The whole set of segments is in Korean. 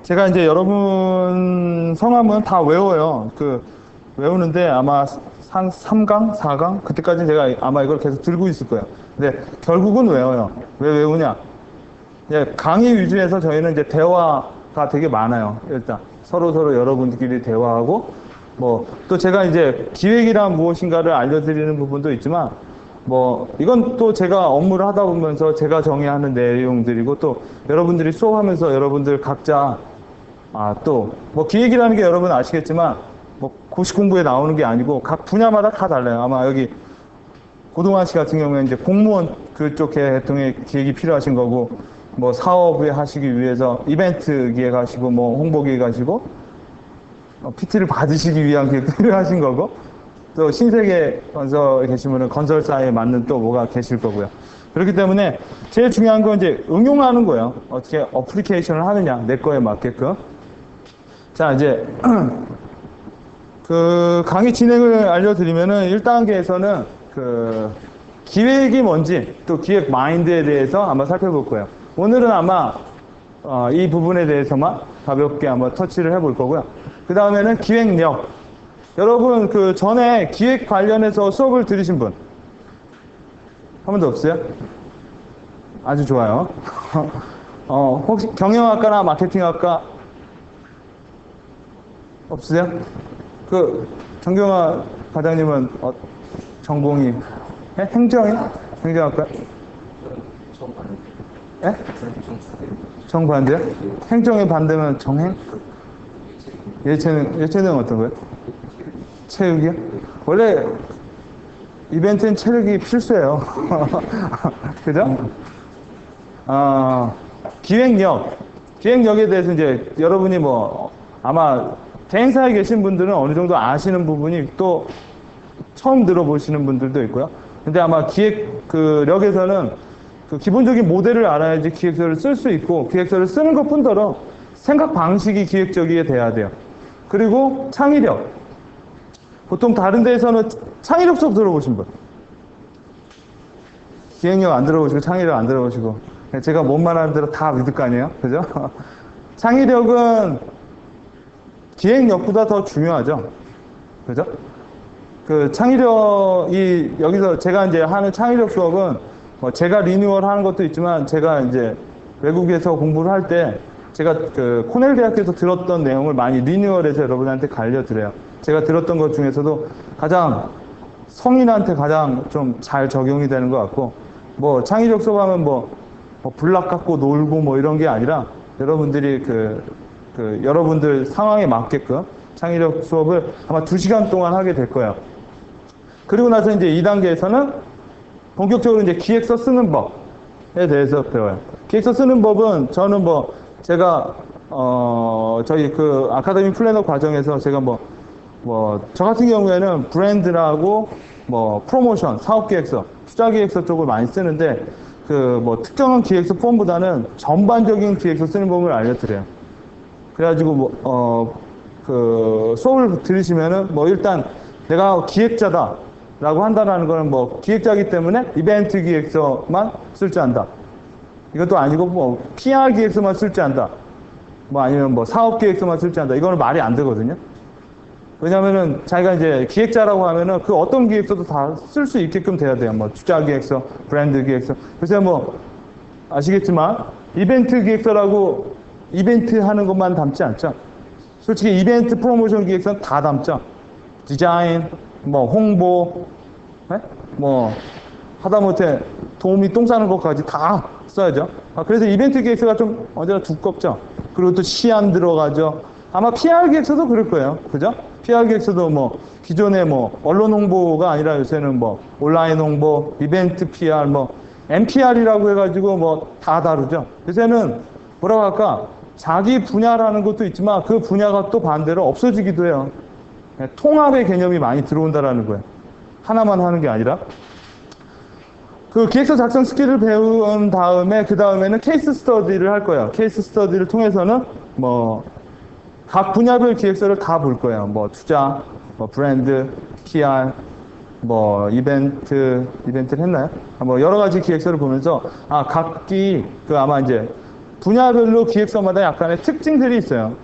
제가 이제 여러분 성함은 다 외워요. 외우는데 아마 3강, 4강? 그때까지 제가 아마 이걸 계속 들고 있을 거예요. 근데 결국은 외워요. 왜 외우냐? 이제 강의 위주에서 저희는 이제 대화가 되게 많아요. 일단 서로 여러분들끼리 대화하고 뭐 또 제가 이제 기획이란 무엇인가를 알려드리는 부분도 있지만 뭐 이건 또 제가 업무를 하다 보면서 제가 정의하는 내용들이고 또 여러분들이 수업하면서 여러분들 각자 또 뭐 기획이라는 게 여러분 아시겠지만 뭐 고시 공부에 나오는 게 아니고 각 분야마다 다 달라요. 아마 여기 고동환 씨 같은 경우에 이제 공무원 그쪽 계통의 기획이 필요하신 거고 뭐 사업을 하시기 위해서 이벤트 기획하시고 뭐 홍보 기획하시고 PT를 받으시기 위한 기획 필요하신 거고 또 신세계 건설에 계신 분은 건설사에 맞는 또 뭐가 계실 거고요. 그렇기 때문에 제일 중요한 건 이제 응용하는 거예요. 어떻게 어플리케이션을 하느냐, 내 거에 맞게끔. 자, 이제 그 강의 진행을 알려드리면은 1단계에서는 그 기획이 뭔지 또 기획 마인드에 대해서 한번 살펴볼 거예요. 오늘은 아마 이 부분에 대해서만 가볍게 한번 터치를 해볼 거고요. 그 다음에는 기획력. 여러분 그 전에 기획 관련해서 수업을 들으신 분? 한 번도 없어요? 아주 좋아요. 혹시 경영학과나 마케팅학과 없으세요? 그 정경화 과장님은 전공이 행정이? 행정학과? 예? 정반대요? 행정의 반대면 정행? 예체능 어떤 거예요? 체육이요? 원래 이벤트는 체력이 필수예요. 그죠? 기획력에 대해서 이제 여러분이 뭐 아마 대행사에 계신 분들은 어느 정도 아시는 부분이 또 처음 들어보시는 분들도 있고요. 근데 아마 기획력에서는 그 기본적인 모델을 알아야지 기획서를 쓸 수 있고 기획서를 쓰는 것 뿐더러 생각 방식이 기획적이게 돼야 돼요. 그리고 창의력. 보통 다른 데에서는 창의력 수업 들어보신 분? 기획력 안 들어보시고 창의력 안 들어보시고 제가 뭔 말하는 대로 다 믿을 거 아니에요? 그죠? 창의력은 기획력보다 더 중요하죠. 그죠? 그 창의력이 여기서 제가 이제 하는 창의력 수업은 뭐 제가 리뉴얼 하는 것도 있지만 제가 이제 외국에서 공부를 할 때 제가 그 코넬 대학교에서 들었던 내용을 많이 리뉴얼해서 여러분한테 알려드려요. 제가 들었던 것 중에서도 가장 성인한테 가장 좀 잘 적용이 되는 것 같고 뭐 창의력 수업하면 뭐 블락 갖고 놀고 뭐 이런 게 아니라 여러분들이 여러분들 상황에 맞게끔 창의력 수업을 아마 2시간 동안 하게 될 거예요. 그리고 나서 이제 2단계에서는 본격적으로 이제 기획서 쓰는 법에 대해서 배워요. 기획서 쓰는 법은 저는 뭐 제가 저희 그 아카데미 플래너 과정에서 제가 저 같은 경우에는 브랜드라고 뭐 프로모션, 사업 기획서, 투자 기획서 쪽을 많이 쓰는데 특정한 기획서 폼보다는 전반적인 기획서 쓰는 법을 알려드려요. 그래가지고 수업을 들으시면은 일단 내가 기획자다라고 한다는 거는 기획자이기 때문에 이벤트 기획서만 쓸 줄 안다. 이것도 아니고 PR 기획서만 쓸 줄 안다. 아니면 사업 기획서만 쓸 줄 안다. 이거는 말이 안 되거든요. 왜냐면은 자기가 이제 기획자라고 하면은 그 어떤 기획서도 다 쓸 수 있게끔 돼야 돼요. 투자 기획서, 브랜드 기획서. 그래서 아시겠지만 이벤트 기획서라고 이벤트 하는 것만 담지 않죠. 솔직히 이벤트 프로모션 기획서는 다 담죠. 디자인, 홍보, 네? 하다못해 도우미 똥 싸는 것까지 다 써야죠. 그래서 이벤트 기획서가 좀 언제나 두껍죠. 그리고 또 시안 들어가죠. 아마 PR 기획서도 그럴 거예요. 그죠? PR 기획서도 기존에 언론 홍보가 아니라 요새는 온라인 홍보, 이벤트 PR, MPR이라고 해가지고 다 다르죠. 요새는 뭐라고 할까? 자기 분야라는 것도 있지만 그 분야가 또 반대로 없어지기도 해요. 통합의 개념이 많이 들어온다라는 거예요. 하나만 하는 게 아니라. 그 기획서 작성 스킬을 배운 다음에 그 다음에는 케이스 스터디를 할 거예요. 케이스 스터디를 통해서는 각 분야별 기획서를 다 볼 거예요. 투자, 브랜드, PR, 이벤트를 했나요? 여러 가지 기획서를 보면서 각기 아마 이제 분야별로 기획서마다 약간의 특징들이 있어요.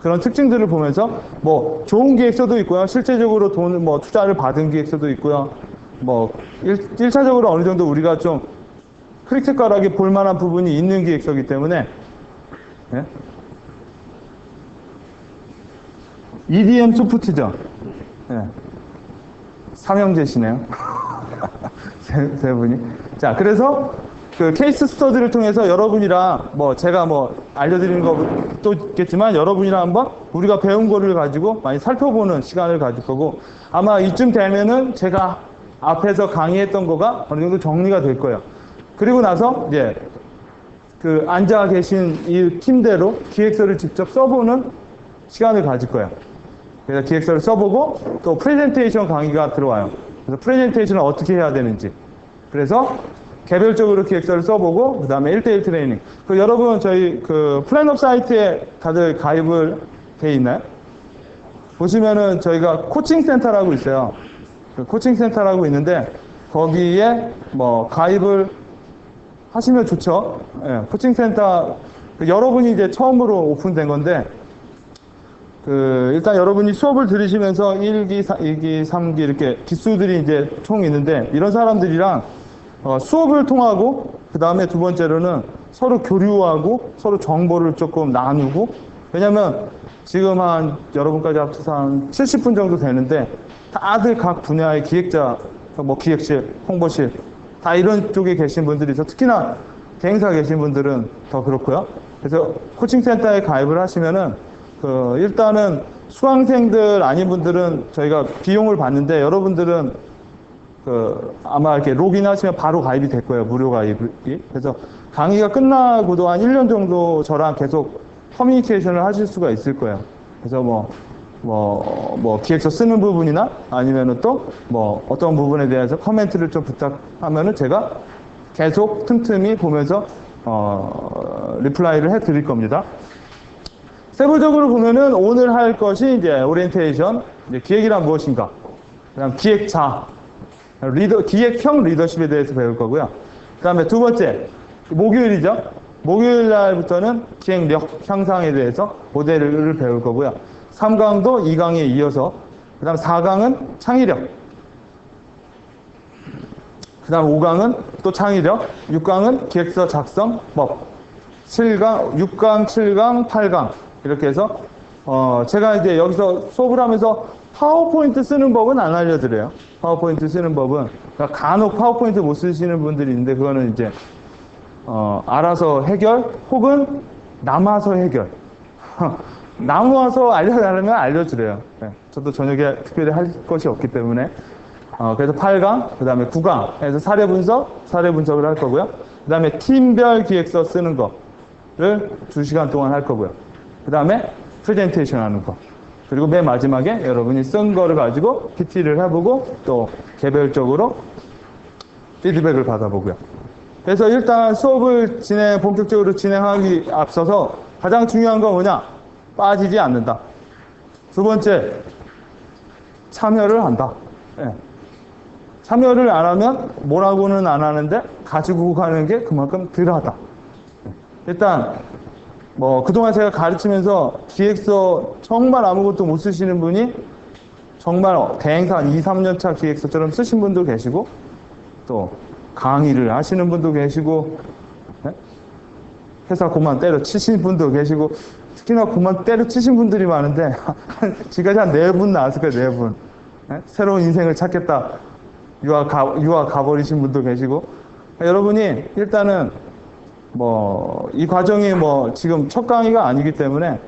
그런 특징들을 보면서 뭐 좋은 기획서도 있고요. 실제적으로 돈을 뭐 투자를 받은 기획서도 있고요. 뭐 1차적으로 어느 정도 우리가 좀 크리티컬하게 볼 만한 부분이 있는 기획서이기 때문에 예? EDM 소프트죠. 예. 삼형제시네요. 세 분이. 자, 그래서 그 케이스 스터디를 통해서 여러분이랑 뭐 제가 뭐 알려드리는 것도 있겠지만 여러분이랑 한번 우리가 배운 거를 가지고 많이 살펴보는 시간을 가질 거고 아마 이쯤 되면은 제가 앞에서 강의했던 거가 어느 정도 정리가 될 거예요. 그리고 나서 이제 그 앉아 계신 이 팀대로 기획서를 직접 써보는 시간을 가질 거예요. 그래서 기획서를 써보고 또 프레젠테이션 강의가 들어와요. 그래서 프레젠테이션을 어떻게 해야 되는지. 그래서 개별적으로 기획서를 써보고 그 다음에 1대1 트레이닝. 그 여러분 저희 그 플랜업 사이트에 다들 가입을 돼 있나요? 보시면은 저희가 코칭 센터라고 있어요. 그 코칭 센터라고 있는데 거기에 뭐 가입을 하시면 좋죠. 예, 코칭 센터 여러분이 이제 처음으로 오픈된 건데 그 일단 여러분이 수업을 들으시면서 1기, 2기, 3기 이렇게 기수들이 이제 총 있는데 이런 사람들이랑 수업을 통하고 그 다음에 두 번째로는 서로 교류하고 서로 정보를 조금 나누고 왜냐면 지금 한 여러분까지 합쳐서 한 70분 정도 되는데 다들 각 분야의 기획자 뭐 기획실, 홍보실 다 이런 쪽에 계신 분들이 있어 특히나 대행사 계신 분들은 더 그렇고요. 그래서 코칭센터에 가입을 하시면은 일단은 수강생들 아닌 분들은 저희가 비용을 받는데 여러분들은 아마 이렇게 로그인 하시면 바로 가입이 될 거예요. 무료 가입이. 그래서 강의가 끝나고도 한 1년 정도 저랑 계속 커뮤니케이션을 하실 수가 있을 거예요. 그래서 뭐 기획서 쓰는 부분이나 아니면은 또 뭐 어떤 부분에 대해서 코멘트를 좀 부탁하면은 제가 계속 틈틈이 보면서 리플라이를 해 드릴 겁니다. 세부적으로 보면은 오늘 할 것이 이제 오리엔테이션, 이제 기획이란 무엇인가, 그다음 기획자, 기획형 리더십에 대해서 배울 거고요. 그다음에 두 번째 목요일이죠. 목요일 날부터는 기획력 향상에 대해서 모델을 배울 거고요. 3강도 2강에 이어서 그다음 4강은 창의력, 그다음 5강은 또 창의력, 6강은 기획서 작성법, 6강, 7강, 8강 이렇게 해서 제가 이제 여기서 수업을 하면서 파워포인트 쓰는 법은 안 알려드려요. 파워포인트 쓰는 법은 그러니까 간혹 파워포인트 못 쓰시는 분들이 있는데 그거는 이제 알아서 해결 혹은 남아서 해결. 남아서 알려달라면 알려드려요. 네, 저도 저녁에 특별히 할 것이 없기 때문에 그래서 8강, 그 다음에 9강에서 사례 분석을 할 거고요. 그 다음에 팀별 기획서 쓰는 거를 2시간 동안 할 거고요. 그 다음에 프레젠테이션 하는 거. 그리고 맨 마지막에 여러분이 쓴 거를 가지고 PT를 해보고 또 개별적으로 피드백을 받아보고요. 그래서 일단 수업을 본격적으로 진행하기 앞서서 가장 중요한 건 뭐냐? 빠지지 않는다. 두 번째, 참여를 한다. 네. 참여를 안 하면 뭐라고는 안 하는데 가지고 가는 게 그만큼 덜하다. 일단 그동안 제가 가르치면서 기획서 정말 아무것도 못 쓰시는 분이 정말 대행사 2, 3년 차 기획서처럼 쓰신 분도 계시고 또 강의를 하시는 분도 계시고 네? 회사 그만 때려치신 분도 계시고 특히나 그만 때려치신 분들이 많은데 지금까지 한 4분 나왔을 거예요. 4분. 네? 새로운 인생을 찾겠다. 유학 가버리신 분도 계시고 여러분이 일단은 이 과정이 지금 첫 강의가 아니기 때문에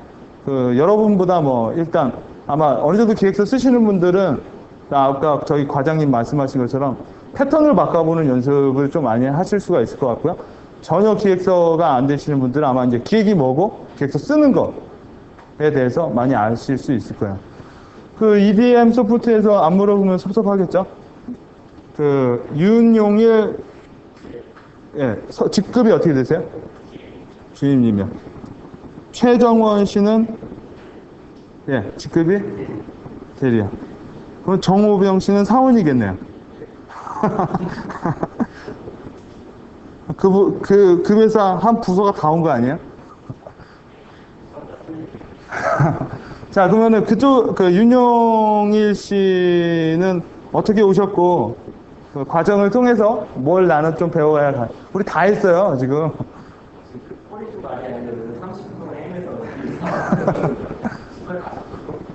여러분보다 일단 아마 어느 정도 기획서 쓰시는 분들은 아까 저희 과장님 말씀하신 것처럼 패턴을 바꿔보는 연습을 좀 많이 하실 수가 있을 것 같고요. 전혀 기획서가 안 되시는 분들은 아마 이제 기획이 뭐고 기획서 쓰는 것에 대해서 많이 아실 수 있을 거예요. EDM 소프트에서 안 물어보면 섭섭하겠죠? 윤용일 직급이 어떻게 되세요? 주임님이요. 최정원 씨는 직급이 대리야. 그럼 정호병 씨는 사원이겠네요. 그 회사 한 부서가 다 온 거 아니에요? 자, 그러면은 그쪽, 윤용일 씨는 어떻게 오셨고, 그 과정을 통해서 뭘 나는 좀 배워야 가. 우리 다 했어요, 지금. 허리 좀 많이 아니면 30분 헤매서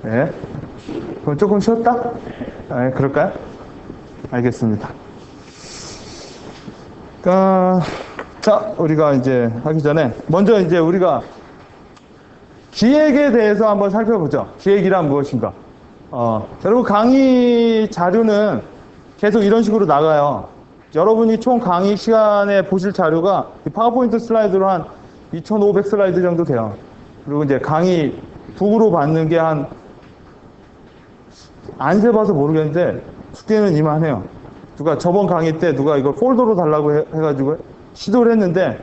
예. 그럼 조금 쉬었다? 네, 그럴까요? 알겠습니다. 자, 우리가 이제 하기 전에, 먼저 이제 우리가 기획에 대해서 한번 살펴보죠. 기획이란 무엇인가? 여러분 강의 자료는 계속 이런 식으로 나가요. 여러분이 총 강의 시간에 보실 자료가 이 파워포인트 슬라이드로 한 2,500 슬라이드 정도 돼요. 그리고 이제 강의 북으로 받는 게 안 세봐서 모르겠는데 두께는 이만해요. 누가 저번 강의 때 누가 이걸 폴더로 달라고 해가지고 시도를 했는데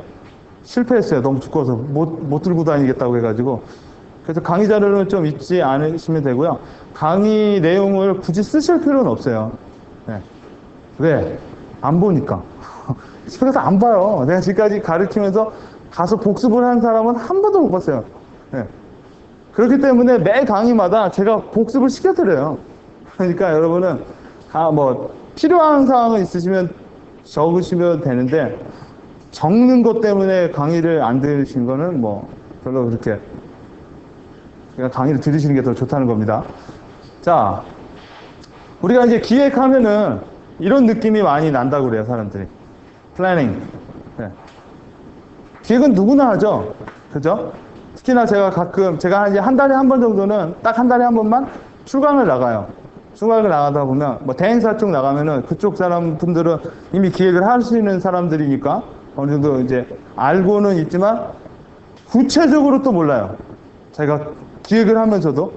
실패했어요. 너무 두꺼워서 못 들고 다니겠다고 해가지고. 그래서 강의 자료는 좀 잊지 않으시면 되고요. 강의 내용을 굳이 쓰실 필요는 없어요. 네. 왜? 안 보니까. 집에 가서 안 봐요. 내가 지금까지 가르치면서 가서 복습을 한 사람은 한 번도 못 봤어요. 네. 그렇기 때문에 매 강의마다 제가 복습을 시켜드려요. 그러니까 여러분은 필요한 사항은 있으시면 적으시면 되는데 적는 것 때문에 강의를 안 들으신 거는 별로 그렇게 그냥 강의를 들으시는 게 더 좋다는 겁니다. 자, 우리가 이제 기획하면은 이런 느낌이 많이 난다고 그래요, 사람들이. 플래닝. 네. 기획은 누구나 하죠. 그죠? 특히나 제가 이제 한 달에 한 번 정도는 딱 한 달에 한 번만 출강을 나가요. 출강을 나가다 보면 대행사 쪽 나가면은 그쪽 분들은 이미 기획을 할 수 있는 사람들이니까 어느 정도 이제 알고는 있지만 구체적으로 또 몰라요. 제가 기획을 하면서도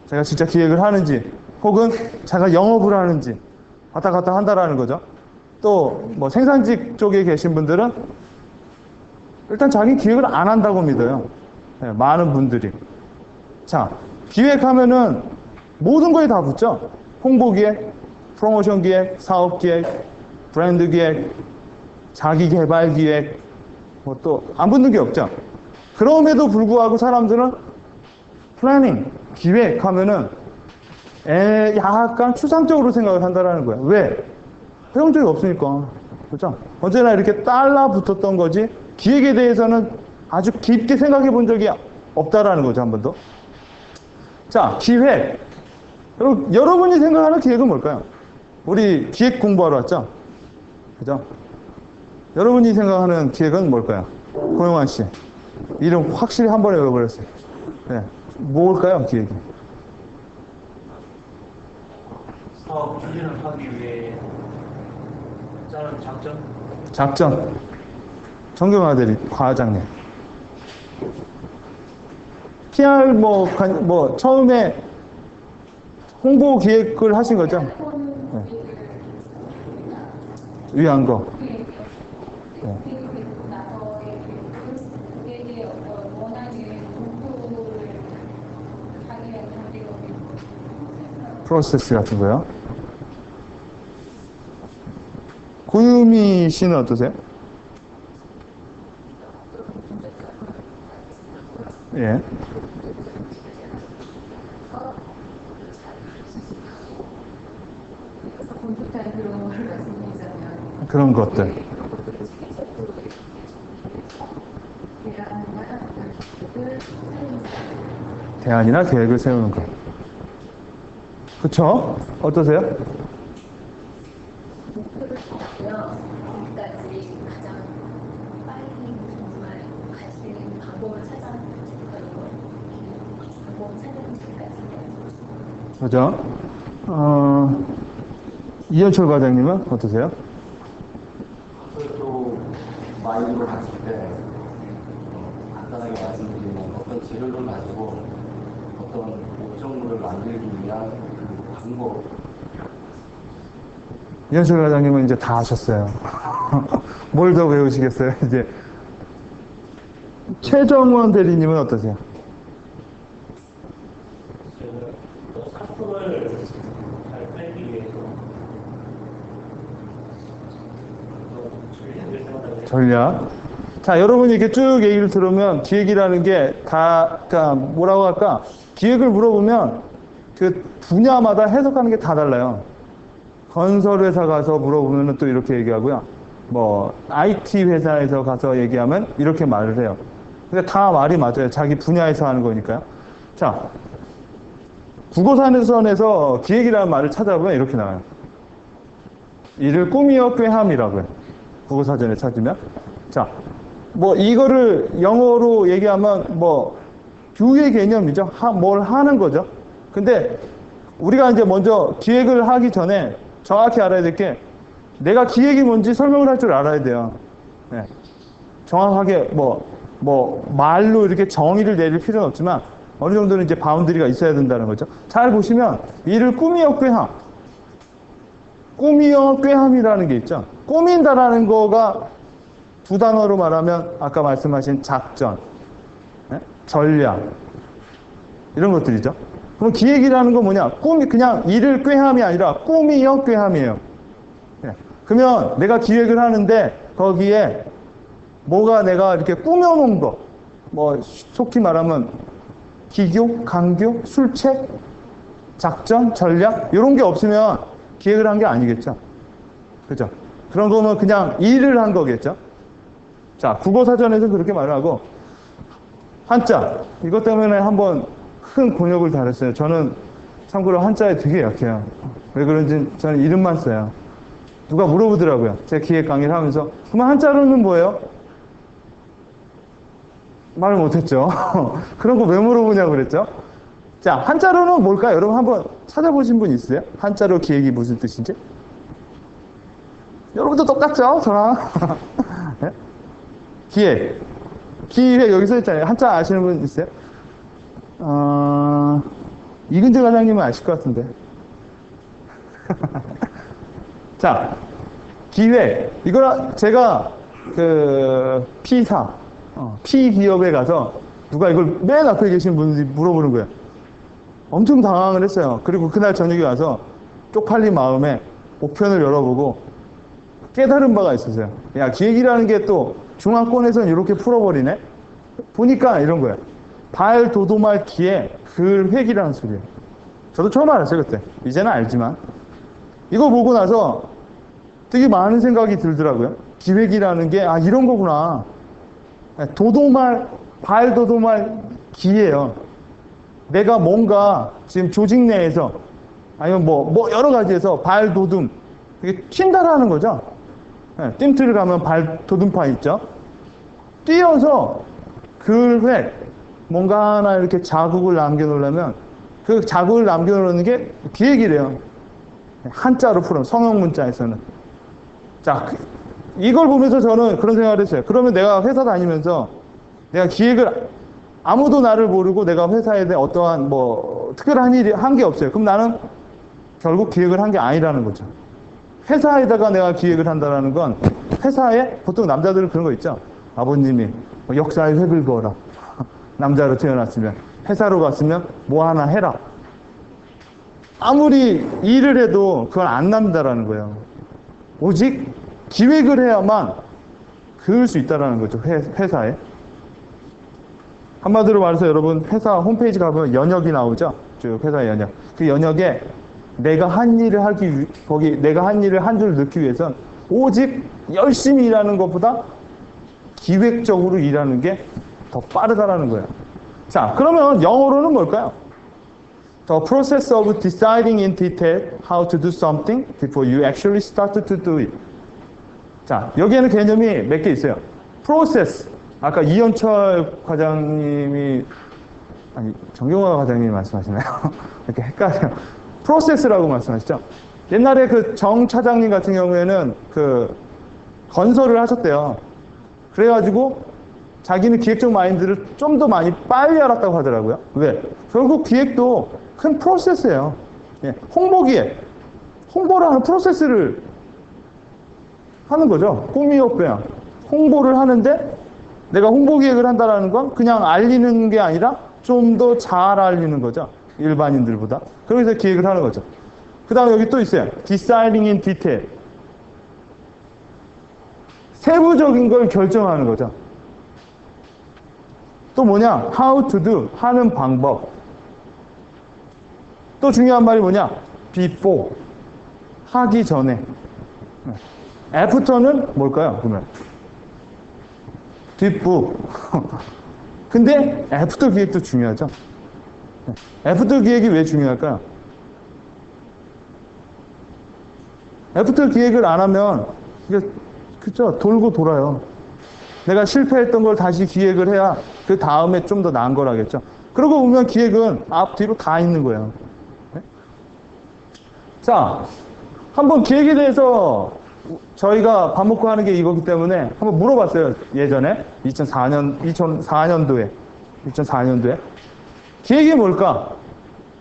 제가 진짜 기획을 하는지 혹은 제가 영업을 하는지 왔다 갔다 한다라는 거죠. 또 생산직 쪽에 계신 분들은 일단 자기 기획을 안 한다고 믿어요. 네, 많은 분들이. 자, 기획하면은 모든 거에 다 붙죠. 홍보 기획, 프로모션 기획, 사업 기획, 브랜드 기획, 자기 개발 기획, 또 안 붙는 게 없죠. 그럼에도 불구하고 사람들은 플래닝, 기획하면은 약간 추상적으로 생각을 한다는 거예요. 왜? 해본 적이 없으니까. 그죠? 언제나 이렇게 달라붙었던 거지 기획에 대해서는 아주 깊게 생각해 본 적이 없다라는 거죠. 한 번도. 자, 기획. 여러분이 생각하는 기획은 뭘까요? 우리 기획 공부하러 왔죠? 그죠? 여러분이 생각하는 기획은 뭘까요? 고영환 씨. 이름 확실히 한 번에 외워버렸어요. 네. 뭘까요, 기획이? 사업 추진을 하기 위해 짜는 작전? 작전. 정경아들이 과장님. PR 처음에 홍보 기획을 하신 거죠? 네. 위한 거. 네. 프로세스 같은 거요. 고유미 씨는 어떠세요? 예. 그런 것들. 대안이나 계획을 세우는 것. 그쵸? 어떠세요? 목표를 정하고요. 거기까지 가장 빨리 정말 갈 수 있는 방법을 찾아가는 방법을 찾아가는 것까지. 그죠? 이현철 과장님은 어떠세요? 또 마인드로 봤을 때 간단하게 말씀드리면 어떤 재료를 가지고 어떤 목적물을 만들기 위한 그 방법. 이현철 과장님은 이제 다 하셨어요. 뭘 더 배우시겠어요? 이제 최정원 대리님은 어떠세요? 상품을 잘 빼기 위해서 전략. 자, 여러분이 이렇게 쭉 얘기를 들으면 기획이라는 게 그러니까 뭐라고 할까? 기획을 물어보면 그 분야마다 해석하는 게 다 달라요. 건설회사 가서 물어보면 또 이렇게 얘기하고요. 뭐, IT 회사에서 가서 얘기하면 이렇게 말을 해요. 근데 다 말이 맞아요. 자기 분야에서 하는 거니까요. 자, 국어사전에서 기획이라는 말을 찾아보면 이렇게 나와요. 이를 꿈이어 꾀함이라고요. 국어사전에 찾으면. 자, 뭐 이거를 영어로 얘기하면 뭐 교육의 개념이죠. 뭘 하는 거죠. 근데 우리가 이제 먼저 기획을 하기 전에 정확히 알아야 될 게 내가 기획이 뭔지 설명을 할 줄 알아야 돼요. 네. 정확하게 말로 이렇게 정의를 내릴 필요는 없지만 어느 정도는 이제 바운드리가 있어야 된다는 거죠. 잘 보시면 이를 꿈이어 꾀함. 꿈이어 꾀함이라는 게 있죠. 꾸민다라는 거가 두 단어로 말하면 아까 말씀하신 작전, 네? 전략 이런 것들이죠. 그럼 기획이라는 건 뭐냐? 그냥 이를 꾀함이 아니라 꿈이어 꾀함이에요. 네. 그러면 내가 기획을 하는데 거기에 뭐가 내가 이렇게 꾸며놓은 거, 뭐 속히 말하면 기교, 강교, 술책, 작전, 전략 이런 게 없으면 기획을 한 게 아니겠죠. 그죠? 그런 거면 그냥 일을 한 거겠죠. 자, 국어사전에서 그렇게 말을 하고 한자 이것 때문에 한번 큰 곤욕을 달았어요. 저는 참고로 한자에 되게 약해요. 왜 그런지 저는 이름만 써요. 누가 물어보더라고요. 제 기획 강의를 하면서 그러면 한자로는 뭐예요? 말을 못했죠. 그런 거 왜 물어보냐고 그랬죠. 자, 한자로는 뭘까요? 여러분 한번 찾아보신 분 있어요? 한자로 기획이 무슨 뜻인지? 여러분도 똑같죠? 저랑. 네? 기획. 기획 여기 써있잖아요. 한자 아시는 분 있어요? 이근재 과장님은 아실 것 같은데. 자, 기획. 이거 제가 P사, P기업에 가서 누가 이걸 맨 앞에 계신 분들이 물어보는 거예요. 엄청 당황을 했어요. 그리고 그날 저녁에 와서 쪽팔린 마음에 목편을 열어보고 깨달은 바가 있었어요. 야, 기획이라는 게 또 중앙권에서는 이렇게 풀어버리네? 보니까 이런 거예요. 발, 도도말, 기에, 글, 획이라는 소리예요. 저도 처음 알았어요, 그때. 이제는 알지만. 이거 보고 나서 되게 많은 생각이 들더라고요. 기획이라는 게, 이런 거구나. 도도말, 발, 도도말, 기예요. 내가 뭔가 지금 조직 내에서 아니면 뭐 여러 가지에서 발, 도둠, 이게 튄다라는 거죠. 뜀트를 가면 발, 도둠파 있죠. 뛰어서 글획, 뭔가 하나 이렇게 자국을 남겨놓으려면 그 자국을 남겨놓는 게 기획이래요. 한자로 풀으면, 성형문자에서는. 자, 이걸 보면서 저는 그런 생각을 했어요. 그러면 내가 회사 다니면서 내가 기획을 아무도 나를 모르고 내가 회사에 대해 어떠한 특별한 일이 한 게 없어요. 그럼 나는 결국 기획을 한 게 아니라는 거죠. 회사에다가 내가 기획을 한다는 건 회사에 보통 남자들은 그런 거 있죠. 아버님이 역사의 획을 그어라. 남자로 태어났으면 회사로 갔으면 뭐 하나 해라. 아무리 일을 해도 그건 안 남다라는 거예요. 오직 기획을 해야만 그을 수 있다는 거죠. 회사에. 한마디로 말해서 여러분 회사 홈페이지 가보면 연역이 나오죠. 쭉 회사 연역. 그 연역에 내가 한 일을 내가 한 일을 한 줄 넣기 위해선 오직 열심히 일하는 것보다 기획적으로 일하는 게 더 빠르다라는 거예요. 자, 그러면 영어로는 뭘까요? The process of deciding in detail how to do something before you actually start to do it. 자, 여기에는 개념이 몇 개 있어요. process. 아까 이현철 과장님이, 정경화 과장님이 말씀하시나요? 이렇게 헷갈려요. 프로세스라고 말씀하시죠. 옛날에 그 정 차장님 같은 경우에는 건설을 하셨대요. 그래가지고 자기는 기획적 마인드를 좀 더 많이 빨리 알았다고 하더라고요. 왜? 결국 기획도 큰 프로세스예요. 예, 홍보기획. 홍보를 하는 프로세스를 하는 거죠. 꿈이었고요. 홍보를 하는데 내가 홍보기획을 한다는 건 그냥 알리는 게 아니라 좀 더 잘 알리는 거죠. 일반인들보다. 그래서 기획을 하는 거죠. 그 다음에 여기 또 있어요. Deciding in detail. 세부적인 걸 결정하는 거죠. 또 뭐냐? how to do, 하는 방법. 또 중요한 말이 뭐냐? before, 하기 전에. after는 뭘까요? 그러면 뒷부. 근데 애프터 기획도 중요하죠. 애프터 기획이 왜 중요할까요? 애프터 기획을 안 하면 이게 그죠? 돌고 돌아요. 내가 실패했던 걸 다시 기획을 해야 그 다음에 좀 더 나은 거라겠죠. 그러고 보면 기획은 앞 뒤로 다 있는 거예요. 네? 자, 한번 기획에 대해서 저희가 밥 먹고 하는 게 이거기 때문에 한번 물어봤어요. 예전에 2004년도에 기획이 뭘까?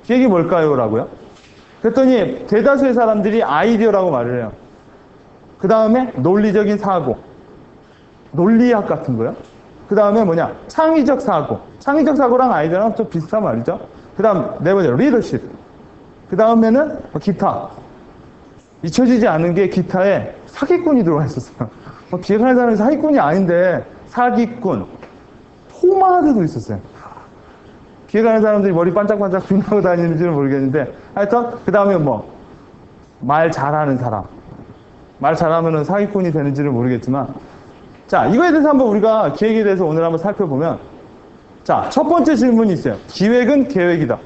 기획이 뭘까요? 라고요. 그랬더니 대다수의 사람들이 아이디어라고 말을 해요. 그 다음에 논리적인 사고, 논리학 같은 거요. 그 다음에 뭐냐? 창의적 사고. 창의적 사고랑 아이디어랑 좀 비슷한 말이죠. 그 다음 네 번째 리더십. 그 다음에는 기타. 잊혀지지 않은 게 기타에 사기꾼이 들어가 있었어요. 기획하는 사람이 사기꾼이 아닌데 사기꾼, 포마드도 있었어요. 기획하는 사람들이 머리 반짝반짝 빛나고 다니는지는 모르겠는데 하여튼 그 다음에 뭐 말 잘하는 사람, 말 잘하면 사기꾼이 되는지는 모르겠지만, 자, 이거에 대해서 한번 우리가 기획에 대해서 오늘 한번 살펴보면, 자, 첫 번째 질문이 있어요. 기획은 계획이다.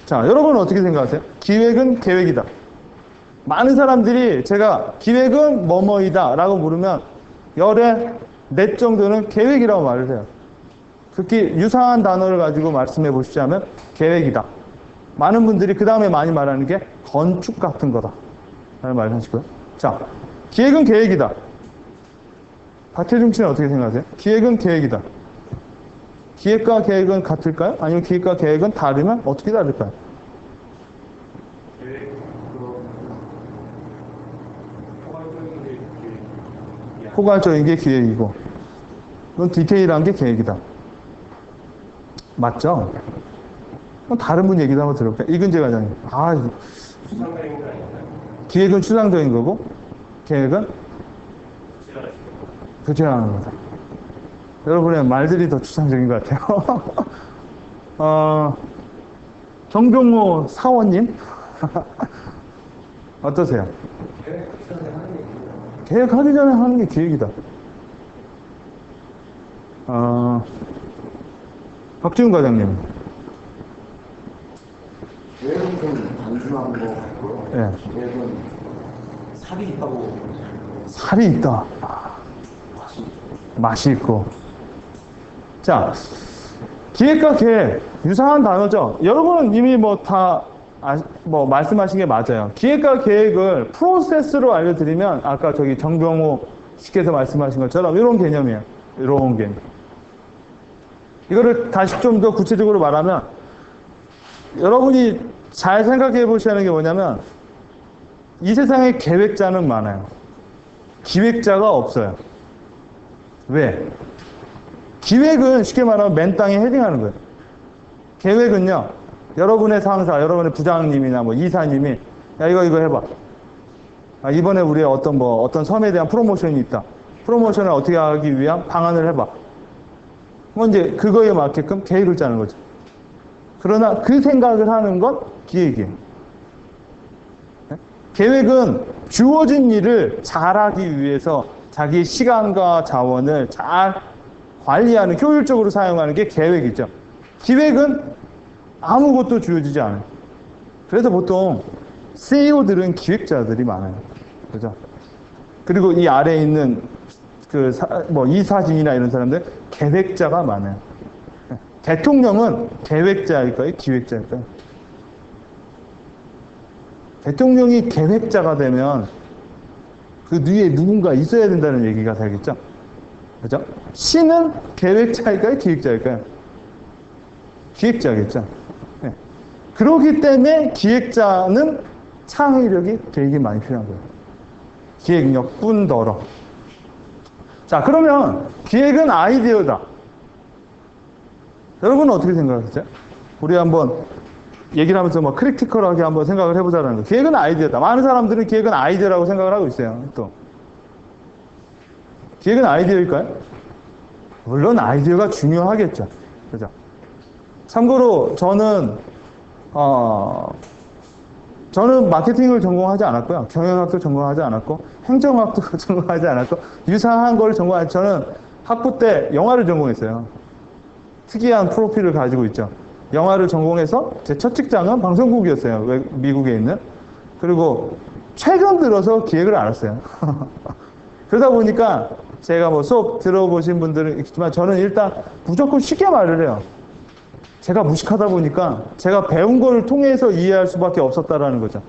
자, 여러분은 어떻게 생각하세요? 기획은 계획이다. 많은 사람들이 제가 기획은 뭐뭐이다 라고 물으면 열에 넷 정도는 계획이라고 말을 해요. 특히 유사한 단어를 가지고 말씀해 보시자면 계획이다. 많은 분들이 그 다음에 많이 말하는 게 건축 같은 거다 라는 말을 하시고요. 자, 기획은 계획이다. 박혜중 씨는 어떻게 생각하세요? 기획은 계획이다. 기획과 계획은 같을까요? 아니면 기획과 계획은 다르면 어떻게 다를까요? 포괄적인 게 기획이고, 그건 디테일한 게 계획이다. 맞죠? 그럼 다른 분 얘기도 한번 들어볼까요? 이근재 과장님. 기획은 추상적인 거고, 계획은 구체화하는 거다. 여러분의 말들이 더 추상적인 것 같아요. 정병호 사원님? 어떠세요? 계획하기 전에 하는 게 기획이다. 박지훈 과장님. 계획은 좀 단순한 거 같고요. 예. 계획은 살이 있다고. 살이 있다. 맛이 있고. 자, 기획과 계획. 유사한 단어죠. 여러분은 이미 말씀하신 게 맞아요. 기획과 계획을 프로세스로 알려드리면, 아까 저기 정병호 씨께서 말씀하신 것처럼 이런 개념이에요. 이런 개념. 이거를 다시 좀 더 구체적으로 말하면, 여러분이 잘 생각해 보셔야 하는 게 뭐냐면, 이 세상에 계획자는 많아요. 기획자가 없어요. 왜? 기획은 쉽게 말하면 맨 땅에 헤딩하는 거예요. 계획은요, 여러분의 상사, 여러분의 부장님이나 뭐 이사님이, 야, 이거 해봐. 이번에 우리의 어떤 섬에 대한 프로모션이 있다. 프로모션을 어떻게 하기 위한 방안을 해봐. 뭐 이제 그거에 맞게끔 계획을 짜는 거죠. 그러나 그 생각을 하는 건 기획이에요. 네? 계획은 주어진 일을 잘하기 위해서 자기 시간과 자원을 잘 관리하는, 효율적으로 사용하는 게 계획이죠. 기획은 아무것도 주어지지 않아요. 그래서 보통 CEO들은 기획자들이 많아요. 그죠? 그리고 이 아래에 있는 이사진이나 이런 사람들 계획자가 많아요. 대통령은 계획자일까요? 기획자일까요? 대통령이 계획자가 되면 그 뒤에 누군가 있어야 된다는 얘기가 되겠죠? 그죠? 신은 계획자일까요? 기획자일까요? 기획자겠죠? 네. 그렇기 때문에 기획자는 창의력이 되게 많이 필요한 거예요. 기획력 뿐더러. 자, 그러면 기획은 아이디어다. 여러분은 어떻게 생각하세요? 우리 한번 얘기를 하면서 크리티컬하게 한번 생각을 해보자는 거. 기획은 아이디어다. 많은 사람들은 기획은 아이디어라고 생각을 하고 있어요. 또 기획은 아이디어일까요? 물론 아이디어가 중요하겠죠. 그죠? 참고로 저는 마케팅을 전공하지 않았고요. 경영학도 전공하지 않았고, 행정학도 전공하지 않았고, 유사한 걸 전공하지, 저는 학부 때 영화를 전공했어요. 특이한 프로필을 가지고 있죠. 영화를 전공해서 제 첫 직장은 방송국이었어요. 미국에 있는. 그리고 최근 들어서 기획을 알았어요. 그러다 보니까 제가 뭐 수업 들어보신 분들은 있지만 저는 일단 무조건 쉽게 말을 해요. 제가 무식하다 보니까 제가 배운 걸 통해서 이해할 수밖에 없었다라는 거죠.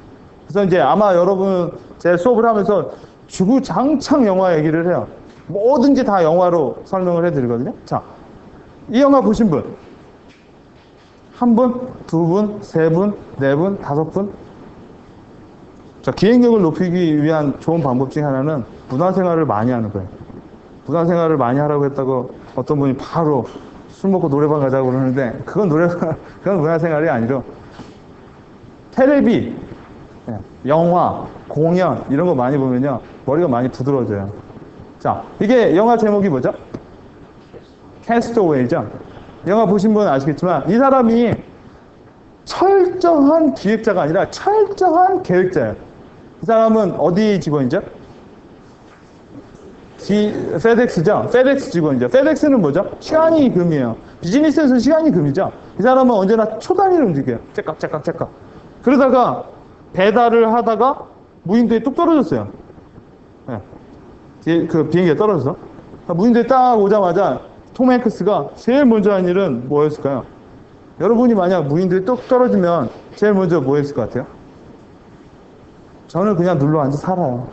그래서 이제 아마 여러분 제 수업을 하면서 주구장창 영화 얘기를 해요. 뭐든지 다 영화로 설명을 해드리거든요. 자, 이 영화 보신 분? 한 분? 두 분? 세 분? 네 분? 다섯 분? 자, 기획력을 높이기 위한 좋은 방법 중에 하나는 문화생활을 많이 하는 거예요. 문화생활을 많이 하라고 했다고 어떤 분이 바로 술 먹고 노래방 가자고 그러는데 그건 그건 문화생활이 아니라 텔레비, 영화, 공연 이런 거 많이 보면요 머리가 많이 부드러워져요. 자, 이게 영화 제목이 뭐죠? 캐스터웨이죠. 영화 보신 분은 아시겠지만 이 사람이 철저한 기획자가 아니라 철저한 계획자예요. 이 사람은 어디 직원이죠? 페덱스죠? 페덱스 직원이죠. 페덱스는 뭐죠? 시간이 금이에요. 비즈니스에서 시간이 금이죠. 이 사람은 언제나 초단위로 움직여요. 째깍째깍째깍. 그러다가 배달을 하다가 무인도에 뚝 떨어졌어요. 네. 그 비행기가 떨어져서. 무인도에 딱 오자마자 톰 행크스가 제일 먼저 한 일은 뭐였을까요? 여러분이 만약 무인도에 뚝 떨어지면 제일 먼저 뭐 했을 것 같아요? 저는 그냥 눌러 앉아 살아요.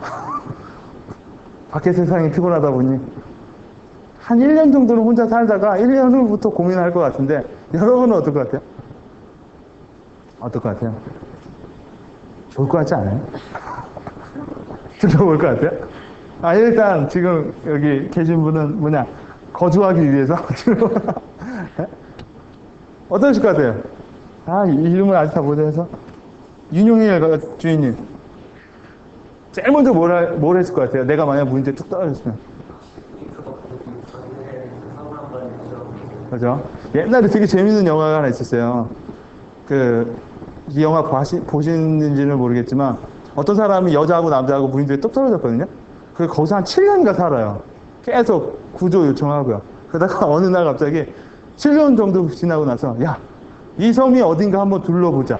밖에 세상이 피곤하다 보니 한 1년 정도는 혼자 살다가 1년 후부터 고민할 것 같은데 여러분은 어떨 것 같아요? 어떨 것 같아요? 좋을 것 같지 않아요? 좋을 것 같아요? 일단 지금 여기 계신 분은 거주하기 위해서 어떠실 것 같아요? 이름을 아직 다 못해서 윤용일 주인님 제일 먼저 뭘 했을 것 같아요? 내가 만약 무인도에 뚝 떨어졌으면. 그죠? 옛날에 되게 재밌는 영화가 하나 있었어요. 이 영화 보시는지는 모르겠지만 어떤 사람이 여자하고 남자하고 무인도에 뚝 떨어졌거든요. 거기서 한 7년인가 살아요. 계속 구조 요청하고요. 그러다가 어느 날 갑자기 7년 정도 지나고 나서 이 섬이 어딘가 한번 둘러보자.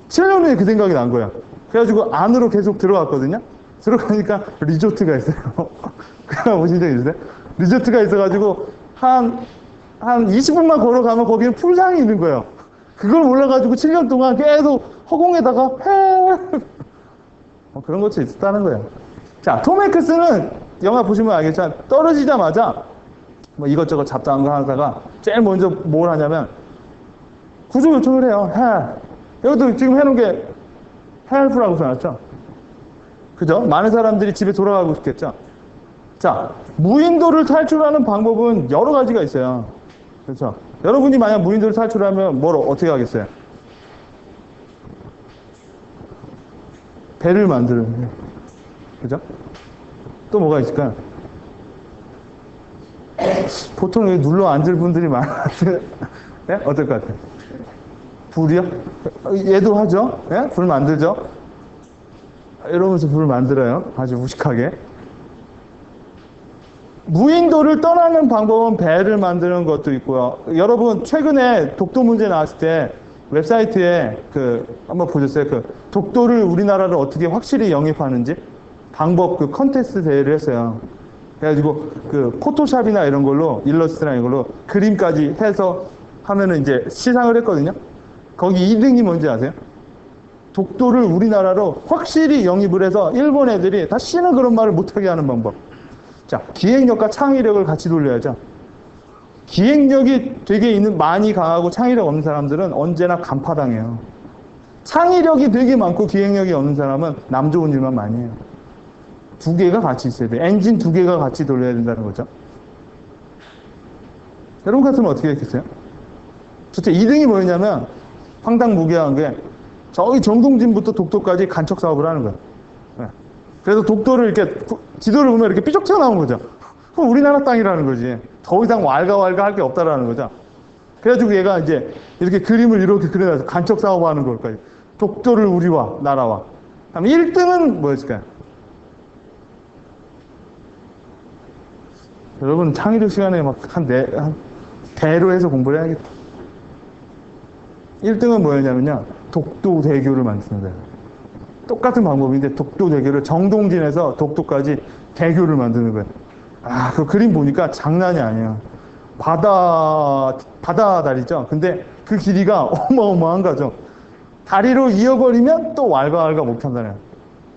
7년 후에 그 생각이 난 거예요. 그래가지고 안으로 계속 들어갔거든요. 들어가니까 리조트가 있어요. 그거 보신 적 있으세요? 리조트가 있어가지고 한 20분만 걸어가면 거기는 풀장이 있는 거예요. 그걸 몰라가지고 7년 동안 계속 허공에다가 그런 것도 있었다는 거예요. 자, 톰 행크스는 영화 보시면 알겠지만 떨어지자마자 뭐 이것저것 잡다한 거 하다가 제일 먼저 뭘 하냐면 구조 요청을 해요. 여기도 지금 해놓은 게 헬프라고 써놨죠. 그죠? 많은 사람들이 집에 돌아가고 싶겠죠. 자, 무인도를 탈출하는 방법은 여러 가지가 있어요. 그렇죠? 여러분이 만약 무인도를 탈출하면 뭘 어떻게 하겠어요? 배를 만드는 거예요. 그죠? 또 뭐가 있을까요? 보통 여기 눌러 앉을 분들이 많은데 네? 어떨 것 같아요? 불이요? 얘도 하죠? 네? 불 만들죠? 이러면서 불을 만들어요. 아주 무식하게. 무인도를 떠나는 방법은 배를 만드는 것도 있고요. 여러분 최근에 독도 문제 나왔을 때 웹사이트에 한번 보셨어요? 독도를 우리나라를 어떻게 확실히 영입하는지 방법 컨테스트 대회를 했어요. 그래가지고 포토샵이나 이런 걸로 일러스트나 이런 걸로 그림까지 해서 하면은 이제 시상을 했거든요. 거기 2등이 뭔지 아세요? 독도를 우리나라로 확실히 영입을 해서 일본 애들이 다시는 그런 말을 못하게 하는 방법. 자, 기획력과 창의력을 같이 돌려야죠. 기획력이 되게 많이 강하고 창의력 없는 사람들은 언제나 간파당해요. 창의력이 되게 많고 기획력이 없는 사람은 남 좋은 일만 많이 해요. 두 개가 같이 있어야 돼요. 엔진 두 개가 같이 돌려야 된다는 거죠. 여러분 같으면 어떻게 했겠어요? 첫째, 2등이 뭐였냐면 황당무계한 게 저기 정동진부터 독도까지 간척 사업을 하는 거예요. 그래서 독도를 이렇게 지도를 보면 이렇게 삐쩍 튀어나온 거죠. 그럼 우리나라 땅이라는 거지. 더 이상 왈가왈가 할 게 없다라는 거죠. 그래가지고 얘가 이제 이렇게 그림을 이렇게 그려놔서 간척 사업하는 걸까요? 독도를 우리와 나라와. 그럼 1등은 뭐였을까요? 여러분 창의력 시간에 막 한 대로 해서 공부를 해야겠다. 1등은 뭐였냐면요. 독도대교를 만드는 거예요. 똑같은 방법인데 독도대교를 정동진에서 독도까지 대교를 만드는 거예요. 아, 그 그림 보니까 장난이 아니에요. 바다 다리죠. 근데 그 길이가 어마어마한 거죠. 다리로 이어버리면 또 왈가왈가 못한다네요.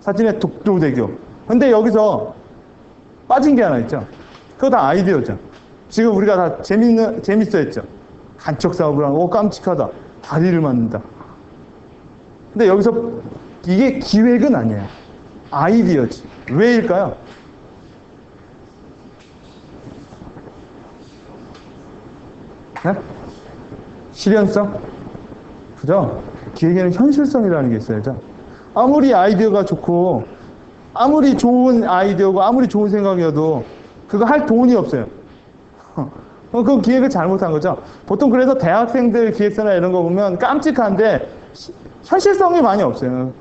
사진에 독도대교. 근데 여기서 빠진 게 하나 있죠. 그거 다 아이디어죠. 지금 우리가 다 재밌어 했죠. 간척 사업을 하고, 깜찍하다. 다리를 만든다. 근데 여기서 이게 기획은 아니에요. 아이디어지. 왜일까요? 네? 실현성? 그죠? 기획에는 현실성이라는 게 있어야죠. 아무리 아이디어가 좋고, 아무리 좋은 아이디어고, 아무리 좋은 생각이어도, 그거 할 돈이 없어요. 그 기획을 잘못한 거죠. 보통 그래서 대학생들 기획서나 이런 거 보면 깜찍한데, 현실성이 많이 없어요.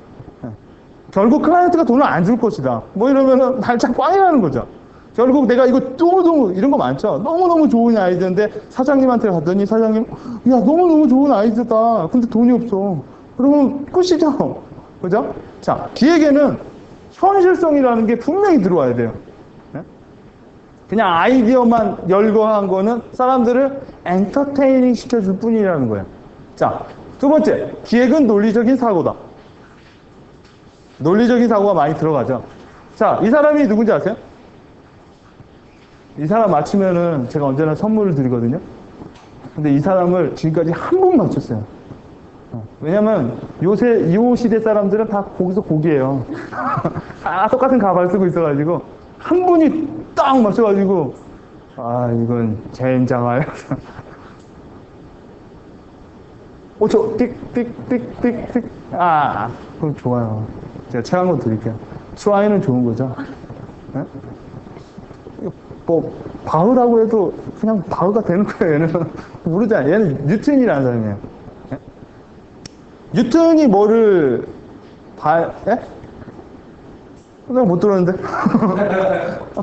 결국 클라이언트가 돈을 안 줄 것이다. 뭐 이러면은 발짝 꽝이라는 거죠. 결국 내가 이거 너무너무 이런 거 많죠. 너무너무 좋은 아이디어인데 사장님한테 갔더니 사장님, 야, 너무너무 좋은 아이디어다. 근데 돈이 없어. 그러면 끝이죠. 그죠? 자, 기획에는 현실성이라는 게 분명히 들어와야 돼요. 그냥 아이디어만 열거한 거는 사람들을 엔터테이닝 시켜줄 뿐이라는 거예요. 자, 두 번째, 기획은 논리적인 사고다. 논리적인 사고가 많이 들어가죠. 자, 이 사람이 누군지 아세요? 이 사람 맞추면은 제가 언제나 선물을 드리거든요. 근데 이 사람을 지금까지 한 번 맞췄어요. 왜냐면 요새 이 시대 사람들은 다 거기서 고기예요. 다 똑같은 가발 쓰고 있어가지고 한 분이 딱 맞춰가지고 아, 이건 젠장할. 5초 띡띡띡띡띡. 아, 그럼 좋아요. 제가 책 한 권 드릴게요. 트라이는 좋은 거죠. 네? 뭐 바흐라고 해도 그냥 바흐가 되는 거예요. 얘는 모르잖아요. 얘는 뉴턴이라는 사람이에요. 네? 뉴턴이 뭐를 예? 내가 못 들었는데.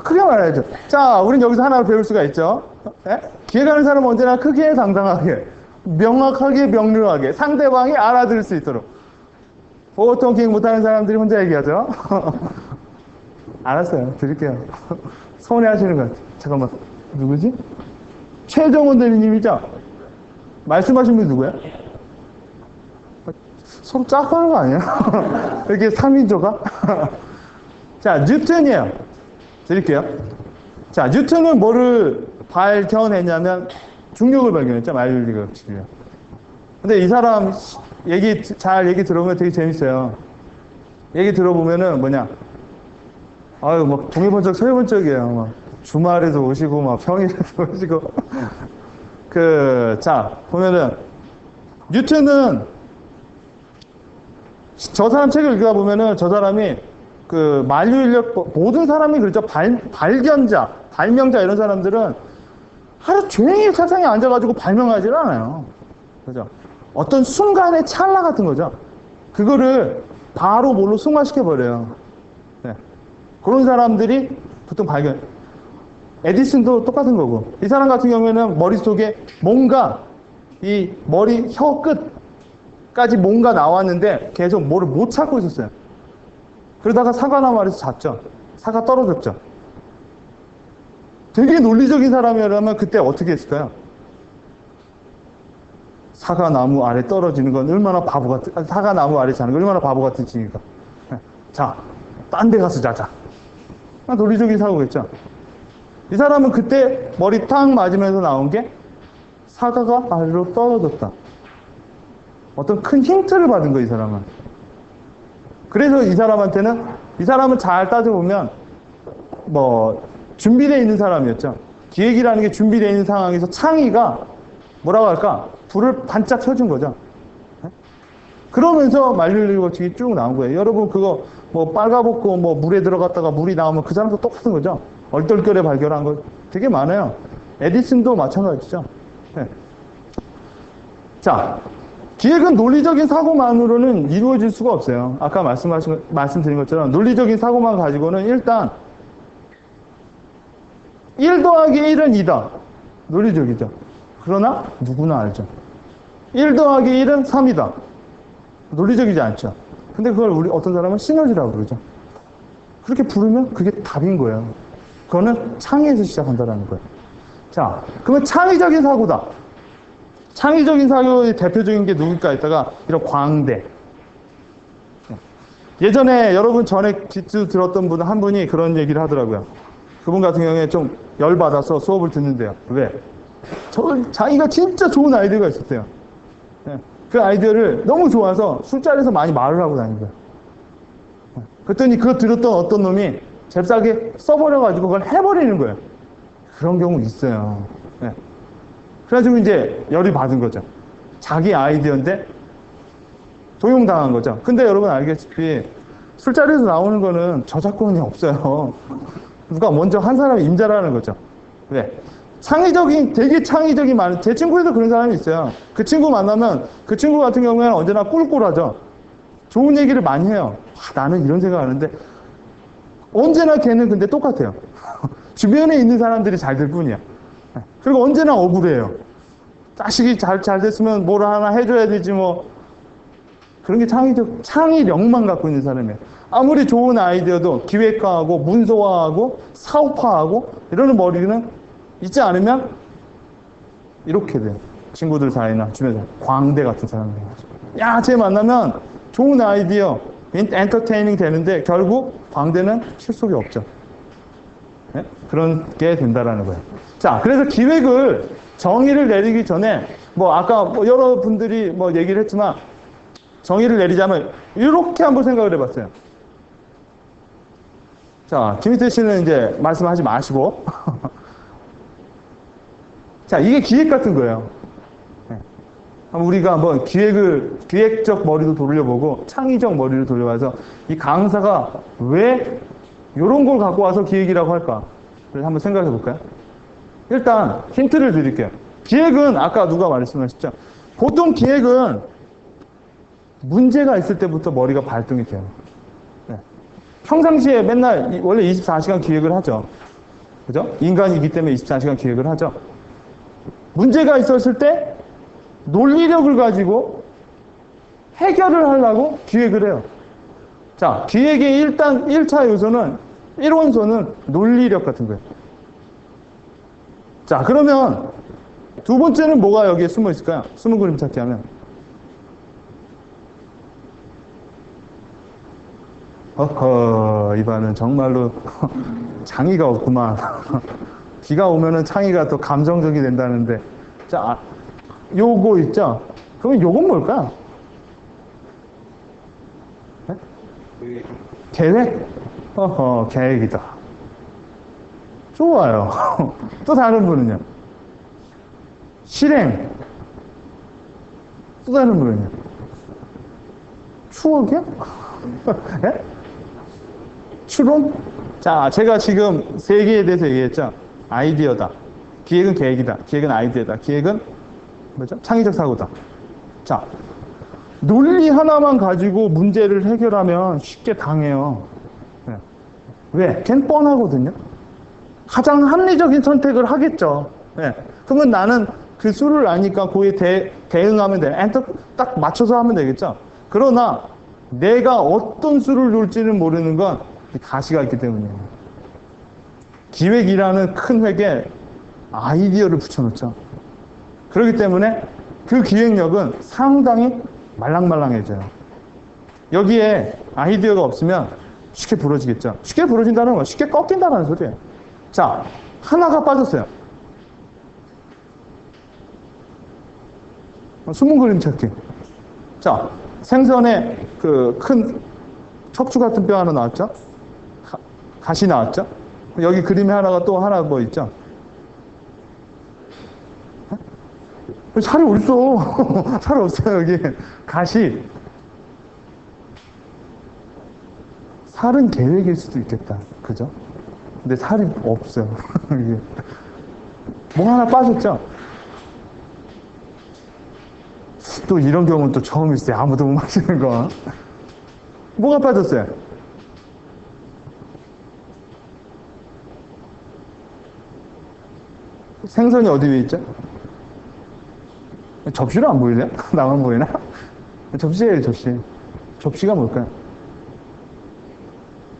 크게 말해야죠. 자, 우린 여기서 하나를 배울 수가 있죠. 예? 기획하는 사람은 언제나 크게 당당하게, 명확하게, 명료하게 상대방이 알아들을 수 있도록. 보통 기획 못하는 사람들이 혼자 얘기하죠. 알았어요. 드릴게요. 서운해하시는 것 같아요. 잠깐만. 누구지? 최정원 대리님이죠? 말씀하신 분이 누구야? 서로 짜고 하는 거 아니야? 이렇게 3인조가? 자, 뉴턴이에요. 드릴게요. 자, 뉴턴은 뭐를 발견했냐면 중력을 발견했죠. 마일리가 법칙이요. 근데 이 사람 얘기 들어보면 되게 재밌어요. 얘기 들어보면은 뭐냐? 아유, 막 동해번쩍 서해번쩍이에요. 막 주말에도 오시고 막 평일에도 오시고. 자, 보면은 뉴턴은 저 사람 책을 읽다 보면은 저 사람이 그 만유인력 모든 사람이 그렇죠. 발견자, 발명자 이런 사람들은 하루 종일 세상에 앉아가지고 발명하지 않아요. 그죠? 어떤 순간의 찰나 같은 거죠. 그거를 바로 뭘로 승화시켜 버려요. 네. 그런 사람들이 보통 발견. 에디슨도 똑같은 거고. 이 사람 같은 경우에는 머릿속에 뭔가 이 머리 혀 끝까지 뭔가 나왔는데 계속 뭐를 못 찾고 있었어요. 그러다가 사과나무 아래서 잤죠. 사과 떨어졌죠. 되게 논리적인 사람이라면 그때 어떻게 했을까요? 사과나무 아래 떨어지는 건 얼마나 바보 같은, 사과나무 아래 자는 건 얼마나 바보 같은 짓입니까? 자, 딴 데 가서 자자. 논리적인 사고겠죠. 이 사람은 그때 머리 탁 맞으면서 나온 게 사과가 아래로 떨어졌다. 어떤 큰 힌트를 받은 거예요, 이 사람은. 그래서 이 사람은 잘 따져보면 뭐 준비되어 있는 사람이었죠. 기획이라는 게 준비되어 있는 상황에서 창의가 뭐라고 할까? 불을 반짝 켜준 거죠. 그러면서 만릴리 법칙이 쭉 나온 거예요. 여러분 그거 뭐 빨가벗고 뭐 물에 들어갔다가 물이 나오면 그 사람도 똑같은 거죠. 얼떨결에 발견한 거 되게 많아요. 에디슨도 마찬가지죠. 네. 자, 기획은 논리적인 사고만으로는 이루어질 수가 없어요. 아까 말씀드린 것처럼 논리적인 사고만 가지고는 일단 1 더하기 1은 2다. 논리적이죠. 그러나 누구나 알죠. 1 더하기 1은 3이다. 논리적이지 않죠. 근데 그걸 우리 어떤 사람은 시너지라고 그러죠. 그렇게 부르면 그게 답인 거예요. 그거는 창의에서 시작한다는 거예요. 자, 그러면 창의적인 사고다. 창의적인 사고의 대표적인 게 누굴까 했다가 이런 광대. 예전에 여러분 전에 기수 들었던 분 한 분이 그런 얘기를 하더라고요. 그분 같은 경우에 좀 열받아서 수업을 듣는데요. 왜? 자기가 진짜 좋은 아이디어가 있었대요. 그 아이디어를 너무 좋아서 술자리에서 많이 말을 하고 다니는 거예요. 그랬더니 그거 들었던 어떤 놈이 잽싸게 써버려가지고 그걸 해버리는 거예요. 그런 경우 있어요. 네. 그래가지고 이제 열이 받은 거죠. 자기 아이디어인데 도용당한 거죠. 근데 여러분 알겠지만 술자리에서 나오는 거는 저작권이 없어요. 누가 먼저 한 사람이 임자라는 거죠. 왜? 되게 창의적인 많은, 제 친구에도 그런 사람이 있어요. 그 친구 만나면 그 친구 같은 경우에는 언제나 꿀꿀하죠. 좋은 얘기를 많이 해요. 나는 이런 생각 하는데 언제나 걔는 근데 똑같아요. 주변에 있는 사람들이 잘 될 뿐이야. 그리고 언제나 억울해요. 자식이 잘 됐으면 뭘 하나 해줘야 되지 뭐. 그런 게 창의력만 갖고 있는 사람이에요. 아무리 좋은 아이디어도 기획화하고 문서화하고 사업화하고 이러는 머리는 있지 않으면 이렇게 돼요. 친구들 사이나 주변에서 광대 같은 사람이 돼가지고. 야, 쟤 만나면 좋은 아이디어, 엔터테이닝 되는데 결국 광대는 실속이 없죠. 네? 그런 게 된다라는 거예요. 자, 그래서 기획을 정의를 내리기 전에 뭐 아까 뭐 여러분들이 뭐 얘기를 했지만 정의를 내리자면 이렇게 한번 생각을 해봤어요. 자, 김희태 씨는 이제 말씀하지 마시고 자, 이게 기획 같은 거예요. 네. 우리가 한번 기획적 머리도 돌려보고 창의적 머리를 돌려봐서 이 강사가 왜 이런 걸 갖고 와서 기획이라고 할까? 그래서 한번 생각해 볼까요? 일단 힌트를 드릴게요. 기획은 아까 누가 말씀하셨죠? 보통 기획은 문제가 있을 때부터 머리가 발동이 돼요. 네. 평상시에 맨날 원래 24시간 기획을 하죠. 그죠? 인간이기 때문에 24시간 기획을 하죠. 문제가 있었을 때 논리력을 가지고 해결을 하려고 기획을 해요. 자, 기획의 일단 1차 요소는 1원소는 논리력 같은 거예요. 자, 그러면 두 번째는 뭐가 여기에 숨어 있을까요? 숨은 그림 찾기 하면. 이반은 정말로 창의가 없구만. 비가 오면은 창의가 더 감정적이 된다는데. 자, 요거 있죠? 그러면 요건 뭘까요? 네? 계획? 계획이다. 좋아요. 또 다른 분은요? 실행. 또 다른 분은요? 추억이요? 네? 추론? 자, 제가 지금 세 개에 대해서 얘기했죠. 아이디어다. 기획은 계획이다. 기획은 아이디어다. 기획은 뭐죠? 창의적 사고다. 자, 논리 하나만 가지고 문제를 해결하면 쉽게 당해요. 네. 왜? 걘 뻔하거든요. 가장 합리적인 선택을 하겠죠. 네. 그러면 나는 그 수를 아니까 그에 대응하면 돼. 딱 맞춰서 하면 되겠죠. 그러나 내가 어떤 수를 둘지는 모르는 건 가시가 있기 때문이에요. 기획이라는 큰 획에 아이디어를 붙여놓죠. 그렇기 때문에 그 기획력은 상당히 말랑말랑해져요. 여기에 아이디어가 없으면 쉽게 부러지겠죠. 쉽게 부러진다는 건 쉽게 꺾인다는 소리예요. 자, 하나가 빠졌어요. 숨은 그림 찾기. 자, 생선에 그 큰 척추 같은 뼈 하나 나왔죠? 가시 나왔죠? 여기 그림에 하나 뭐 있죠? 살이 어딨어? 살이 없어요, 여기. 가시. 살은 계획일 수도 있겠다. 그죠? 근데 살이 없어요. 이게. 뭐 하나 빠졌죠? 또 이런 경우는 또 처음 있어요. 아무도 못 마시는 거. 뭐가 빠졌어요? 생선이 어디 위에 있죠? 접시로 안 보이네요? 나만 보이나? 접시예요, 접시. 접시가 뭘까요?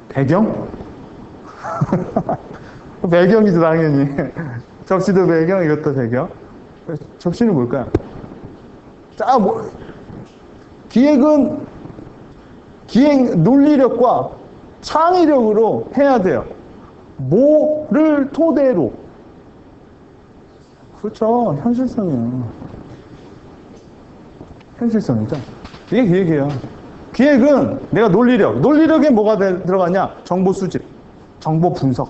배경? 배경이죠, 당연히. 접시도 배경, 이것도 배경. 접시는 뭘까요? 자, 기획 논리력과 창의력으로 해야 돼요. 뭐를 토대로. 그렇죠. 현실성이에요. 현실성이죠. 이게 기획이에요. 기획은 내가 논리력에 뭐가 들어가냐? 정보 수집, 정보 분석.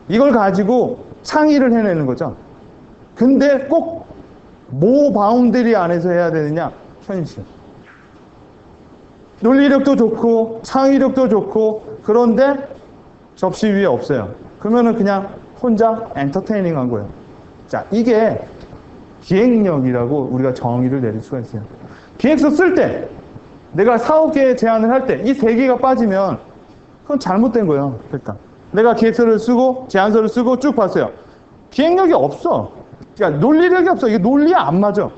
이걸 가지고 창의를 해내는 거죠. 근데 꼭 뭐 바운더리 안에서 해야 되느냐? 현실. 논리력도 좋고 창의력도 좋고 그런데 접시 위에 없어요. 그러면은 그냥 혼자 엔터테이닝한 거예요. 자, 이게 기획력이라고 우리가 정의를 내릴 수가 있어요. 기획서 쓸 때 내가 사업계획 제안을 할 때 이 세 개가 빠지면 그건 잘못된 거예요. 일단 내가 기획서를 쓰고 제안서를 쓰고 쭉 봤어요. 기획력이 없어. 그러니까 논리력이 없어. 이게 논리에 안 맞아.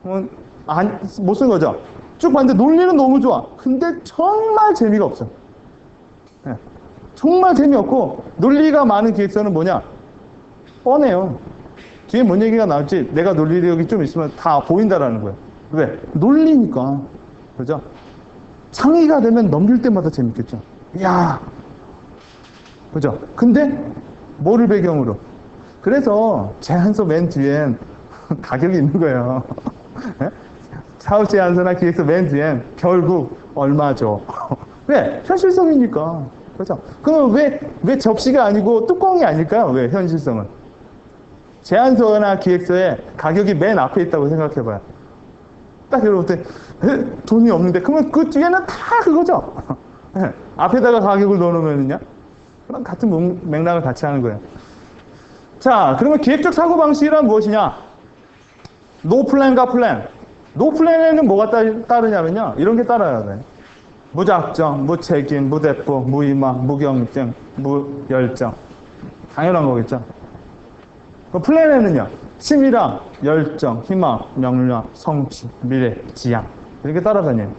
못 쓴 거죠. 쭉 봤는데 논리는 너무 좋아. 근데 정말 재미가 없어. 네. 정말 재미없고 논리가 많은 기획서는 뭐냐? 뻔해요. 뒤에 뭔 얘기가 나올지 내가 논리력이 좀 있으면 다 보인다라는 거예요. 왜? 논리니까. 그죠? 창의가 되면 넘길 때마다 재밌겠죠. 이야. 그죠? 근데 뭐를 배경으로? 그래서 제안서 맨 뒤엔 가격이 있는 거예요. 네? 사업 제안서나 기획서 맨 뒤엔 결국 얼마죠? 왜? 현실성이니까. 그렇죠? 그러면 왜 접시가 아니고 뚜껑이 아닐까요? 왜? 현실성은. 제안서나 기획서에 가격이 맨 앞에 있다고 생각해봐요. 딱 여러분 돈이 없는데 그러면 그 뒤에는 다 그거죠. 네. 앞에다가 가격을 넣어놓으면요. 그럼 같은 맥락을 같이 하는 거예요. 자, 그러면 기획적 사고방식이란 무엇이냐? 노플랜과 플랜. 노플랜에는 뭐가 따르냐면요. 이런 게 따라야 돼. 무작정, 무책임, 무대포, 무희망, 무경쟁, 무열정. 당연한 거겠죠. 그 플랜에는요. 치밀함, 열정, 희망, 명령, 성취, 미래, 지향. 이렇게 따라다녀요.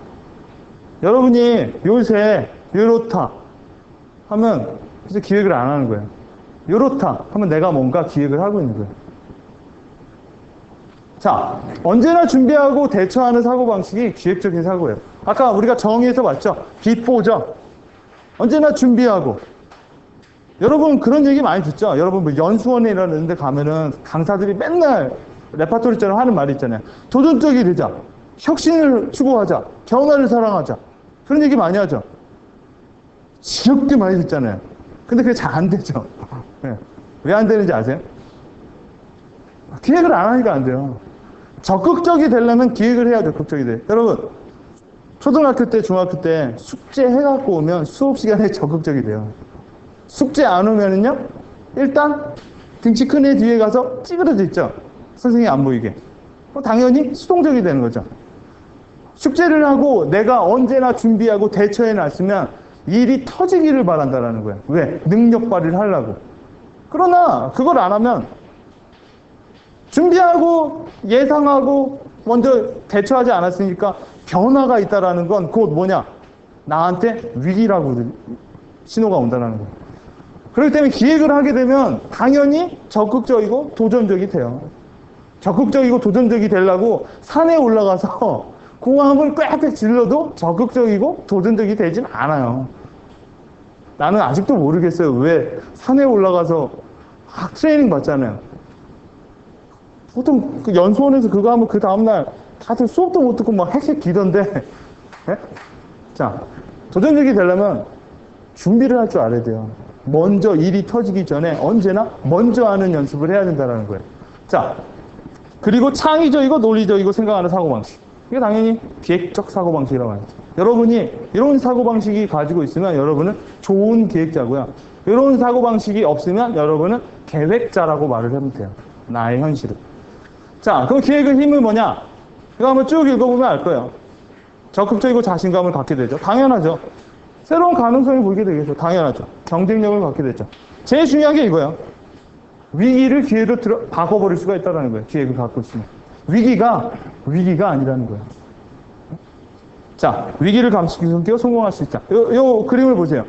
여러분이 요새 요렇다 하면 이제 기획을 안 하는 거예요. 요렇다 하면 내가 뭔가 기획을 하고 있는 거예요. 자, 언제나 준비하고 대처하는 사고방식이 기획적인 사고예요. 아까 우리가 정의에서 봤죠? 비포죠? 언제나 준비하고. 여러분 그런 얘기 많이 듣죠? 여러분 뭐 연수원에 이런 데 가면은 강사들이 맨날 레파토리처럼 하는 말이 있잖아요. 도전적이 되자. 혁신을 추구하자. 변화를 사랑하자. 그런 얘기 많이 하죠? 지겹게 많이 듣잖아요. 근데 그게 잘 안 되죠. 네. 왜 안 되는지 아세요? 기획을 안 하니까 안 돼요. 적극적이 되려면 기획을 해야 적극적이 돼. 여러분, 초등학교 때, 중학교 때 숙제 해갖고 오면 수업 시간에 적극적이 돼요. 숙제 안 오면은요, 일단 등치 큰 애 뒤에 가서 찌그러져 있죠. 선생님이 안 보이게. 당연히 수동적이 되는 거죠. 숙제를 하고 내가 언제나 준비하고 대처해 놨으면 일이 터지기를 바란다는 거예요. 왜? 능력 발휘를 하려고. 그러나 그걸 안 하면 준비하고 예상하고 먼저 대처하지 않았으니까 변화가 있다라는 건 곧 뭐냐? 나한테 위기라고 신호가 온다는 거예요. 그렇기 때문에 기획을 하게 되면 당연히 적극적이고 도전적이 돼요. 적극적이고 도전적이 되려고 산에 올라가서 공항을 꽥꽥 질러도 적극적이고 도전적이 되진 않아요. 나는 아직도 모르겠어요. 왜 산에 올라가서 트레이닝 받잖아요. 보통 그 연수원에서 그거 하면 그 다음날 다들 수업도 못 듣고 막 헥헥 기던데. 네? 자, 도전적이 되려면 준비를 할 줄 알아야 돼요. 먼저 일이 터지기 전에 언제나 먼저 하는 연습을 해야 된다는 거예요. 자, 그리고 창의적이고 논리적이고 생각하는 사고방식. 이게 당연히 기획적 사고방식이라고 하죠. 여러분이 이런 사고방식이 가지고 있으면 여러분은 좋은 기획자고요. 이런 사고방식이 없으면 여러분은 계획자라고 말을 하면 돼요. 나의 현실은. 자, 그럼 기획의 힘은 뭐냐? 이거 한번 쭉 읽어보면 알 거예요. 적극적이고 자신감을 갖게 되죠. 당연하죠. 새로운 가능성이 보이게 되겠죠. 당연하죠. 경쟁력을 갖게 되죠. 제일 중요한 게 이거예요. 위기를 기회로 바꿔버릴 수가 있다는 거예요. 기획을 갖고 있으면. 위기가 아니라는 거예요. 자, 위기를 감수기에 성공할 수 있다. 요 그림을 보세요.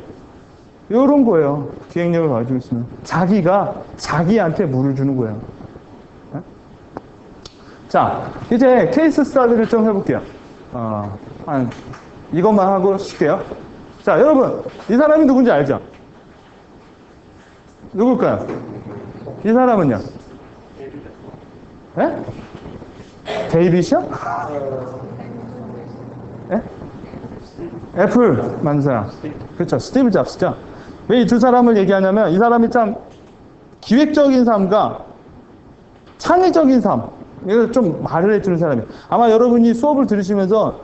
요런 거예요. 기획력을 가지고 있으면. 자기가 자기한테 물을 주는 거예요. 네? 자, 이제 케이스 스타디를 좀 해볼게요. 이것만 하고 쉴게요. 자, 여러분, 이 사람이 누군지 알죠? 누굴까요? 이 사람은요? 예? 데이빗이요? 예? 애플 만든 사람. 그렇죠. 스티브 잡스죠. 왜 이 두 사람을 얘기하냐면 이 사람이 참 기획적인 삶과 창의적인 삶, 이걸 좀 말을 해주는 사람이에요. 아마 여러분이 수업을 들으시면서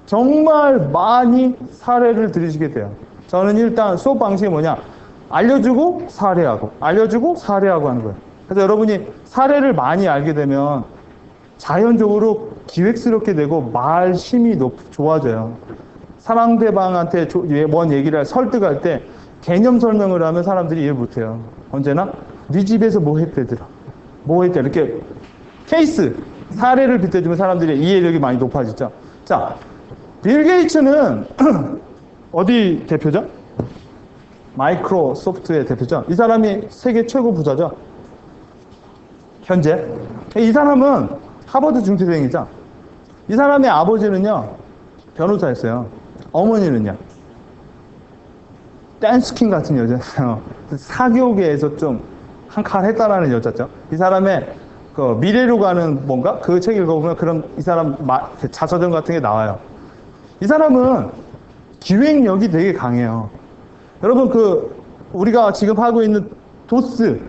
정말 많이 사례를 들으시게 돼요. 저는 일단 수업 방식이 뭐냐? 알려주고 사례하고, 알려주고 사례하고 하는 거예요. 그래서 여러분이 사례를 많이 알게 되면 자연적으로 기획스럽게 되고 말 힘이 좋아져요. 상대방한테 뭔 얘기를 설득할 때 개념 설명을 하면 사람들이 이해 못해요. 언제나 네 집에서 뭐 했대더라. 뭐 했대. 이렇게 케이스, 사례를 빗대주면 사람들이 이해력이 많이 높아지죠. 자, 빌 게이츠는 어디 대표죠? 마이크로소프트의 대표죠. 이 사람이 세계 최고 부자죠. 현재. 이 사람은 하버드 중퇴생이죠. 이 사람의 아버지는요, 변호사였어요. 어머니는요, 댄스킹 같은 여자예요. 사교계에서 좀 한 칼 했다라는 여자죠. 이 사람의 그 미래로 가는 뭔가 그 책 읽어보면 그런 이 사람 자서전 같은 게 나와요. 이 사람은 기획력이 되게 강해요. 여러분 우리가 지금 하고 있는 도스,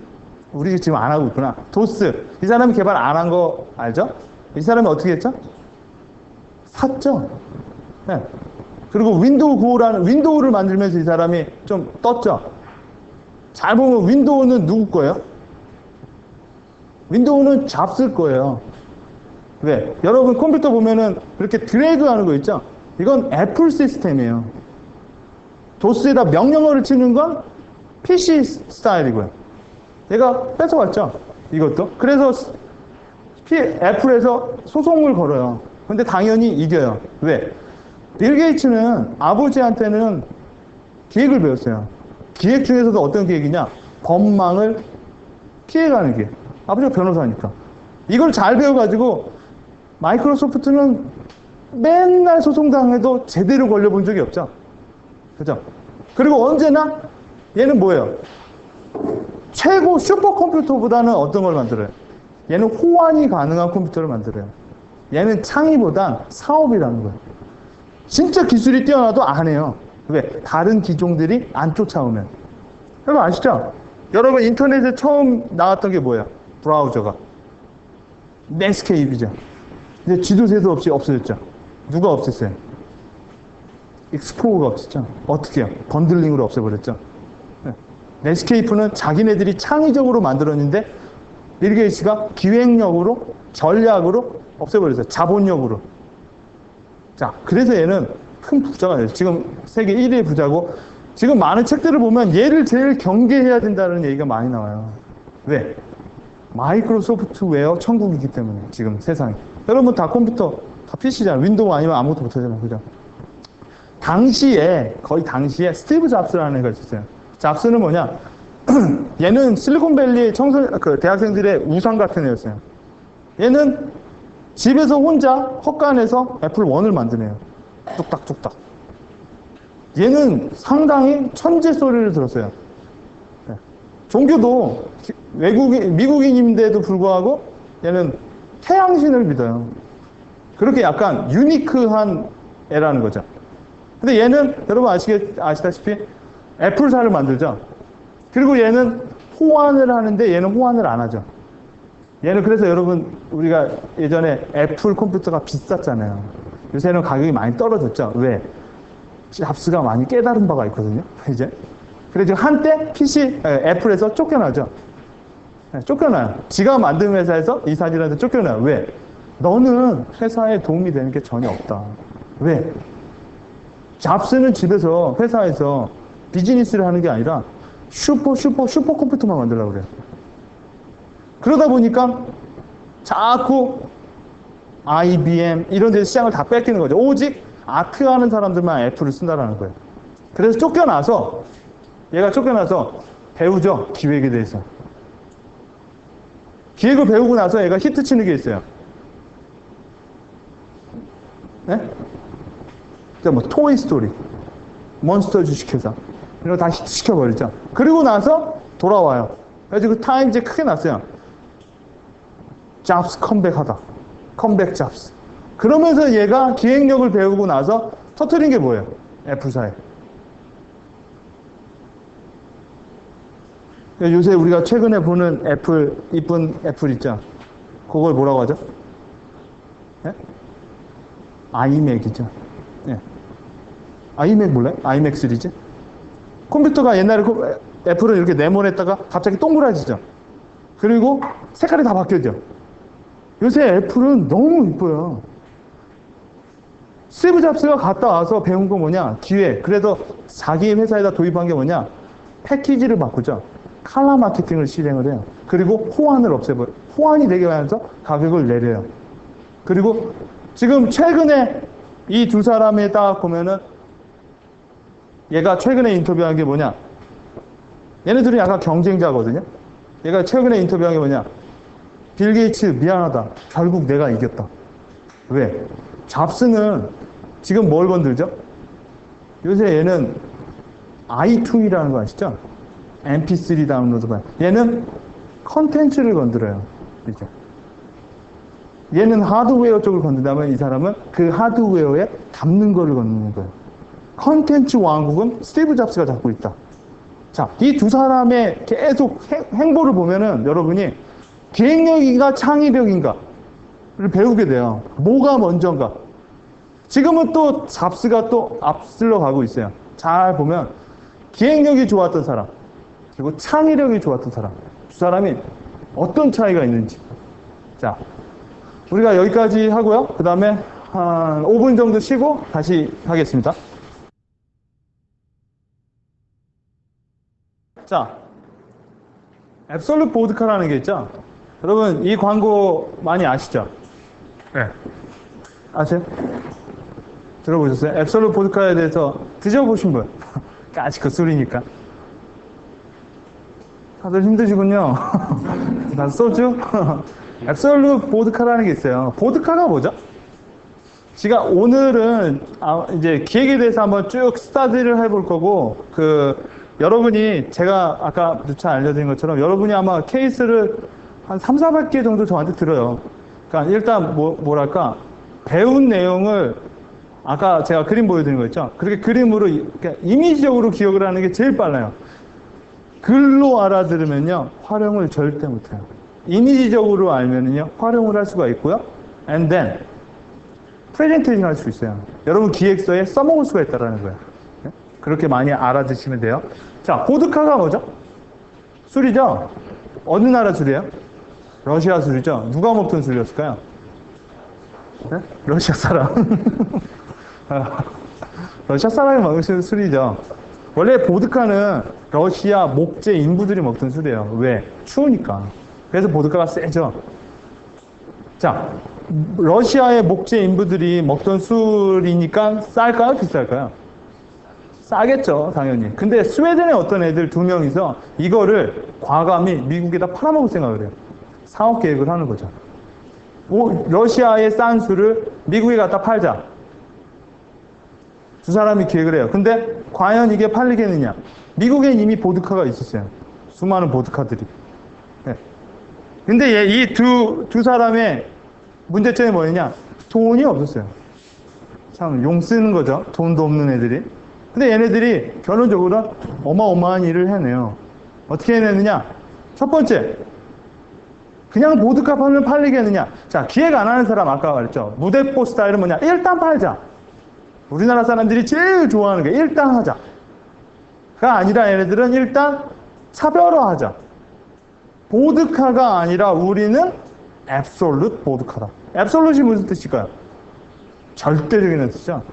우리 지금 안 하고 있구나. 도스, 이 사람이 개발 안 한 거 알죠? 이 사람이 어떻게 했죠? 샀죠. 네. 그리고 윈도우를 만들면서 이 사람이 좀 떴죠. 잘 보면 윈도우는 누구 거예요? 윈도우는 잡스 거예요. 왜? 여러분 컴퓨터 보면은 그렇게 드래그 하는 거 있죠? 이건 애플 시스템이에요. 도스에다 명령어를 치는 건 PC 스타일이고요. 얘가 뺏어왔죠. 이것도. 그래서 애플에서 소송을 걸어요. 근데 당연히 이겨요. 왜? 빌 게이츠는 아버지한테는 기획을 배웠어요. 기획 중에서도 어떤 기획이냐? 법망을 피해가는 기획. 아버지가 변호사니까. 이걸 잘 배워가지고 마이크로소프트는 맨날 소송당해도 제대로 걸려본 적이 없죠. 그죠? 그리고 언제나 얘는 뭐예요? 최고 슈퍼컴퓨터보다는 어떤 걸 만들어요? 얘는 호환이 가능한 컴퓨터를 만들어요. 얘는 창의보단 사업이라는 거예요. 진짜 기술이 뛰어나도 안 해요. 왜? 다른 기종들이 안 쫓아오면. 여러분 아시죠? 여러분 인터넷에 처음 나왔던 게 뭐예요? 브라우저가. 넷스케이프죠. 이제 지도새도 없이 없어졌죠. 누가 없앴어요? 익스플로러가 없었죠. 어떻게 해요? 번들링으로 없애버렸죠. 넷스케이프는 자기네들이 창의적으로 만들었는데 빌 게이츠가 기획력으로, 전략으로 없애버렸어요. 자본력으로. 자, 그래서 얘는 큰 부자가 돼요. 지금 세계 1위의 부자고, 지금 많은 책들을 보면 얘를 제일 경계해야 된다는 얘기가 많이 나와요. 왜? 마이크로소프트웨어 천국이기 때문에, 지금 세상에. 여러분 다 컴퓨터, 다 PC잖아요. 윈도우 아니면 아무것도 못하잖아요. 그죠? 거의 당시에 스티브 잡스라는 애가 있었어요. 잡스는 뭐냐? 얘는 실리콘밸리 대학생들의 우상 같은 애였어요. 얘는 집에서 혼자 헛간에서 애플 1을 만드네요. 뚝딱뚝딱. 얘는 상당히 천재 소리를 들었어요. 네. 종교도 미국인인데도 불구하고 얘는 태양신을 믿어요. 그렇게 약간 유니크한 애라는 거죠. 근데 얘는 여러분 아시다시피 애플사를 만들죠. 그리고 얘는 호환을 하는데 얘는 호환을 안 하죠. 얘는 그래서 여러분 우리가 예전에 애플 컴퓨터가 비쌌잖아요. 요새는 가격이 많이 떨어졌죠. 왜? 잡스가 많이 깨달은 바가 있거든요. 이제. 그래서 한때 애플에서 쫓겨나죠. 네, 쫓겨나요. 지가 만든 회사에서 이사진한테 쫓겨나요. 왜? 너는 회사에 도움이 되는 게 전혀 없다. 왜? 잡스는 집에서 회사에서 비즈니스를 하는 게 아니라 슈퍼 컴퓨터만 만들려고 그래요. 그러다 보니까 자꾸 IBM 이런 데서 시장을 다 뺏기는 거죠. 오직 아트하는 사람들만 애플을 쓴다라는 거예요. 그래서 얘가 쫓겨나서 배우죠. 기획에 대해서. 기획을 배우고 나서 얘가 히트 치는 게 있어요. 네? 뭐 토이 스토리, 몬스터 주식회사 이런 거 다 히트 시켜버리죠. 그리고 나서 돌아와요. 그래서 그 타임즈에 크게 났어요. 잡스 컴백하다. 컴백 잡스. 그러면서 얘가 기획력을 배우고 나서 터뜨린 게 뭐예요? 애플사에. 요새 우리가 최근에 보는 애플, 이쁜 애플 있죠? 그걸 뭐라고 하죠? 네? 아이맥이죠. 네. 아이맥 몰라요? 아이맥 시리즈? 컴퓨터가 옛날에 애플은 이렇게 네모냈다가 갑자기 동그라지죠. 그리고 색깔이 다 바뀌었죠. 요새 애플은 너무 이뻐요. 스티브 잡스가 갔다 와서 배운 거 뭐냐? 기획. 그래서 자기 회사에다 도입한 게 뭐냐? 패키지를 바꾸죠. 칼라 마케팅을 실행을 해요. 그리고 호환을 없애버려요. 호환이 되게 하면서 가격을 내려요. 그리고 지금 최근에 이 두 사람에 딱 보면은 얘가 최근에 인터뷰한 게 뭐냐? 얘네들은 약간 경쟁자거든요. 얘가 최근에 인터뷰한 게 뭐냐? 빌 게이츠 미안하다. 결국 내가 이겼다. 왜? 잡스는 지금 뭘 건들죠? 요새 얘는 i2라는 거 아시죠? mp3 다운로드 반. 얘는 컨텐츠를 건드려요. 이렇게. 얘는 하드웨어 쪽을 건든다면 이 사람은 그 하드웨어에 담는 거를 건드는 거예요. 컨텐츠 왕국은 스티브 잡스가 잡고 있다. 자, 이 두 사람의 계속 행보를 보면은 여러분이 기획력인가 창의력인가를 배우게 돼요. 뭐가 먼저인가. 지금은 또 잡스가 또 앞슬러 가고 있어요. 잘 보면 기획력이 좋았던 사람 그리고 창의력이 좋았던 사람 두 사람이 어떤 차이가 있는지. 자, 우리가 여기까지 하고요. 그 다음에 한 5분 정도 쉬고 다시 하겠습니다. 자, 앱솔루트 보드카라는 게 있죠. 여러분 이 광고 많이 아시죠? 네. 아세요? 들어보셨어요? 앱솔루트 보드카에 대해서 드셔보신 분? 까짓 그 소리니까. 다들 힘드시군요. 나 소주? 앱솔루트 보드카라는 게 있어요. 보드카가 뭐죠? 제가 오늘은 이제 기획에 대해서 한번 쭉 스타디를 해볼 거고, 여러분이 제가 아까 누차 알려드린 것처럼 여러분이 아마 케이스를 한 3, 400개 정도 저한테 들어요. 그러니까 일단 뭐랄까 배운 내용을 아까 제가 그림 보여드린 거 있죠? 그렇게 그림으로 이미지적으로 기억을 하는 게 제일 빨라요. 글로 알아들으면요 활용을 절대 못해요. 이미지적으로 알면은요 활용을 할 수가 있고요. And then 프레젠테이션 할 수 있어요. 여러분 기획서에 써먹을 수가 있다는 거예요. 그렇게 많이 알아두시면 돼요. 자, 보드카가 뭐죠? 술이죠? 어느 나라 술이에요? 러시아 술이죠? 누가 먹던 술이었을까요? 네? 러시아 사람. 러시아 사람이 먹는 술이죠. 원래 보드카는 러시아 목재 인부들이 먹던 술이에요. 왜? 추우니까. 그래서 보드카가 세죠. 자, 러시아의 목재 인부들이 먹던 술이니까 쌀까요? 비쌀까요? 싸겠죠, 당연히. 근데 스웨덴의 어떤 애들 2명이서 이거를 과감히 미국에다 팔아먹을 생각을 해요. 사업 계획을 하는 거죠. 러시아의 싼 술을 미국에 갖다 팔자. 두 사람이 기획을 해요. 근데 과연 이게 팔리겠느냐? 미국엔 이미 보드카가 있었어요. 수많은 보드카들이. 네. 근데 이 두 사람의 문제점이 뭐냐? 돈이 없었어요. 참 용 쓰는 거죠. 돈도 없는 애들이. 근데 얘네들이 결론적으로 어마어마한 일을 해내요. 어떻게 해내느냐? 첫 번째, 그냥 보드카 팔면 팔리겠느냐? 자, 기획 안 하는 사람 아까 말했죠. 무대뽀 스타일은 뭐냐? 일단 팔자. 우리나라 사람들이 제일 좋아하는 게 일단 하자. 가 아니라 얘네들은 일단 차별화하자. 보드카가 아니라 우리는 앱솔루트 보드카다. 앱솔루트이 무슨 뜻일까요? 절대적인 뜻이죠.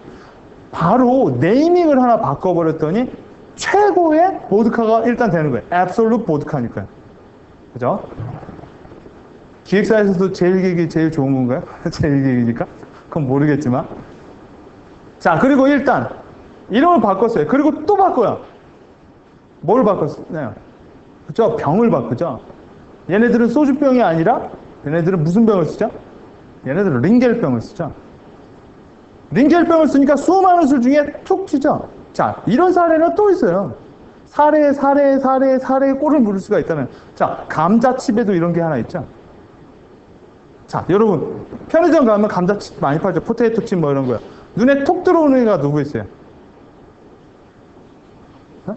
바로 네이밍을 하나 바꿔버렸더니 최고의 보드카가 일단 되는 거예요. 앱솔루트 보드카니까요. 그죠? 기획사에서도 제일 기획이 제일 좋은 건가요? 제일 기획이니까? 그건 모르겠지만. 자, 그리고 일단 이름을 바꿨어요. 그리고 또 바꿔요. 뭘 바꿨나요? 그죠? 병을 바꾸죠. 얘네들은 소주병이 아니라 얘네들은 무슨 병을 쓰죠? 얘네들은 링겔병을 쓰죠. 링겔병을 쓰니까 수많은 술 중에 툭 튀죠. 자, 이런 사례는 또 있어요. 사례의 꼴을 물을 수가 있다면, 자, 감자칩에도 이런 게 하나 있죠. 자, 여러분, 편의점 가면 감자칩 많이 팔죠. 포테이토칩 뭐 이런 거요. 눈에 톡 들어오는 애가 누구 있어요? 어?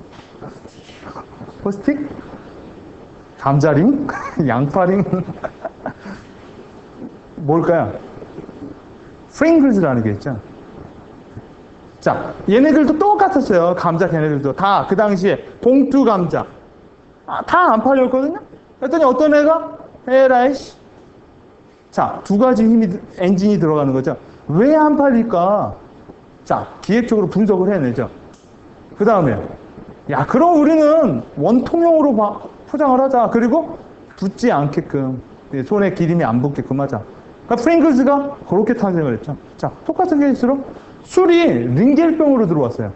포스틱? 감자링? 양파링? 뭘까요? 프링글즈라는 게 있죠. 자, 얘네들도 똑같았어요. 감자 걔네들도 다 그 당시에 봉투 감자 다 안 팔렸거든요. 그랬더니 어떤 애가 에라이씨. 자, 두 가지 엔진이 들어가는 거죠. 왜 안 팔릴까? 자, 기획적으로 분석을 해내죠. 그 다음에 야, 그럼 우리는 원통형으로 포장을 하자. 그리고 붙지 않게끔 손에 기름이 안 붙게끔 하자. 그러니까 프링글즈가 그렇게 탄생을 했죠. 자, 똑같은 케이스로 술이 링겔병으로 들어왔어요.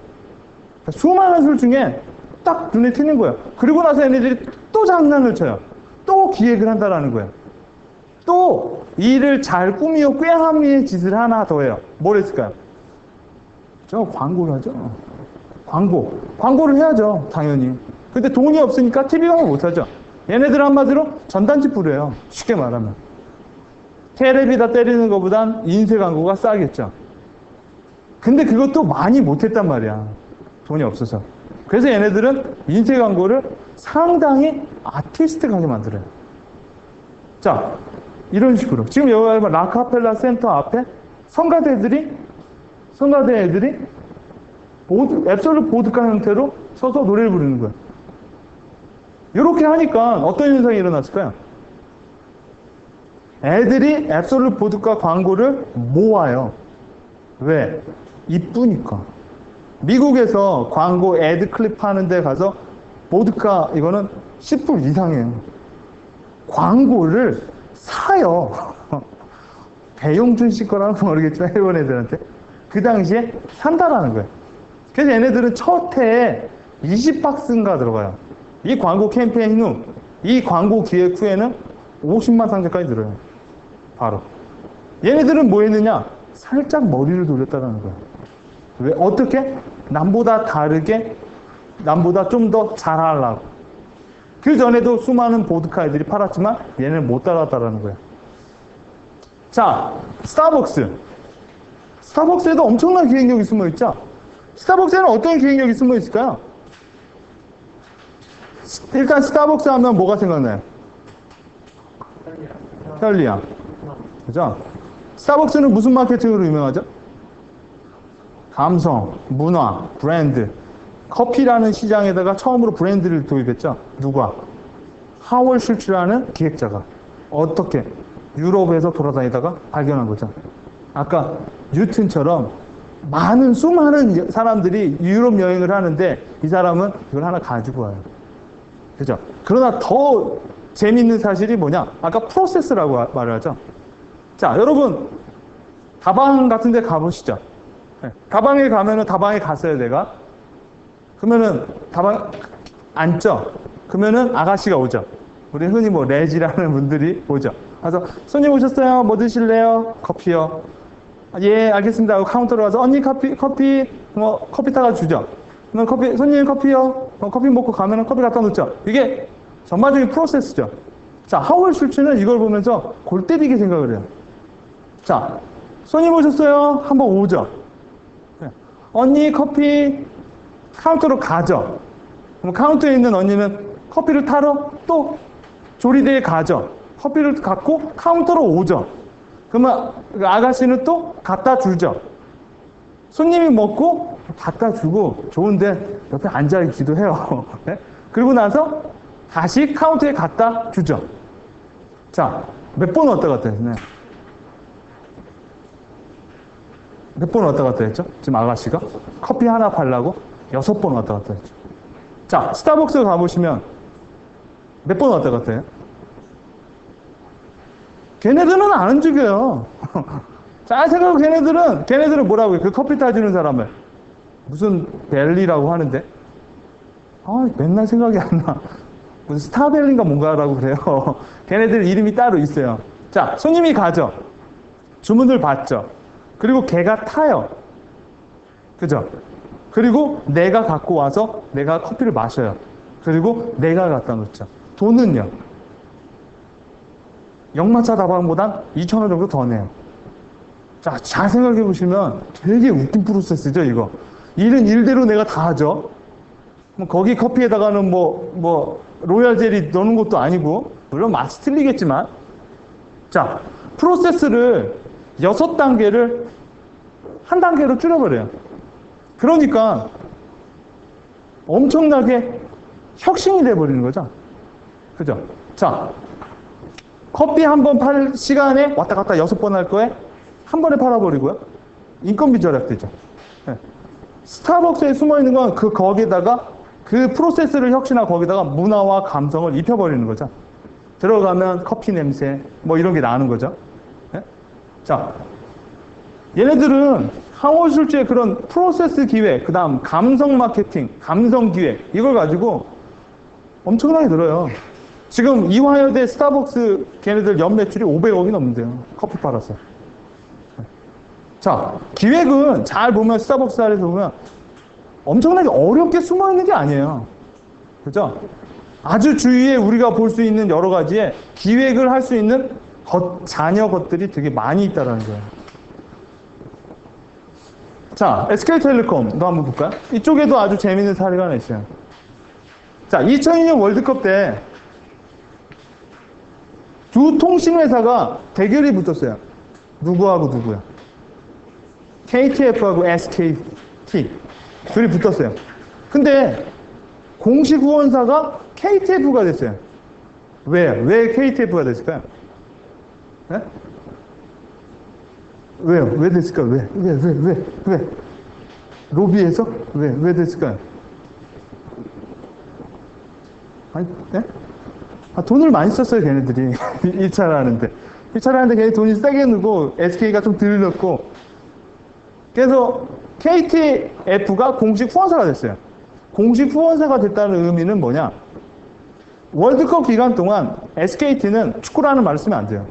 그러니까 수많은 술 중에 딱 눈에 튀는 거예요. 그리고 나서 얘네들이 또 장난을 쳐요. 또 기획을 한다라는 거예요. 또 일을 잘 꾸미고 꾀함의 짓을 하나 더 해요. 뭘 했을까요? 저 광고를 하죠. 광고를 해야죠, 당연히. 근데 돈이 없으니까 TV 광고 못 하죠. 얘네들 한마디로 전단지 뿌려요. 쉽게 말하면. 테레비다 때리는 것보단 인쇄 광고가 싸겠죠. 근데 그것도 많이 못했단 말이야. 돈이 없어서. 그래서 얘네들은 인쇄 광고를 상당히 아티스트하게 만들어요. 자, 이런 식으로. 지금 여기 라카펠라 센터 앞에 성가대 애들이 앱솔루트 보드카 형태로 서서 노래를 부르는 거예요. 이렇게 하니까 어떤 현상이 일어났을까요? 애들이 앱솔루트 보드카 광고를 모아요. 왜? 이쁘니까. 미국에서 광고 애드 클립 하는 데 가서 보드카 이거는 10불 이상이에요. 광고를 사요. 배용준 씨 거라는 건 모르겠지만 일본 애들한테 그 당시에 산다라는 거예요. 그래서 얘네들은 첫 해에 20박스인가 들어가요. 이 광고 캠페인 후, 이 광고 기획 후에는 50만 상자까지 들어요. 바로. 얘네들은 뭐 했느냐? 살짝 머리를 돌렸다는 거예요. 왜? 어떻게? 남보다 다르게, 남보다 좀 더 잘하려고. 그 전에도 수많은 보드카 애들이 팔았지만 얘네는 못 따라왔다는 거예요. 자, 스타벅스. 스타벅스에도 엄청난 기획력이 숨어 있죠? 스타벅스에는 어떤 기획력이 숨어 있을까요? 일단 스타벅스 하면 뭐가 생각나요? 편리함. 그죠? 스타벅스는 무슨 마케팅으로 유명하죠? 감성, 문화, 브랜드. 커피라는 시장에다가 처음으로 브랜드를 도입했죠. 누가? 하월 슐츠라는 기획자가. 어떻게? 유럽에서 돌아다니다가 발견한 거죠. 아까 뉴튼처럼 수많은 사람들이 유럽 여행을 하는데 이 사람은 이걸 하나 가지고 와요. 그죠? 그러나 더 재밌는 사실이 뭐냐? 아까 프로세스라고 말을 하죠. 자, 여러분 다방 같은 데 가보시죠. 다방에 가면은 다방에 갔어요, 내가. 그러면은 다방 앉죠. 그러면은 아가씨가 오죠. 우리 흔히 뭐 레지라는 분들이 오죠. 그래서 손님 오셨어요? 뭐 드실래요? 커피요. 예, 알겠습니다. 하고 카운터로 가서 언니 커피 타가 주죠. 그러면 손님 커피요. 커피 먹고 가면은 커피 갖다 놓죠. 이게 전반적인 프로세스죠. 자, 하월 슐츠는 이걸 보면서 골 때리게 생각을 해요. 자, 손님 오셨어요? 한번 오죠. 언니 커피 카운터로 가죠. 그럼 카운터에 있는 언니는 커피를 타러 또 조리대에 가죠. 커피를 갖고 카운터로 오죠. 그러면 그 아가씨는 또 갖다 주죠. 손님이 먹고 갖다 주고 좋은데 옆에 앉아 있기도 해요. 네? 그리고 나서 다시 카운터에 갖다 주죠. 자, 몇 번 왔다 갔다 했네. 몇 번 왔다 갔다 했죠? 지금 아가씨가 커피 하나 팔라고 6번 왔다 갔다 했죠. 자, 스타벅스 가보시면 몇 번 왔다 갔다 해요? 걔네들은 안 움직여요. 잘 생각하고 걔네들은 뭐라고 해요? 그 커피 타주는 사람을. 무슨 벨리라고 하는데. 맨날 생각이 안 나. 무슨 스타벨리인가 뭔가라고 그래요. 걔네들 이름이 따로 있어요. 자, 손님이 가죠. 주문을 받죠. 그리고 걔가 타요. 그죠? 그리고 내가 갖고 와서 내가 커피를 마셔요. 그리고 내가 갖다 놓죠. 돈은요? 역마차 다방보단 2,000원 정도 더 내요. 자, 잘 생각해 보시면 되게 웃긴 프로세스죠, 이거. 일은 일대로 내가 다 하죠. 거기 커피에다가는 로얄 젤리 넣는 것도 아니고, 물론 맛이 틀리겠지만. 자, 프로세스를 6단계를 한 단계로 줄여버려요. 그러니까 엄청나게 혁신이 돼버리는 거죠. 그죠? 자, 커피 한 번 팔 시간에 왔다 갔다 6번 할 거에 한 번에 팔아버리고요. 인건비 절약되죠. 네. 스타벅스에 숨어 있는 건 거기에다가 그 프로세스를 혁신하고 거기다가 문화와 감성을 입혀버리는 거죠. 들어가면 커피 냄새 이런 게 나는 거죠. 네? 자, 얘네들은 하워술지의 그런 프로세스 기획, 그 다음 감성 마케팅, 감성 기획 이걸 가지고 엄청나게 들어요. 지금 이화여대 스타벅스 걔네들 연 매출이 500억이 넘는데요. 커피 팔아서. 자, 기획은 잘 보면 스타벅스 아래서 보면 엄청나게 어렵게 숨어 있는 게 아니에요. 그죠? 아주 주위에 우리가 볼 수 있는 여러 가지의 기획을 할 수 있는 자녀 것들이 되게 많이 있다는 거예요. 자, SK텔레콤도 한번 볼까요? 이쪽에도 아주 재밌는 사례가 하나 있어요. 자, 2002년 월드컵 때 두 통신회사가 대결이 붙었어요. 누구하고 누구야? KTF하고 SKT. 둘이 붙었어요. 근데 공식 후원사가 KTF가 됐어요. 왜요? 왜 KTF가 됐을까요? 네? 왜요? 왜 됐을까요? 왜? 로비에서? 왜 됐을까요? 아니, 네? 돈을 많이 썼어요, 걔네들이. 1차를 하는데. 1차를 하는데 걔네 돈이 세게 넣고, SK가 좀 덜 넣고. 그래서 KTF가 공식 후원사가 됐어요. 공식 후원사가 됐다는 의미는 뭐냐? 월드컵 기간 동안 SKT는 축구라는 말을 쓰면 안 돼요.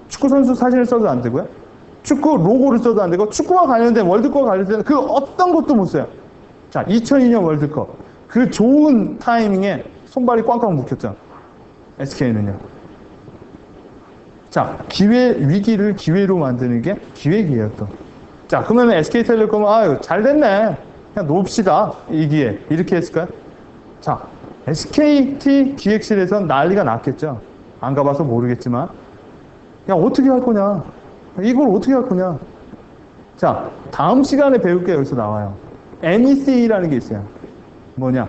축구 선수 사진을 써도 안 되고요. 축구 로고를 써도 안 되고, 축구와 관련된 월드컵과 관련된 그 어떤 것도 못 써요. 자, 2002년 월드컵. 그 좋은 타이밍에 손발이 꽝꽝 묶였죠. SK는요. 자, 위기를 기회로 만드는 게 기획이에요, 또. 자, 그러면 SK텔레콤은, 잘 됐네. 그냥 놓읍시다. 이 기회. 이렇게 했을까요? 자, SKT 기획실에선 난리가 났겠죠. 안 가봐서 모르겠지만. 야, 어떻게 할 거냐? 이걸 어떻게 할 거냐? 자, 다음 시간에 배울 게 여기서 나와요. MEC라는 게 있어요. 뭐냐?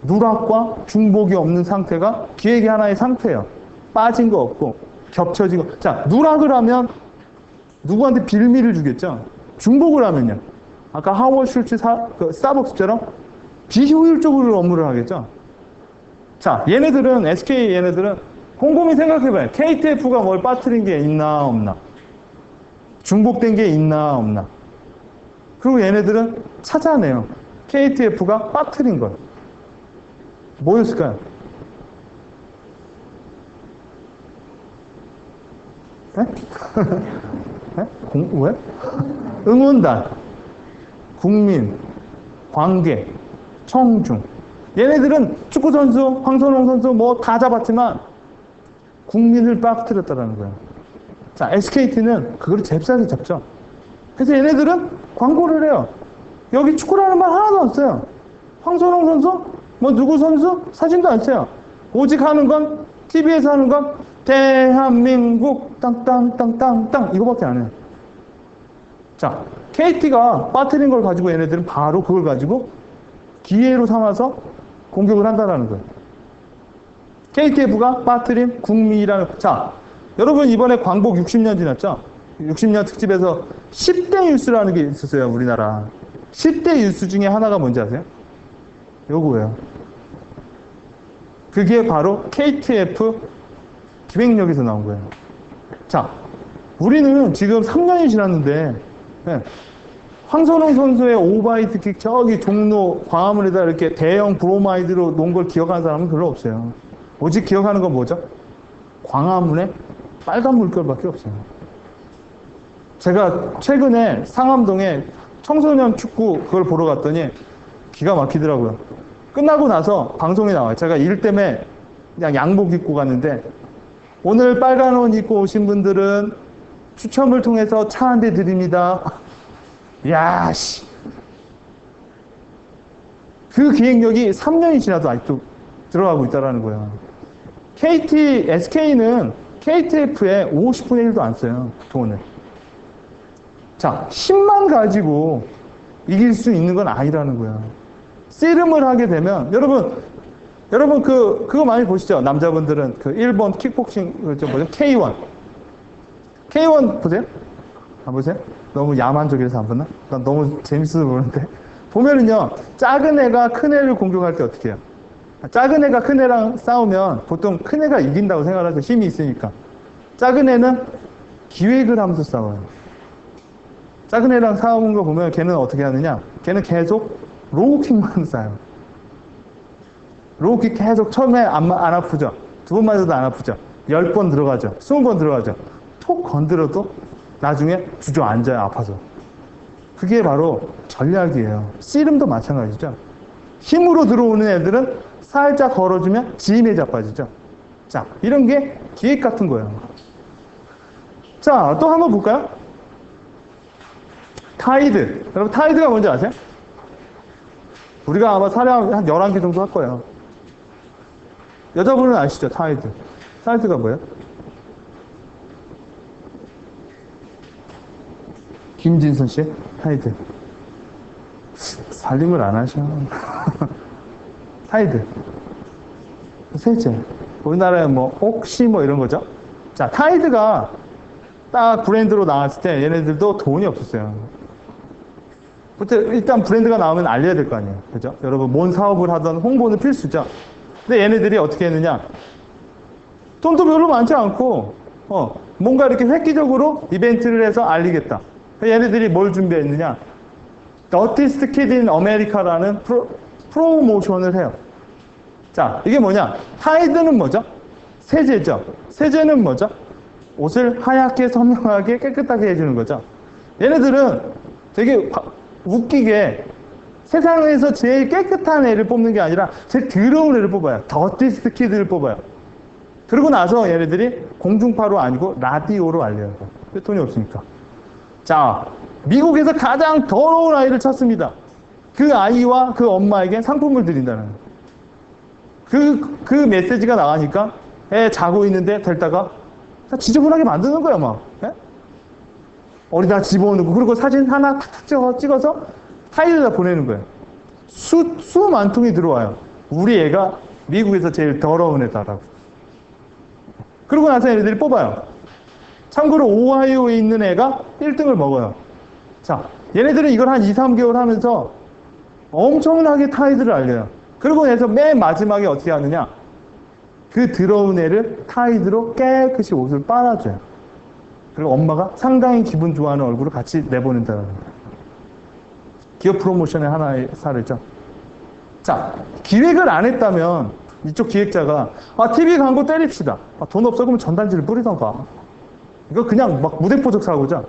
누락과 중복이 없는 상태가 기획의 하나의 상태예요. 빠진 거 없고, 겹쳐진 거. 자, 누락을 하면 누구한테 빌미를 주겠죠? 중복을 하면요. 아까 하워드 슐츠 스타벅스처럼 비효율적으로 업무를 하겠죠? 자, SK 얘네들은 곰곰이 생각해봐요. KTF가 뭘 빠뜨린 게 있나, 없나? 중복된 게 있나, 없나? 그리고 얘네들은 찾아내요. KTF가 빠뜨린 걸. 뭐였을까요? 네? 네? 왜? 응원단, 국민, 관계, 청중. 얘네들은 축구선수, 황선홍 선수 다 잡았지만 국민을 빠뜨렸다는 거예요. 자, SKT는 그걸 잽싸게 잡죠. 그래서 얘네들은 광고를 해요. 여기 축구라는 말 하나도 안 써요. 황선홍 선수? 누구 선수? 사진도 안 써요. 오직 하는 건 TV에서 하는 건 대한민국 땅땅땅땅땅 이거밖에 안 해요. 자, KT가 빠뜨린 걸 가지고 얘네들은 바로 그걸 가지고 기회로 삼아서 공격을 한다는 거예요. KTF가 빠뜨린 국민이라는. 자, 여러분 이번에 광복 60년 지났죠? 60년 특집에서 10대 뉴스라는 게 있었어요, 우리나라. 10대 뉴스 중에 하나가 뭔지 아세요? 요거예요. 그게 바로 KTF 기획력에서 나온 거예요. 자, 우리는 지금 3년이 지났는데, 네, 황선홍 선수의 오바이트킥 저기 종로 광화문에다 이렇게 대형 브로마이드로 놓은 걸 기억하는 사람은 별로 없어요. 오직 기억하는 건 뭐죠? 광화문에 빨간 물결밖에 없어요. 제가 최근에 상암동에 청소년 축구 그걸 보러 갔더니 기가 막히더라고요. 끝나고 나서 방송에 나와요. 제가 일 때문에 그냥 양복 입고 갔는데, 오늘 빨간 옷 입고 오신 분들은 추첨을 통해서 차 한 대 드립니다. 야, 씨. 그 기획력이 3년이 지나도 아직도 들어가고 있다는 거예요. SK는 KTF에 50분의 1도 안 써요, 돈을. 자, 10만 가지고 이길 수 있는 건 아니라는 거예요. 씨름을 하게 되면, 여러분 그거 많이 보시죠? 남자분들은 그 일본 킥복싱, 뭐죠? K1. K1 보세요? 안 보세요? 너무 야만 쪽에서 안 보나? 난 너무 재밌어서 보는데. 보면은요, 작은 애가 큰 애를 공격할 때 어떻게 해요? 작은 애가 큰 애랑 싸우면 보통 큰 애가 이긴다고 생각하죠. 힘이 있으니까. 작은 애는 기획을 하면서 싸워요. 작은 애랑 싸우는 거 보면 걔는 어떻게 하느냐? 걔는 계속 로우킥만 쏴요. 로우킥 계속 처음에 안 아프죠? 두 번 맞아도 안 아프죠? 10번 들어가죠? 20번 들어가죠? 톡 건드려도 나중에 주저앉아요, 아파서. 그게 바로 전략이에요. 씨름도 마찬가지죠. 힘으로 들어오는 애들은 살짝 걸어주면 지임에 자빠지죠. 자, 이런 게 기획 같은 거예요. 자, 또 한번 볼까요? 타이드. 여러분, 타이드가 뭔지 아세요? 우리가 아마 사례 한 11개 정도 할 거예요. 여자분은 아시죠? 타이드. 타이드가 뭐예요? 김진선 씨? 타이드. 살림을 안 하셔. 타이드. 세제. 우리나라에 뭐, 혹시 뭐 이런 거죠? 자, 타이드가 딱 브랜드로 나왔을 때 얘네들도 돈이 없었어요. 일단 브랜드가 나오면 알려야 될 거 아니에요. 그죠? 여러분, 뭔 사업을 하던 홍보는 필수죠. 근데 얘네들이 어떻게 했느냐? 돈도 별로 많지 않고, 뭔가 이렇게 획기적으로 이벤트를 해서 알리겠다. 얘네들이 뭘 준비했느냐? The Hottest Kid in America라는 프로모션을 해요. 자, 이게 뭐냐? 타이드는 뭐죠? 세제죠. 세제는 뭐죠? 옷을 하얗게 선명하게 깨끗하게 해주는 거죠. 얘네들은 되게 웃기게 세상에서 제일 깨끗한 애를 뽑는 게 아니라 제일 더러운 애를 뽑아요. 더티스트 키드를 뽑아요. 그러고 나서 얘네들이 공중파로 아니고 라디오로 알려요. 왜 돈이 없으니까. 자, 미국에서 가장 더러운 아이를 찾습니다. 그 아이와 그 엄마에게 상품을 드린다는 거예요. 그 메시지가 나가니까 애 자고 있는데 들다가 지저분하게 만드는 거야, 막. 예? 어디다 집어넣고, 그리고 사진 하나 탁 찍어서 타일에다 보내는 거예요. 수만 통이 들어와요. 우리 애가 미국에서 제일 더러운 애다라고. 그러고 나서 얘네들이 뽑아요. 참고로 오하이오에 있는 애가 1등을 먹어요. 자, 얘네들은 이걸 한 2, 3개월 하면서 엄청나게 타이드를 알려요. 그러고 나서 맨 마지막에 어떻게 하느냐? 그 더러운 애를 타이드로 깨끗이 옷을 빨아줘요. 그리고 엄마가 상당히 기분 좋아하는 얼굴을 같이 내보낸다는 거예요. 기업 프로모션의 하나의 사례죠. 자, 기획을 안 했다면 이쪽 기획자가 TV 광고 때립시다. 돈 없어 그러면 전단지를 뿌리던가. 이거 그냥 막 무대포적 사고죠.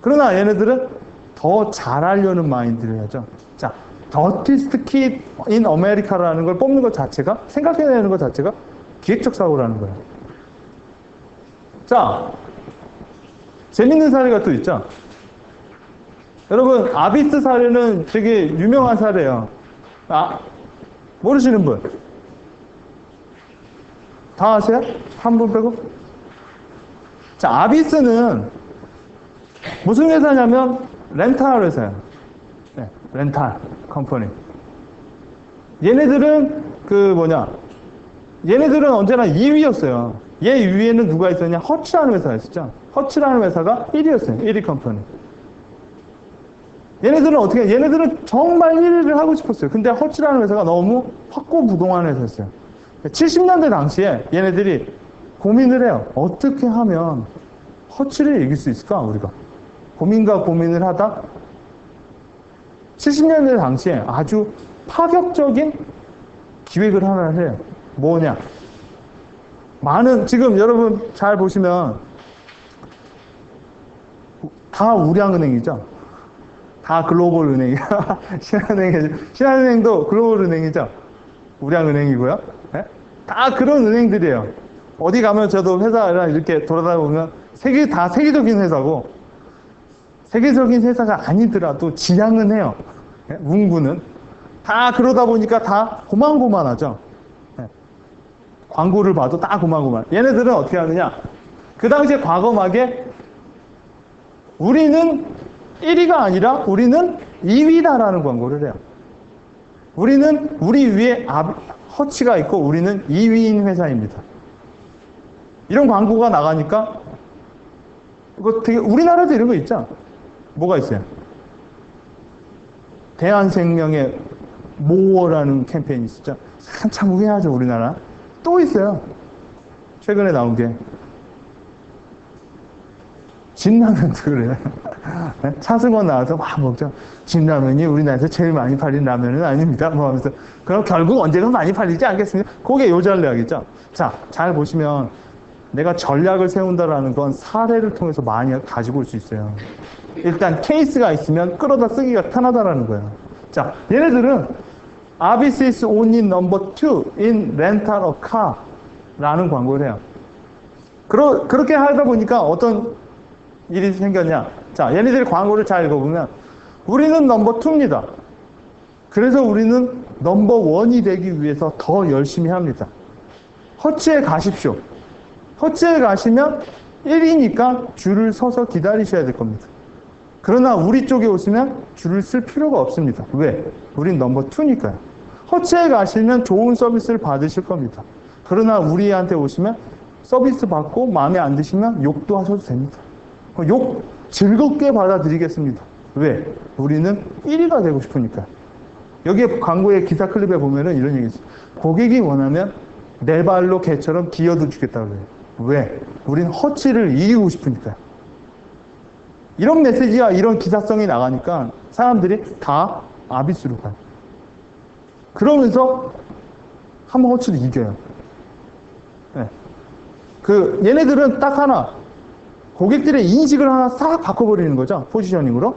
그러나 얘네들은 더 잘하려는 마인드를 하죠. 자, 더티스트 킷 인 아메리카라는 걸 뽑는 것 자체가, 생각해내는 것 자체가 기획적 사고라는 거예요. 자, 재밌는 사례가 또 있죠. 여러분, 아비스 사례는 되게 유명한 사례예요. 모르시는 분? 다 아세요? 한 분 빼고? 자, 아비스는 무슨 회사냐면 렌탈 회사예요. 네, 렌탈 컴퍼니. 얘네들은 얘네들은 언제나 2위였어요. 얘 위에는 누가 있었냐? 허츠라는 회사가 있었죠. 허츠라는 회사가 1위였어요. 1위 컴퍼니. 얘네들은 정말 1위를 하고 싶었어요. 근데 허츠라는 회사가 너무 확고부동한 회사였어요. 70년대 당시에 얘네들이 고민을 해요. 어떻게 하면 허츠를 이길 수 있을까, 우리가? 고민과 고민을 하다 70년대 당시에 아주 파격적인 기획을 하나를 해요. 뭐냐? 지금 여러분 잘 보시면 다 우량은행이죠. 다 글로벌 은행이야. 신한은행도 글로벌 은행이죠. 우량은행이고요. 네? 다 그런 은행들이에요. 어디 가면 저도 회사랑 이렇게 돌아다니다 보면 다 세계적인 회사고, 세계적인 회사가 아니더라도 지향은 해요. 네? 문구는. 다 그러다 보니까 다 고만고만하죠. 네. 광고를 봐도 다 고만고만. 얘네들은 어떻게 하느냐? 그 당시에 과거막에 우리는 1위가 아니라 우리는 2위다라는 광고를 해요. 우리 위에 허치가 있고 우리는 2위인 회사입니다. 이런 광고가 나가니까 이거 되게 우리나라도 이런 거 있죠? 뭐가 있어요? 대한생명의 모어라는 캠페인이 있었죠. 한참 후회하죠, 우리나라. 또 있어요. 최근에 나온 게. 진라면도 그래요. 차승원 나와서 막 먹죠. 진라면이 우리나라에서 제일 많이 팔린 라면은 아닙니다. 뭐 하면서. 그럼 결국 언젠가 많이 팔리지 않겠습니까? 그게 요 전략이죠. 자, 잘 보시면 내가 전략을 세운다라는 건 사례를 통해서 많이 가지고 올 수 있어요. 일단 케이스가 있으면 끌어다 쓰기가 편하다라는 거예요. 자, 얘네들은 Avis is only number 2 in rental a car 라는 광고를 해요. 그렇게 하다 보니까 어떤 일이 생겼냐? 자, 얘네들이 광고를 잘 읽어보면 우리는 넘버 2입니다. 그래서 우리는 넘버 1이 되기 위해서 더 열심히 합니다. 허츠에 가십시오. 허츠에 가시면 1위니까 줄을 서서 기다리셔야 될 겁니다. 그러나 우리 쪽에 오시면 줄을 쓸 필요가 없습니다. 왜? 우린 넘버 2니까요. 허츠에 가시면 좋은 서비스를 받으실 겁니다. 그러나 우리한테 오시면 서비스 받고 마음에 안 드시면 욕도 하셔도 됩니다. 욕 즐겁게 받아들이겠습니다. 왜? 우리는 1위가 되고 싶으니까. 여기에 광고의 기사 클립에 보면은 이런 얘기 있어요. 고객이 원하면 내 발로 개처럼 기어도 주겠다고 해요. 왜? 우린 허치를 이기고 싶으니까요. 이런 메시지와 이런 기사성이 나가니까 사람들이 다 아비스로 가요. 그러면서 한번 허치를 이겨요. 네. 얘네들은 딱 하나, 고객들의 인식을 하나 싹 바꿔버리는 거죠. 포지셔닝으로.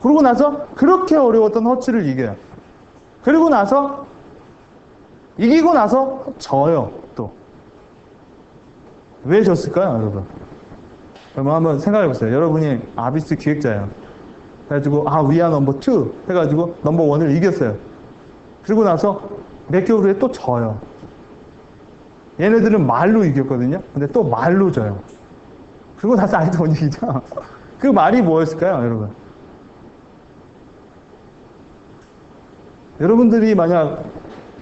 그러고 나서 그렇게 어려웠던 허치를 이겨요. 그리고 나서 이기고 나서 져요. 또. 왜 졌을까요, 여러분? 여러분 한번 생각해 보세요. 여러분이 아비스 기획자예요. 그래가지고 we are number 2 해가지고 넘버 1을 이겼어요. 그리고 나서 몇 개월 후에 또 져요. 얘네들은 말로 이겼거든요. 근데 또 말로 져요. 그리고 나서 아직도 못 이기죠. 그 말이 뭐였을까요, 여러분? 여러분들이 만약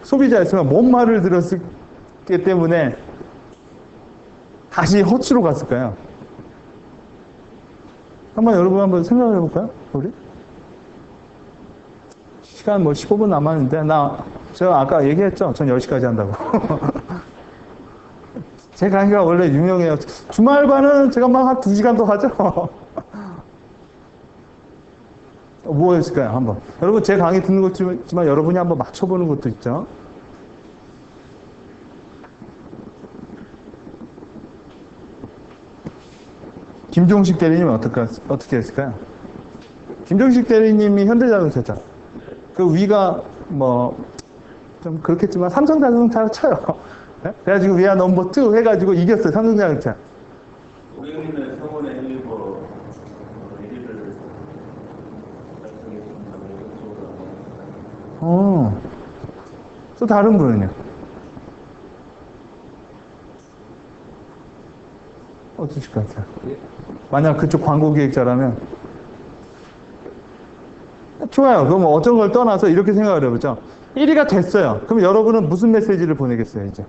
소비자였으면 뭔 말을 들었기 때문에 다시 허츠로 갔을까요? 여러분 한번 생각을 해볼까요? 우리? 시간 15분 남았는데, 제가 아까 얘기했죠? 전 10시까지 한다고. 제 강의가 원래 유명해요. 주말반은 제가 막 한 2시간 더 하죠? 뭐였을까요? 한번. 여러분, 제 강의 듣는 것도 있지만 여러분이 한번 맞춰보는 것도 있죠? 김종식 대리님은 어떻게 했을까요? 김종식 대리님이 현대자동차죠. 그 위가 좀 그렇겠지만 삼성자동차를 쳐요. 네? 그래가지고 위아 넘버 2 해가지고 이겼어요. 삼성자동차. 고객님의 성원의 일부 얘기를 또 다른 분은요? 어떠실 것 같아요? 만약 그쪽 광고 기획자라면 좋아요. 그럼 어떤 걸 떠나서 이렇게 생각을 해보죠. 1위가 됐어요. 그럼 여러분은 무슨 메시지를 보내겠어요, 이제?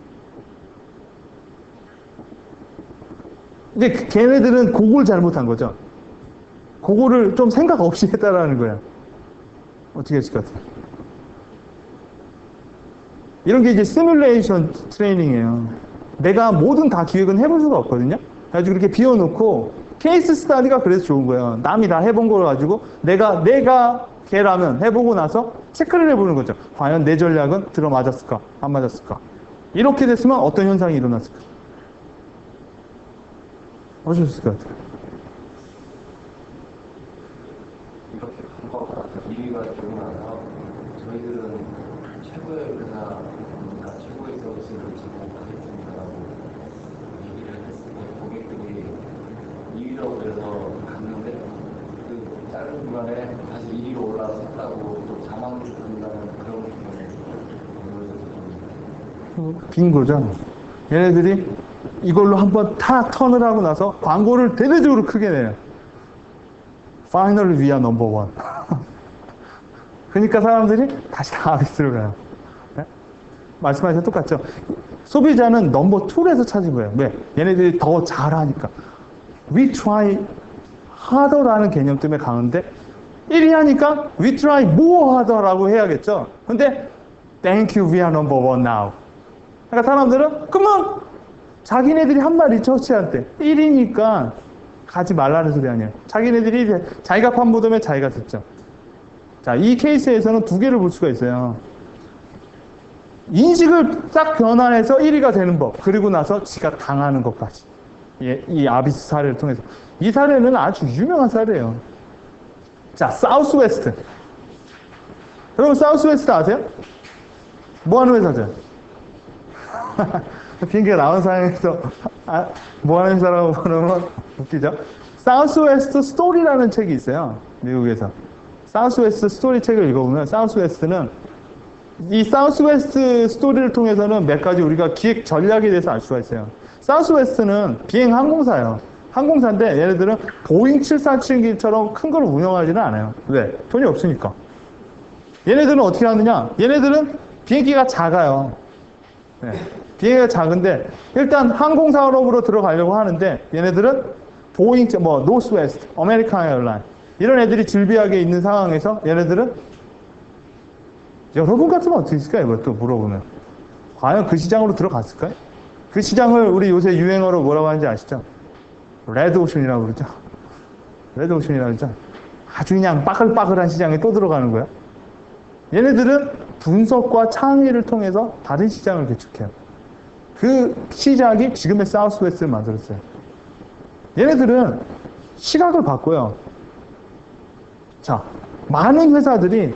이제 걔네들은 그걸 잘못한 거죠. 그거를 좀 생각 없이 했다라는 거예요. 어떻게 하실 것 같아요? 이런 게 이제 시뮬레이션 트레이닝이에요. 내가 뭐든 다 기획은 해볼 수가 없거든요. 그래가지고 이렇게 비워놓고 케이스 스타디가 그래서 좋은 거예요. 남이 다 해본 걸 가지고 내가 걔라면 해보고 나서 체크를 해보는 거죠. 과연 내 전략은 들어맞았을까? 안 맞았을까? 이렇게 됐으면 어떤 현상이 일어났을까? 어떠셨을 것 같아요? 이렇게 간것 같아요. 2위가 되고 나서 저희들은 최고의 회사입니다. 최고의 서비스를 제공하겠습니다라고 얘기를 했을 때 고객들이 2위라고 그래서 갔는데 그 짧은 기간에 다시 1위로 올라섰다고 또 자만을 준다는 그런 경우에 보여져서 빈 거죠. 얘네들이 이걸로 한번 다 턴을 하고 나서 광고를 대대적으로 크게 내요. Finally we are number one. 그러니까 사람들이 다시 다 아비스로 가요. 네? 말씀하신 똑같죠. 소비자는 넘버 2에서 찾은 거예요. 왜? 얘네들이 더 잘하니까. We try harder라는 개념 때문에 가는데 1위 하니까 we try more harder라고 해야겠죠. 근데 thank you, we are number one now. 그러니까 사람들은 그만 자기네들이 한 마리 처치한대. 1위니까 가지 말라는 소리 아니에요. 자기네들이 자기가 판보다면 자기가 듣죠. 자, 이 케이스에서는 두 개를 볼 수가 있어요. 인식을 딱 변환해서 1위가 되는 법. 그리고 나서 지가 당하는 것까지. 이 아비스 사례를 통해서. 이 사례는 아주 유명한 사례예요. 자, 사우스웨스트. 여러분 사우스웨스트 아세요? 뭐 하는 회사죠? 비행기가 나온 상황에서 뭐 하는 회사라고 그러면 웃기죠? 사우스웨스트 스토리라는 책이 있어요. 미국에서. 사우스웨스트 스토리 책을 읽어보면 사우스웨스트는 이 사우스웨스트 스토리를 통해서는 몇 가지 우리가 기획 전략에 대해서 알 수가 있어요. 사우스웨스트는 비행 항공사예요. 항공사인데 얘네들은 보잉 747기처럼 큰 걸 운영하지는 않아요. 왜? 돈이 없으니까. 얘네들은 어떻게 하느냐? 얘네들은 비행기가 작아요. 네. 비행기가 작은데 일단 항공 산업으로 들어가려고 하는데 얘네들은 보잉, 노스웨스트, 아메리칸 에어라인 이런 애들이 질비하게 있는 상황에서 얘네들은 여러분 같으면 어떻게 했을까요? 이걸 또 물어보면 과연 그 시장으로 들어갔을까요? 그 시장을 우리 요새 유행어로 뭐라고 하는지 아시죠? 레드오션이라고 그러죠. 레드오션이라고 그러죠. 아주 그냥 빠글빠글한 시장에 또 들어가는 거야. 얘네들은 분석과 창의를 통해서 다른 시장을 개척해요. 그 시작이 지금의 사우스웨스트를 만들었어요. 얘네들은 시각을 바꿔요. 자, 많은 회사들이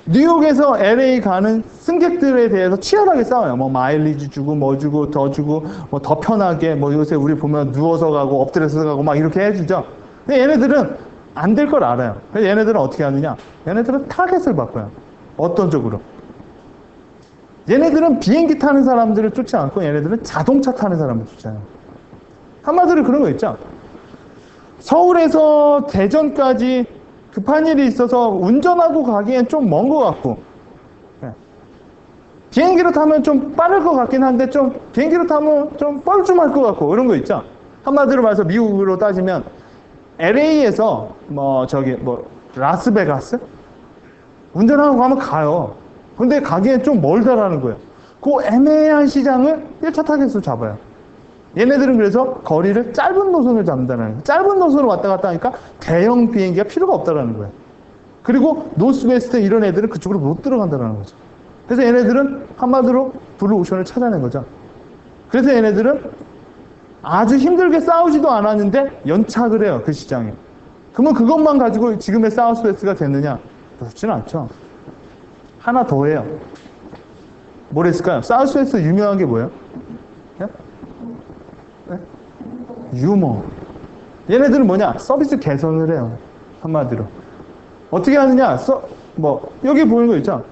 뉴욕에서 LA 가는 승객들에 대해서 치열하게 싸워요. 뭐 마일리지 주고 뭐 주고 더 주고 뭐 더 편하게 뭐 요새 우리 보면 누워서 가고 엎드려서 가고 막 이렇게 해주죠. 근데 얘네들은 안 될 걸 알아요. 그래서 얘네들은 어떻게 하느냐? 얘네들은 타겟을 바꿔요. 어떤 쪽으로? 얘네들은 비행기 타는 사람들을 쫓지 않고 얘네들은 자동차 타는 사람을 쫓아요. 한마디로 그런 거 있죠. 서울에서 대전까지 급한 일이 있어서 운전하고 가기엔 좀 먼 것 같고 비행기로 타면 좀 빠를 것 같긴 한데 좀 비행기로 타면 좀 뻘쭘할 것 같고 이런 거 있죠. 한마디로 말해서 미국으로 따지면 LA에서 라스베가스 운전하고 가면 가요. 근데 가기엔 좀 멀다라는 거예요. 그 애매한 시장을 1차 타겟으로 잡아요. 얘네들은 그래서 거리를 짧은 노선을 잡는다는 거예요. 짧은 노선을 왔다 갔다 하니까 대형 비행기가 필요가 없다라는 거예요. 그리고 노스웨스트 이런 애들은 그쪽으로 못 들어간다는 거죠. 그래서 얘네들은 한마디로 블루오션을 찾아낸 거죠. 그래서 얘네들은 아주 힘들게 싸우지도 않았는데 연착을 해요. 그 시장에. 그러면 그것만 가지고 지금의 사우스웨스트가 됐느냐? 그렇지는 않죠. 하나 더 해요. 뭐랬을까요? 사우스웨스트 유명한 게 뭐예요? 네? 네? 유머. 얘네들은 뭐냐? 서비스 개선을 해요. 한마디로. 어떻게 하느냐? 여기 보이는 거 있죠?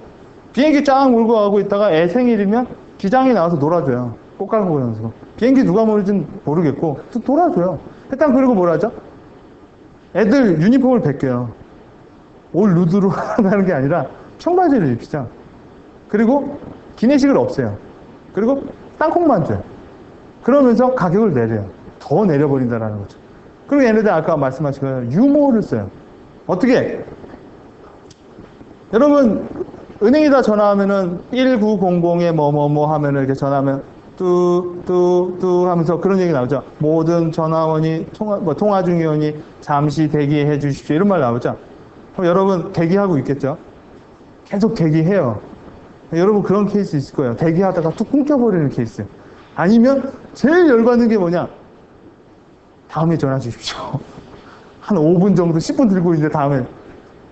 비행기 쫙 몰고 가고 있다가 애 생일이면 기장이 나와서 놀아줘요. 꽃가루 보면서. 비행기 누가 모르는지 모르겠고 또 돌아줘요. 일단 그리고 뭐라 하죠? 애들 유니폼을 벗겨요. 올 누드로 하는 게 아니라 청바지를 입히죠. 그리고 기내식을 없애요. 그리고 땅콩만 줘요. 그러면서 가격을 내려요. 더 내려버린다라는 거죠. 그리고 얘네들 아까 말씀하신 거 유머를 써요. 어떻게? 여러분 은행에다 전화하면은 1900에 뭐뭐뭐 하면은 이렇게 전화하면 뚜뚜뚜 하면서 그런 얘기 나오죠. 모든 전화원이 통화 중위원이 잠시 대기해 주십시오. 이런 말 나오죠. 그럼 여러분 대기하고 있겠죠. 계속 대기해요. 여러분 그런 케이스 있을 거예요. 대기하다가 툭 끊겨버리는 케이스. 아니면 제일 열받는 게 뭐냐? 다음에 전화 주십시오. 한 5분 정도 10분 들고 있는데 다음에.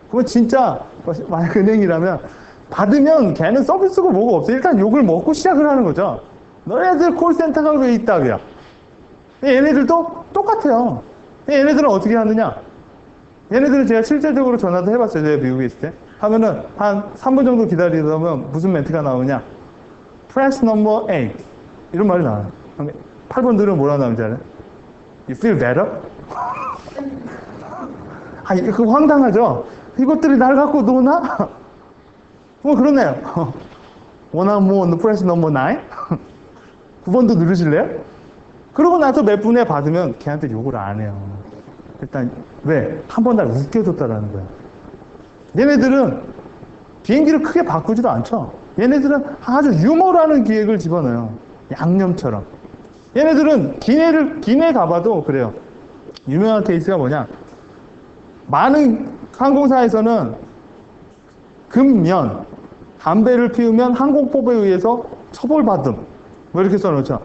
그러면 진짜 만약 은행이라면 받으면 걔는 서비스고 뭐가 없어. 일단 욕을 먹고 시작을 하는 거죠. 너네들 콜센터가 왜 있다고요? 얘네들도 똑같아요. 얘네들은 어떻게 하느냐? 얘네들은 제가 실제적으로 전화도 해봤어요. 제가 미국에 있을 때. 하면은 한 3분 정도 기다리다 보면 무슨 멘트가 나오냐? Press number 8. 이런 말이 나와요. 8번들은 뭐라 나오는지 알아요? You feel better? 아니, 그거 황당하죠? 이것들이 날 갖고 노나? 뭐 그러네요. 원하면 프레스 넘버 9? 9번도 누르실래요? 그러고 나서 몇 분에 받으면 걔한테 욕을 안 해요. 일단 왜? 한 번 날 웃겨줬다라는 거예요. 얘네들은 비행기를 크게 바꾸지도 않죠. 얘네들은 아주 유머라는 기획을 집어넣어요. 양념처럼. 얘네들은 기내 가봐도 그래요. 유명한 케이스가 뭐냐? 많은 항공사에서는 금면 담배를 피우면 항공법에 의해서 처벌받음 뭐 이렇게 써놓죠.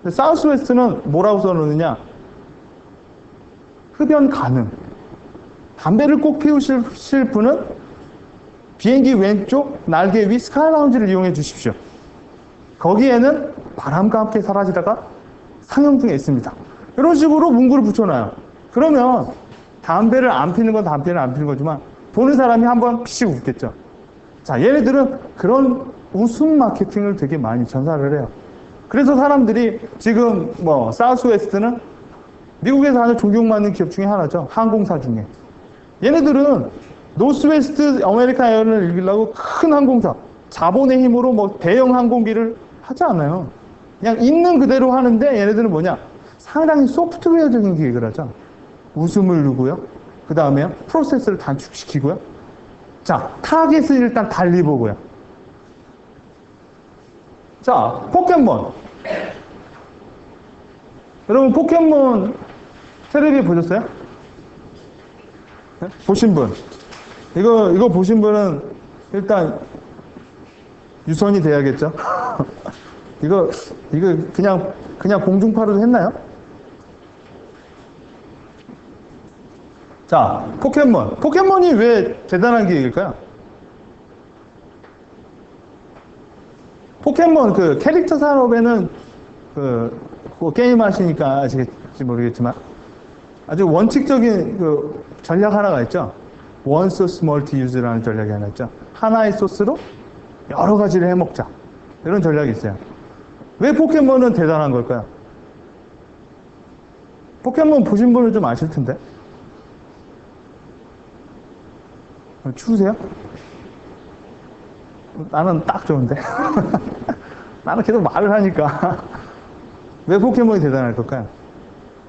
근데 사우스웨스트는 뭐라고 써놓느냐? 흡연 가능. 담배를 꼭 피우실 분은 비행기 왼쪽 날개 위 스카이 라운지를 이용해 주십시오. 거기에는 바람과 함께 사라지다가 상영 중에 있습니다. 이런 식으로 문구를 붙여놔요. 그러면 담배를 안 피는 건 담배를 안 피는 거지만 보는 사람이 한번 피시고 웃겠죠. 자, 얘네들은 그런 웃음 마케팅을 되게 많이 전사를 해요. 그래서 사람들이 지금 뭐 사우스웨스트는 미국에서 아주 존경받는 기업 중에 하나죠. 항공사 중에. 얘네들은 노스웨스트 아메리칸 에어를 이기려고 큰 항공사, 자본의 힘으로 뭐 대형 항공기를 하지 않아요. 그냥 있는 그대로 하는데 얘네들은 뭐냐? 상당히 소프트웨어적인 기획을 하죠. 웃음을 누고요. 그 다음에 프로세스를 단축시키고요. 자, 타겟을 일단 달리 보고요. 자, 포켓몬. 여러분 포켓몬 텔레비 보셨어요? 네? 보신 분. 이거 보신 분은 일단 유선이 돼야겠죠? 이거 그냥 공중파로도 했나요? 자, 포켓몬. 포켓몬이 왜 대단한 기획일까요? 포켓몬 그 캐릭터 산업에는 그 게임 하시니까 아시겠지 모르겠지만 아주 원칙적인 그 전략 하나가 있죠. 원 소스 멀티 유즈라는 전략이 하나 있죠. 하나의 소스로 여러 가지를 해먹자. 이런 전략이 있어요. 왜 포켓몬은 대단한 걸까요? 포켓몬 보신 분은 좀 아실 텐데. 추우세요? 나는 딱 좋은데. 나는 계속 말을 하니까. 왜 포켓몬이 대단할 걸까요?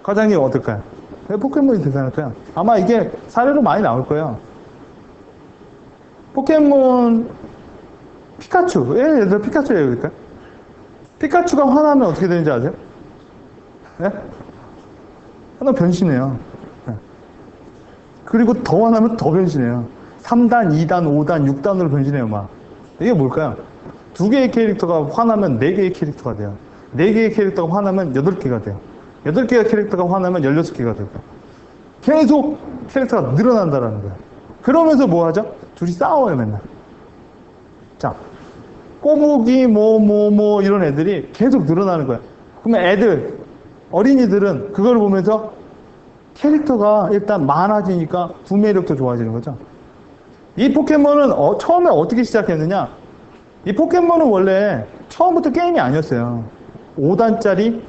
과장님 어떨까요? 왜 포켓몬이 대단할까요? 아마 이게 사례로 많이 나올 거예요. 포켓몬 피카츄. 예를 들어 피카츄 얘기해 볼까요? 피카츄가 화나면 어떻게 되는지 아세요? 네? 하나 변신해요. 네. 그리고 더 화나면 더 변신해요. 3단, 2단, 5단, 6단으로 변신해요, 막. 이게 뭘까요? 2개의 캐릭터가 화나면 4개의 캐릭터가 돼요. 4개의 캐릭터가 화나면 8개가 돼요. 8개의 캐릭터가 화나면 16개가 되고. 계속 캐릭터가 늘어난다는 거예요. 그러면서 뭐 하죠? 둘이 싸워요, 맨날. 자, 꼬부기, 이런 애들이 계속 늘어나는 거예요. 그러면 어린이들은 그걸 보면서 캐릭터가 일단 많아지니까 구매력도 좋아지는 거죠. 이 포켓몬은 처음에 어떻게 시작했느냐? 이 포켓몬은 원래 처음부터 게임이 아니었어요. 5단짜리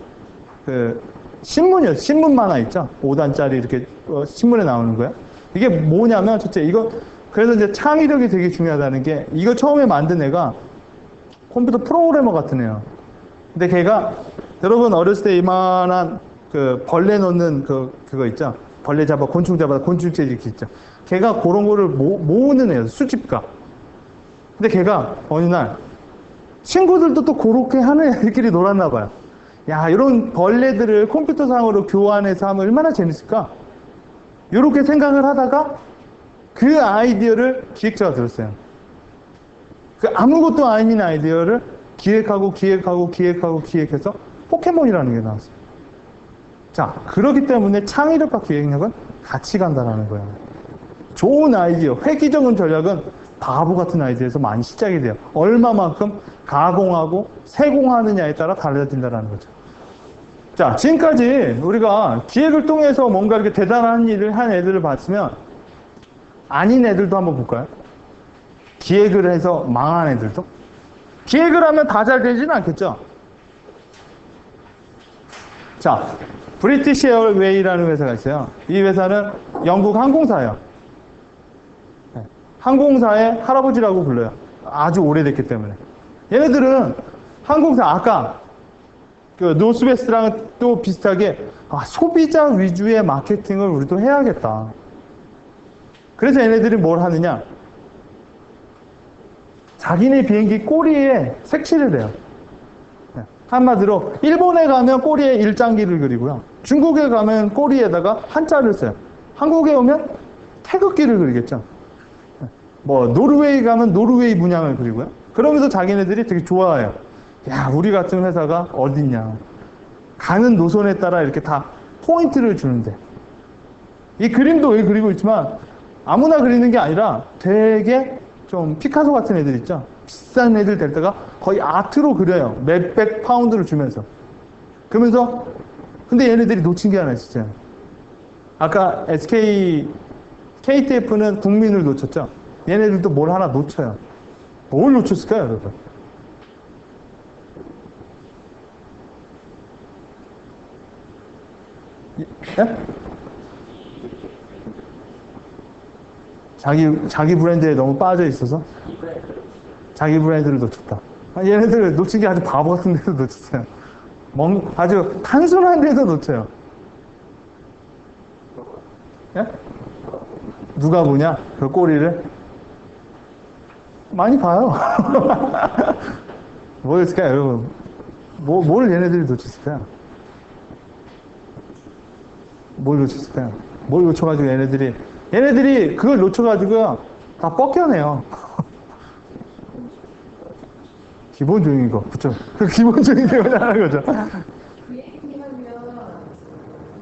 그 신문이요. 신문 만화 있죠? 5단짜리 이렇게 신문에 나오는 거야. 이게 뭐냐면, 첫째, 이거, 그래서 이제 창의력이 되게 중요하다는 게, 이거 처음에 만든 애가 컴퓨터 프로그래머 같은 애야. 근데 걔가, 여러분 어렸을 때 이만한 그 벌레 넣는 그거 있죠? 벌레 잡아, 곤충 잡아, 곤충채 이렇게 있죠? 걔가 그런 거를 모으는 애야. 수집가. 근데 걔가 어느 날, 친구들도 또 그렇게 하는 애들끼리 놀았나 봐요. 야, 이런 벌레들을 컴퓨터상으로 교환해서 하면 얼마나 재밌을까? 이렇게 생각을 하다가 그 아이디어를 기획자가 들었어요. 그 아무것도 아닌 아이디어를 기획해서 포켓몬이라는 게 나왔어요. 자, 그렇기 때문에 창의력과 기획력은 같이 간다는 거예요. 좋은 아이디어, 획기적인 전략은 바보 같은 아이디어에서 많이 시작이 돼요. 얼마만큼 가공하고 세공하느냐에 따라 달라진다는 거죠. 자, 지금까지 우리가 기획을 통해서 뭔가 이렇게 대단한 일을 한 애들을 봤으면 아닌 애들도 한번 볼까요? 기획을 해서 망한 애들도? 기획을 하면 다 잘 되지는 않겠죠? 자, 브리티시 에어웨이라는 회사가 있어요. 이 회사는 영국 항공사예요. 항공사의 할아버지라고 불러요. 아주 오래됐기 때문에. 얘네들은 항공사, 아까 그 노스웨스트랑 또 비슷하게 소비자 위주의 마케팅을 우리도 해야겠다. 그래서 얘네들이 뭘 하느냐? 자기네 비행기 꼬리에 색칠을 해요. 한마디로 일본에 가면 꼬리에 일장기를 그리고요. 중국에 가면 꼬리에다가 한자를 써요. 한국에 오면 태극기를 그리겠죠. 뭐 노르웨이 가면 노르웨이 문양을 그리고요. 그러면서 자기네들이 되게 좋아해요. 야, 우리 같은 회사가 어딨냐. 가는 노선에 따라 이렇게 다 포인트를 주는데. 이 그림도 왜 그리고 있지만 아무나 그리는 게 아니라 되게 좀 피카소 같은 애들 있죠. 비싼 애들 될 때가 거의 아트로 그려요. 몇백 파운드를 주면서. 그러면서 근데 얘네들이 놓친 게 하나 있었어요. 아까 KTF는 국민을 놓쳤죠. 얘네들도 뭘 하나 놓쳐요. 뭘 놓쳤을까요, 여러분? 예? 자기 브랜드에 너무 빠져 있어서 자기 브랜드를 놓쳤다. 얘네들 놓친 게 아주 바보 같은 데서 놓쳤어요. 아주 단순한 데서 놓쳐요. 예? 누가 보냐? 그 꼬리를? 많이 봐요. 뭐였을까요, 여러분? 뭘 얘네들이 놓쳤을까요? 뭘 놓쳤을까요? 뭘 놓쳐가지고 얘네들이 그걸 놓쳐가지고 다 뻑겨내요. 기본적인 거, 그쵸? 그 기본적인 게 하는 거죠. 비행기하면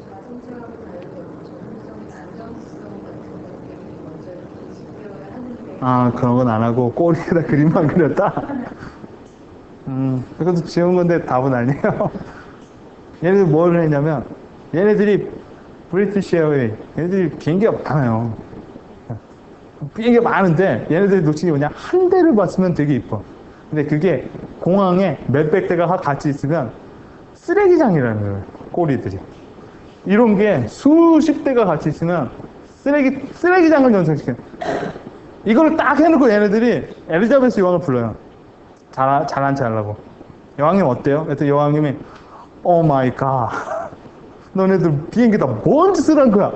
자동차하고 다르고 전문성이나 안정성 같은 것들이 먼저 이렇게 집결을 하는데 아, 그런 건 안 하고 꼬리에다 그림만 그렸다? 그것도 지운 건데 답은 아니에요. 얘네들 뭘 했냐면, 얘네들이 브리티시 에어웨이, 얘네들이 비행기가 많아요. 비행기가 많은데, 얘네들이 놓친 게 뭐냐? 한 대를 봤으면 되게 이뻐. 근데 그게 공항에 몇백 대가 같이 있으면 쓰레기장이라는 거예요, 꼬리들이. 이런 게 수십 대가 같이 있으면 쓰레기장을 연상시켜요. 이걸 딱 해놓고 얘네들이 엘리자베스 여왕을 불러요. 잘한 체 하려고. 여왕님 어때요? 그랬더니 여왕님이 오 마이 갓, 너네들 비행기다 뭔 짓을 한 거야?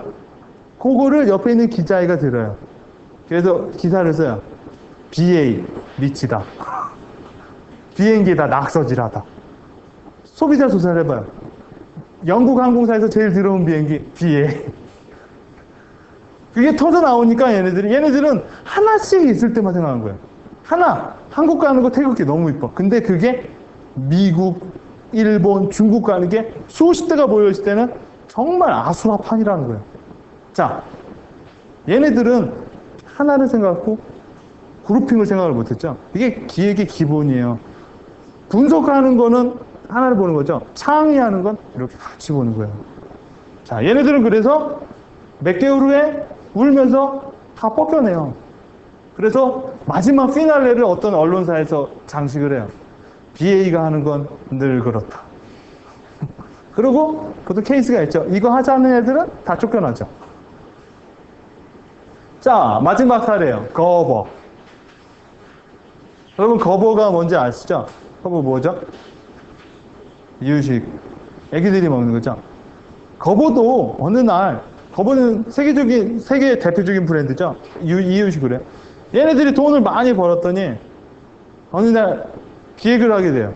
그거를 옆에 있는 기자애가 들어요. 그래서 기사를 써요. BA 미치다. 비행기다 낙서질하다. 소비자 조사를 해봐요. 영국 항공사에서 제일 더러운 비행기 BA. 그게 터져 나오니까 얘네들은 하나씩 있을 때만 생각한 거예요. 하나, 한국 가는 거 태극기 너무 이뻐. 근데 그게 미국, 일본, 중국 가는 게 수십 대가 모여있을 때는 정말 아수라판이라는 거예요. 자, 얘네들은 하나를 생각하고 그룹핑을 생각을 못했죠. 이게 기획의 기본이에요. 분석하는 거는 하나를 보는 거죠. 창의하는 건 이렇게 같이 보는 거예요. 자, 얘네들은 그래서 몇 개월 후에 울면서 다 뻗겨내요. 그래서 마지막 피날레를 어떤 언론사에서 장식을 해요. BA가 하는 건 늘 그렇다. 그리고 보통 케이스가 있죠. 이거 하자는 애들은 다 쫓겨나죠. 자, 마지막 사례예요. 거버. 여러분, 거버가 뭔지 아시죠? 거버 뭐죠? 이유식. 애기들이 먹는 거죠. 거버도 어느 날, 거버는 세계 대표적인 브랜드죠. 이유식으로요. 얘네들이 돈을 많이 벌었더니 어느 날 기획을 하게 돼요.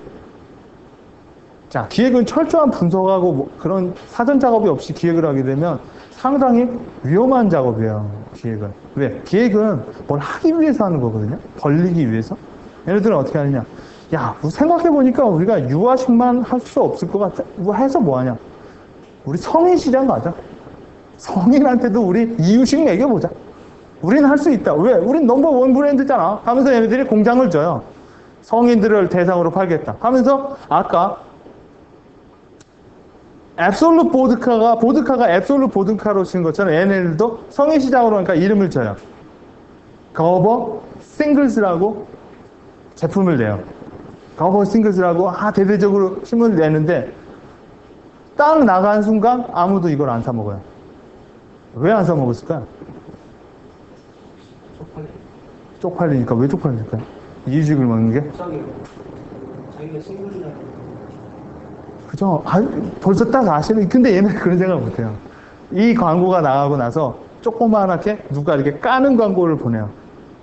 자, 기획은 철저한 분석하고 뭐 그런 사전 작업이 없이 기획을 하게 되면 상당히 위험한 작업이에요, 기획은. 왜? 기획은 뭘 하기 위해서 하는 거거든요. 벌리기 위해서. 얘네들은 어떻게 하느냐. 야, 생각해보니까 우리가 유아식만 할 수 없을 것 같아. 해서 뭐 하냐. 우리 성인 시장 가자. 성인한테도 우리 이유식 매겨보자. 우리는 할 수 있다. 왜? 우린 넘버원 브랜드잖아. 하면서 얘네들이 공장을 줘요. 성인들을 대상으로 팔겠다. 하면서 아까 앱솔루트 보드카가 앱솔루트 보드카로 쓴 것처럼 얘네들도 성인 시장으로 하니까 이름을 줘요. 거버 싱글스라고 제품을 내요. 거버 싱글스라고 대대적으로 힘을 내는데 딱 나간 순간 아무도 이걸 안 사 먹어요. 왜 안 사 먹었을까요? 쪽팔리니까. 왜 쪽팔릴까요? 이유식을 먹는 게? 자기가 싱글이라. 그죠? 벌써 딱 아시는, 근데 얘는 그런 생각 못 해요. 이 광고가 나가고 나서 조그만하게 누가 이렇게 까는 광고를 보내요.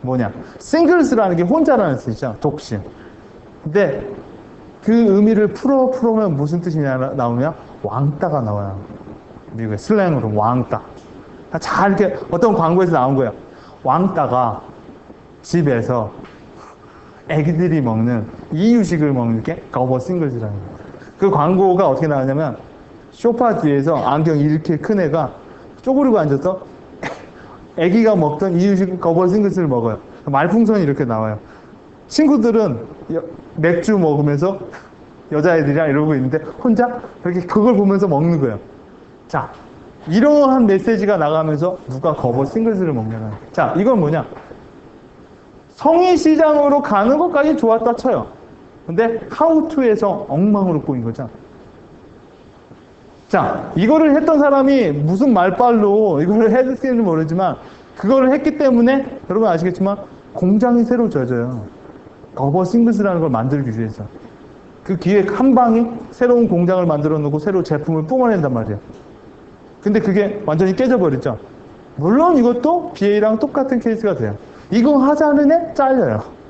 뭐냐? 싱글스라는 게 혼자라는 뜻이죠. 독신. 근데 그 의미를 풀어보면 무슨 뜻이 나오냐? 왕따가 나와요. 미국의 슬랭으로 왕따. 잘 이렇게 어떤 광고에서 나온 거예요. 왕따가 집에서 애기들이 먹는 이유식을 먹는 게 거버 싱글즈라는 거예요. 그 광고가 어떻게 나오냐면 소파 뒤에서 안경 이렇게 큰 애가 쪼그리고 앉아서 애기가 먹던 이유식 거버 싱글즈를 먹어요. 말풍선이 이렇게 나와요. 친구들은 맥주 먹으면서 여자애들이랑 이러고 있는데 혼자 이렇게 그걸 보면서 먹는 거예요. 자, 이러한 메시지가 나가면서 누가 거버 싱글즈를 먹냐는. 자, 이건 뭐냐? 성인 시장으로 가는 것까지 좋았다 쳐요. 근데 하우투에서 엉망으로 꼬인 거죠. 자, 이거를 했던 사람이 무슨 말빨로 이거를 했을지는 모르지만 그거를 했기 때문에 여러분 아시겠지만 공장이 새로 져져요. 거버 싱글스라는 걸 만들기 위해서. 그 기획 한 방이 새로운 공장을 만들어 놓고 새로 제품을 뿜어낸단 말이에요. 근데 그게 완전히 깨져버렸죠. 물론 이것도 BA랑 똑같은 케이스가 돼요. 이거 하자는 애 잘려요.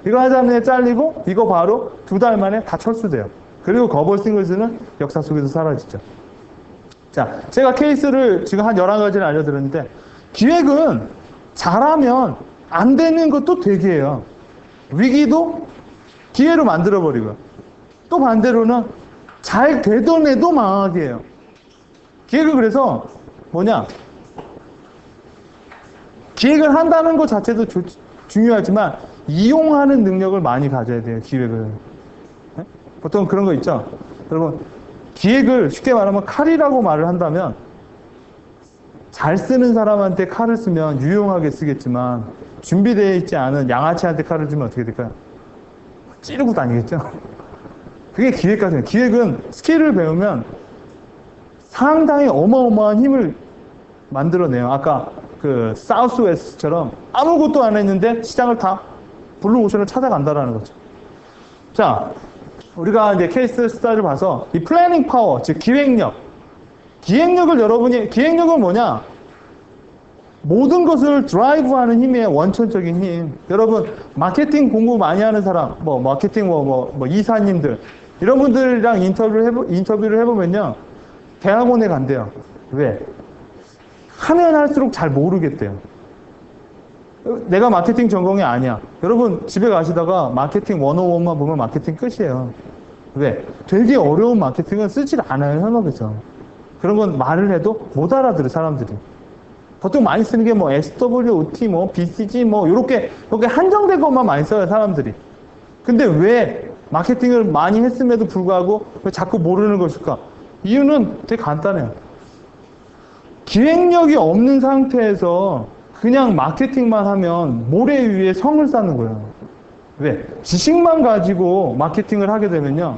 이거 하자는 애 잘리고 이거 바로 2달 만에 다 철수돼요. 그리고 거버 싱글스는 역사 속에서 사라지죠. 자, 제가 케이스를 지금 한 11가지를 알려드렸는데 기획은 잘하면 안 되는 것도 되게 해요. 위기도 기회로 만들어버리고요. 또 반대로는 잘 되던 애도 망하게 해요. 기획을 그래서 뭐냐? 기획을 한다는 것 자체도 중요하지만 이용하는 능력을 많이 가져야 돼요. 기획을. 네? 보통 그런 거 있죠. 여러분 기획을 쉽게 말하면 칼이라고 말을 한다면 잘 쓰는 사람한테 칼을 쓰면 유용하게 쓰겠지만 준비되어 있지 않은 양아치한테 칼을 주면 어떻게 될까요? 찌르고 다니겠죠. 그게 기획까지예요. 기획은 스킬을 배우면 상당히 어마어마한 힘을 만들어내요. 아까 그 사우스웨스트처럼 아무것도 안 했는데 시장을 다 블루오션을 찾아간다라는 거죠. 자, 우리가 이제 케이스 스타일을 봐서 이 플래닝 파워, 즉 기획력을 기획력은 뭐냐? 모든 것을 드라이브하는 힘이에요. 원천적인 힘. 여러분 마케팅 공부 많이 하는 사람, 마케팅 이사님들 이런 분들이랑 인터뷰를 해보면요, 대학원에 간대요. 왜? 하면 할수록 잘 모르겠대요. 내가 마케팅 전공이 아니야. 여러분 집에 가시다가 마케팅 101만 보면 마케팅 끝이에요. 왜? 되게 어려운 마케팅은 쓰질 않아요, 현업에서. 그런 건 말을 해도 못 알아들어, 사람들이. 보통 많이 쓰는 게 SWOT, BCG, 요렇게 한정된 것만 많이 써요, 사람들이. 근데 왜 마케팅을 많이 했음에도 불구하고 왜 자꾸 모르는 것일까? 이유는 되게 간단해요. 기획력이 없는 상태에서 그냥 마케팅만 하면 모래 위에 성을 쌓는 거예요. 왜? 지식만 가지고 마케팅을 하게 되면요,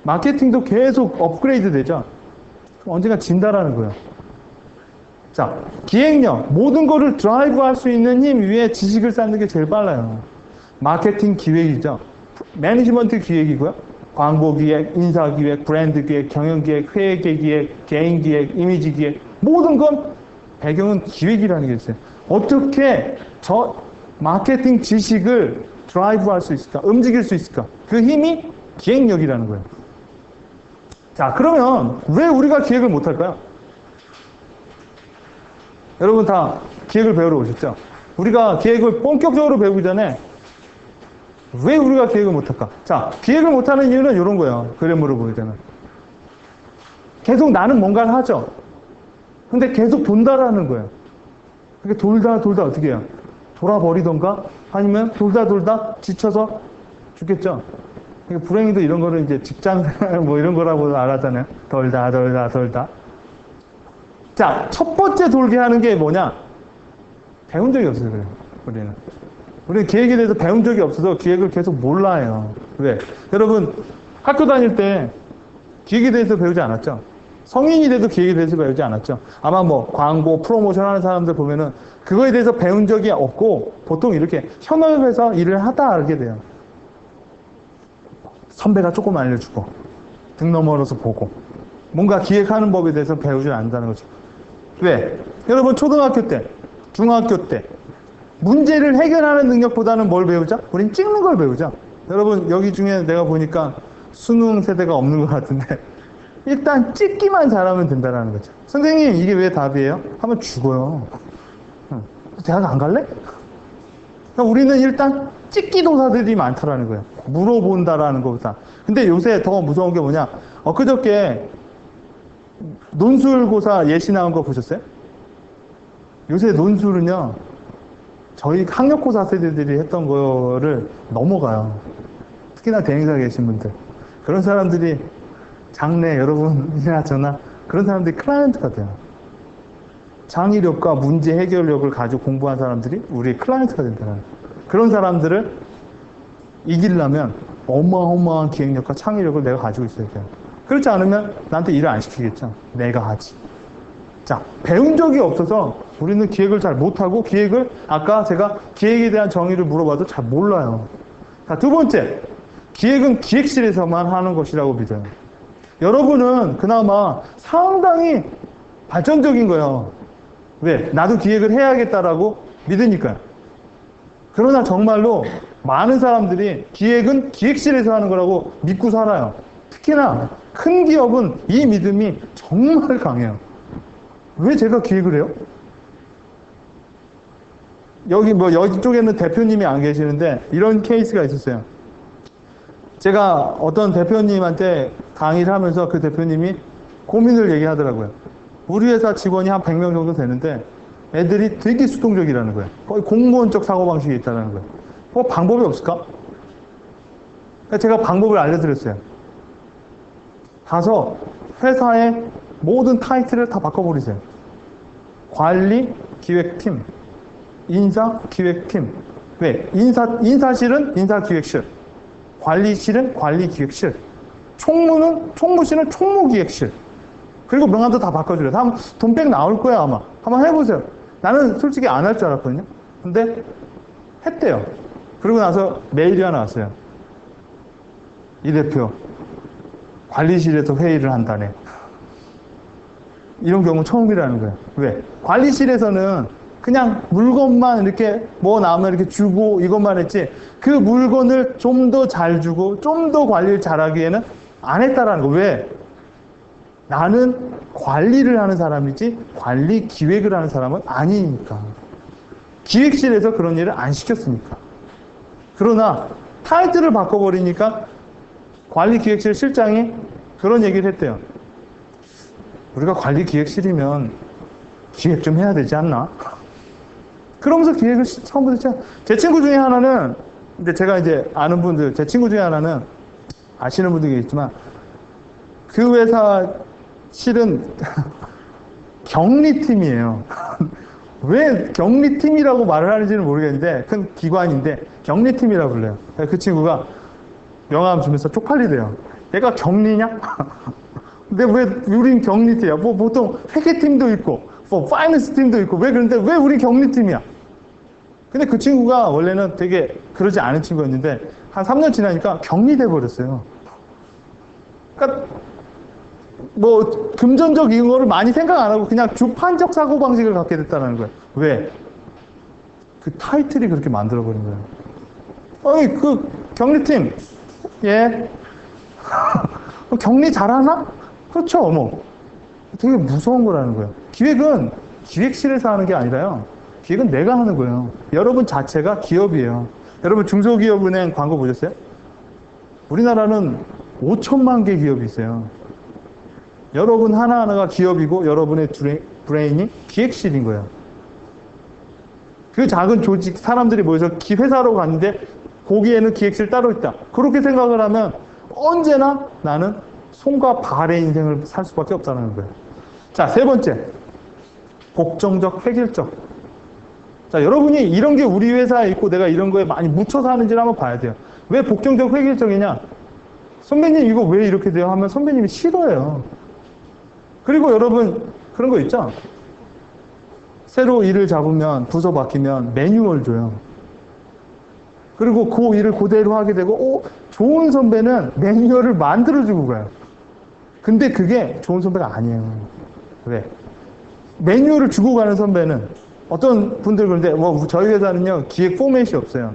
마케팅도 계속 업그레이드 되죠. 언젠가 진다라는 거예요. 자, 기획력. 모든 거를 드라이브 할 수 있는 힘 위에 지식을 쌓는 게 제일 빨라요. 마케팅 기획이죠. 매니지먼트 기획이고요. 광고 기획, 인사 기획, 브랜드 기획, 경영 기획, 회계 기획, 개인 기획, 이미지 기획. 모든 건 배경은 기획이라는 게 있어요. 어떻게 저 마케팅 지식을 드라이브 할 수 있을까? 움직일 수 있을까? 그 힘이 기획력이라는 거예요. 자, 그러면 왜 우리가 기획을 못 할까요? 여러분 다 기획을 배우러 오셨죠? 우리가 기획을 본격적으로 배우기 전에 왜 우리가 기획을 못 할까? 자, 기획을 못 하는 이유는 이런 거예요. 그림으로 보이자면. 계속 나는 뭔가를 하죠. 근데 계속 돈다라는 거예요. 그게 돌다 어떻게 해요? 돌아버리던가 아니면 돌다 지쳐서 죽겠죠. 불행히도 이런 거를 이제 직장 뭐 이런 거라고 알았잖아요. 돌다. 자, 첫 번째 돌게 하는 게 뭐냐? 배운 적이 없어요, 그래요. 우리는 기획에 대해서 배운 적이 없어서 기획을 계속 몰라요. 왜? 여러분, 학교 다닐 때 기획에 대해서 배우지 않았죠? 성인이 돼도 기획에 대해서 배우지 않았죠? 아마 뭐 광고, 프로모션 하는 사람들 보면은 그거에 대해서 배운 적이 없고 보통 이렇게 현업에서 일을 하다 알게 돼요. 선배가 조금 알려주고 등 너머로서 보고 뭔가 기획하는 법에 대해서 배우지 않는다는 거죠. 왜? 여러분 초등학교 때, 중학교 때 문제를 해결하는 능력보다는 뭘 배우자? 우린 찍는 걸 배우자. 여러분 여기 중에 내가 보니까 수능 세대가 없는 것 같은데 일단 찍기만 잘하면 된다는 거죠. 선생님 이게 왜 답이에요? 하면 죽어요. 대학 안 갈래? 그러니까 우리는 일단 찍기 도사들이 많다라는 거예요. 물어본다라는 것보다. 근데 요새 더 무서운 게 뭐냐? 엊그저께 논술고사 예시 나온 거 보셨어요? 요새 논술은요, 저희 학력고사 세대들이 했던 거를 넘어가요. 특히나 대행사 계신 분들. 그런 사람들이 장래 여러분이나 저나 그런 사람들이 클라이언트가 돼요. 창의력과 문제 해결력을 가지고 공부한 사람들이 우리의 클라이언트가 된다는 거예요. 그런 사람들을 이기려면 어마어마한 기획력과 창의력을 내가 가지고 있어야 돼요. 그렇지 않으면 나한테 일을 안 시키겠죠. 내가 하지. 자, 배운 적이 없어서 우리는 기획을 잘 못하고 기획을 아까 제가 기획에 대한 정의를 물어봐도 잘 몰라요. 자, 두 번째. 기획은 기획실에서만 하는 것이라고 믿어요. 여러분은 그나마 상당히 발전적인 거예요. 왜? 나도 기획을 해야겠다라고 믿으니까요. 그러나 정말로 많은 사람들이 기획은 기획실에서 하는 거라고 믿고 살아요. 특히나 큰 기업은 이 믿음이 정말 강해요. 왜 제가 기획을 해요? 여기 이쪽에는 대표님이 안 계시는데 이런 케이스가 있었어요. 제가 어떤 대표님한테 강의를 하면서 그 대표님이 고민을 얘기하더라고요. 우리 회사 직원이 한 100명 정도 되는데 애들이 되게 수동적이라는 거예요. 거의 공무원적 사고방식이 있다는 거예요. 방법이 없을까? 제가 방법을 알려드렸어요. 가서 회사의 모든 타이틀을 다 바꿔버리세요. 관리, 기획팀, 인사, 기획팀. 왜? 인사실은 인사기획실, 관리실은 관리기획실, 총무실은 총무기획실. 그리고 명함도 다 바꿔줘요. 다음 돈백 나올 거야 아마. 한번 해보세요. 나는 솔직히 안 할 줄 알았거든요. 근데 했대요. 그리고 나서 메일이 하나 왔어요. 이 대표 관리실에서 회의를 한다네. 이런 경우 처음이라는 거예요. 왜? 관리실에서는 그냥 물건만 이렇게 뭐 나오면 이렇게 주고 이것만 했지 그 물건을 좀 더 잘 주고 좀 더 관리를 잘하기에는 안 했다라는 거. 왜? 나는 관리를 하는 사람이지 관리 기획을 하는 사람은 아니니까. 기획실에서 그런 일을 안 시켰으니까. 그러나 타이틀을 바꿔버리니까 관리기획실 실장이 그런 얘기를 했대요. 우리가 관리기획실이면 기획 좀 해야 되지 않나? 그러면서 기획을 처음부터 했죠. 제 친구 중에 하나는, 근데 제가 이제 아는 분들, 제 친구 중에 하나는 아시는 분들이 계시지만 그 회사 실은 격리팀이에요. 왜 격리팀이라고 말을 하는지는 모르겠는데 큰 기관인데 격리팀이라고 불러요. 그 친구가 명함 주면서 쪽팔리대요. 내가 격리냐? 근데 왜 우린 격리팀이야? 뭐 보통 회계팀도 있고, 뭐 파이낸스 팀도 있고, 왜 그런데 왜 우리 격리팀이야? 근데 그 친구가 원래는 되게 그러지 않은 친구였는데 한 3년 지나니까 격리돼 버렸어요. 그러니까 뭐 금전적인 거를 많이 생각 안 하고 그냥 주판적 사고 방식을 갖게 됐다는 거예요. 왜? 그 타이틀이 그렇게 만들어 버린 거예요. 아니 그 격리팀 예 격리 잘하나? 그렇죠. 뭐 되게 무서운 거라는 거예요. 기획은 기획실에서 하는 게 아니라요. 기획은 내가 하는 거예요. 여러분 자체가 기업이에요. 여러분 중소기업은행 광고 보셨어요? 우리나라는 5천만 개 기업이 있어요. 여러분 하나하나가 기업이고 여러분의 브레인이 기획실인 거예요. 그 작은 조직 사람들이 모여서 회사로 갔는데 거기에는 기획실 따로 있다. 그렇게 생각을 하면 언제나 나는 손과 발의 인생을 살 수밖에 없다는 거예요. 자, 세 번째. 복정적, 획일적. 자, 여러분이 이런 게 우리 회사에 있고 내가 이런 거에 많이 묻혀서 하는지를 한번 봐야 돼요. 왜 복정적, 획일적이냐? 선배님 이거 왜 이렇게 돼요? 하면 선배님이 싫어해요. 그리고 여러분 그런 거 있죠? 새로 일을 잡으면 부서 바뀌면 매뉴얼 줘요. 그리고 그 일을 그대로 하게 되고 좋은 선배는 매뉴얼을 만들어주고 가요. 근데 그게 좋은 선배가 아니에요. 왜? 매뉴얼을 주고 가는 선배는 어떤 분들 그런데 뭐 저희 회사는요 기획 포맷이 없어요.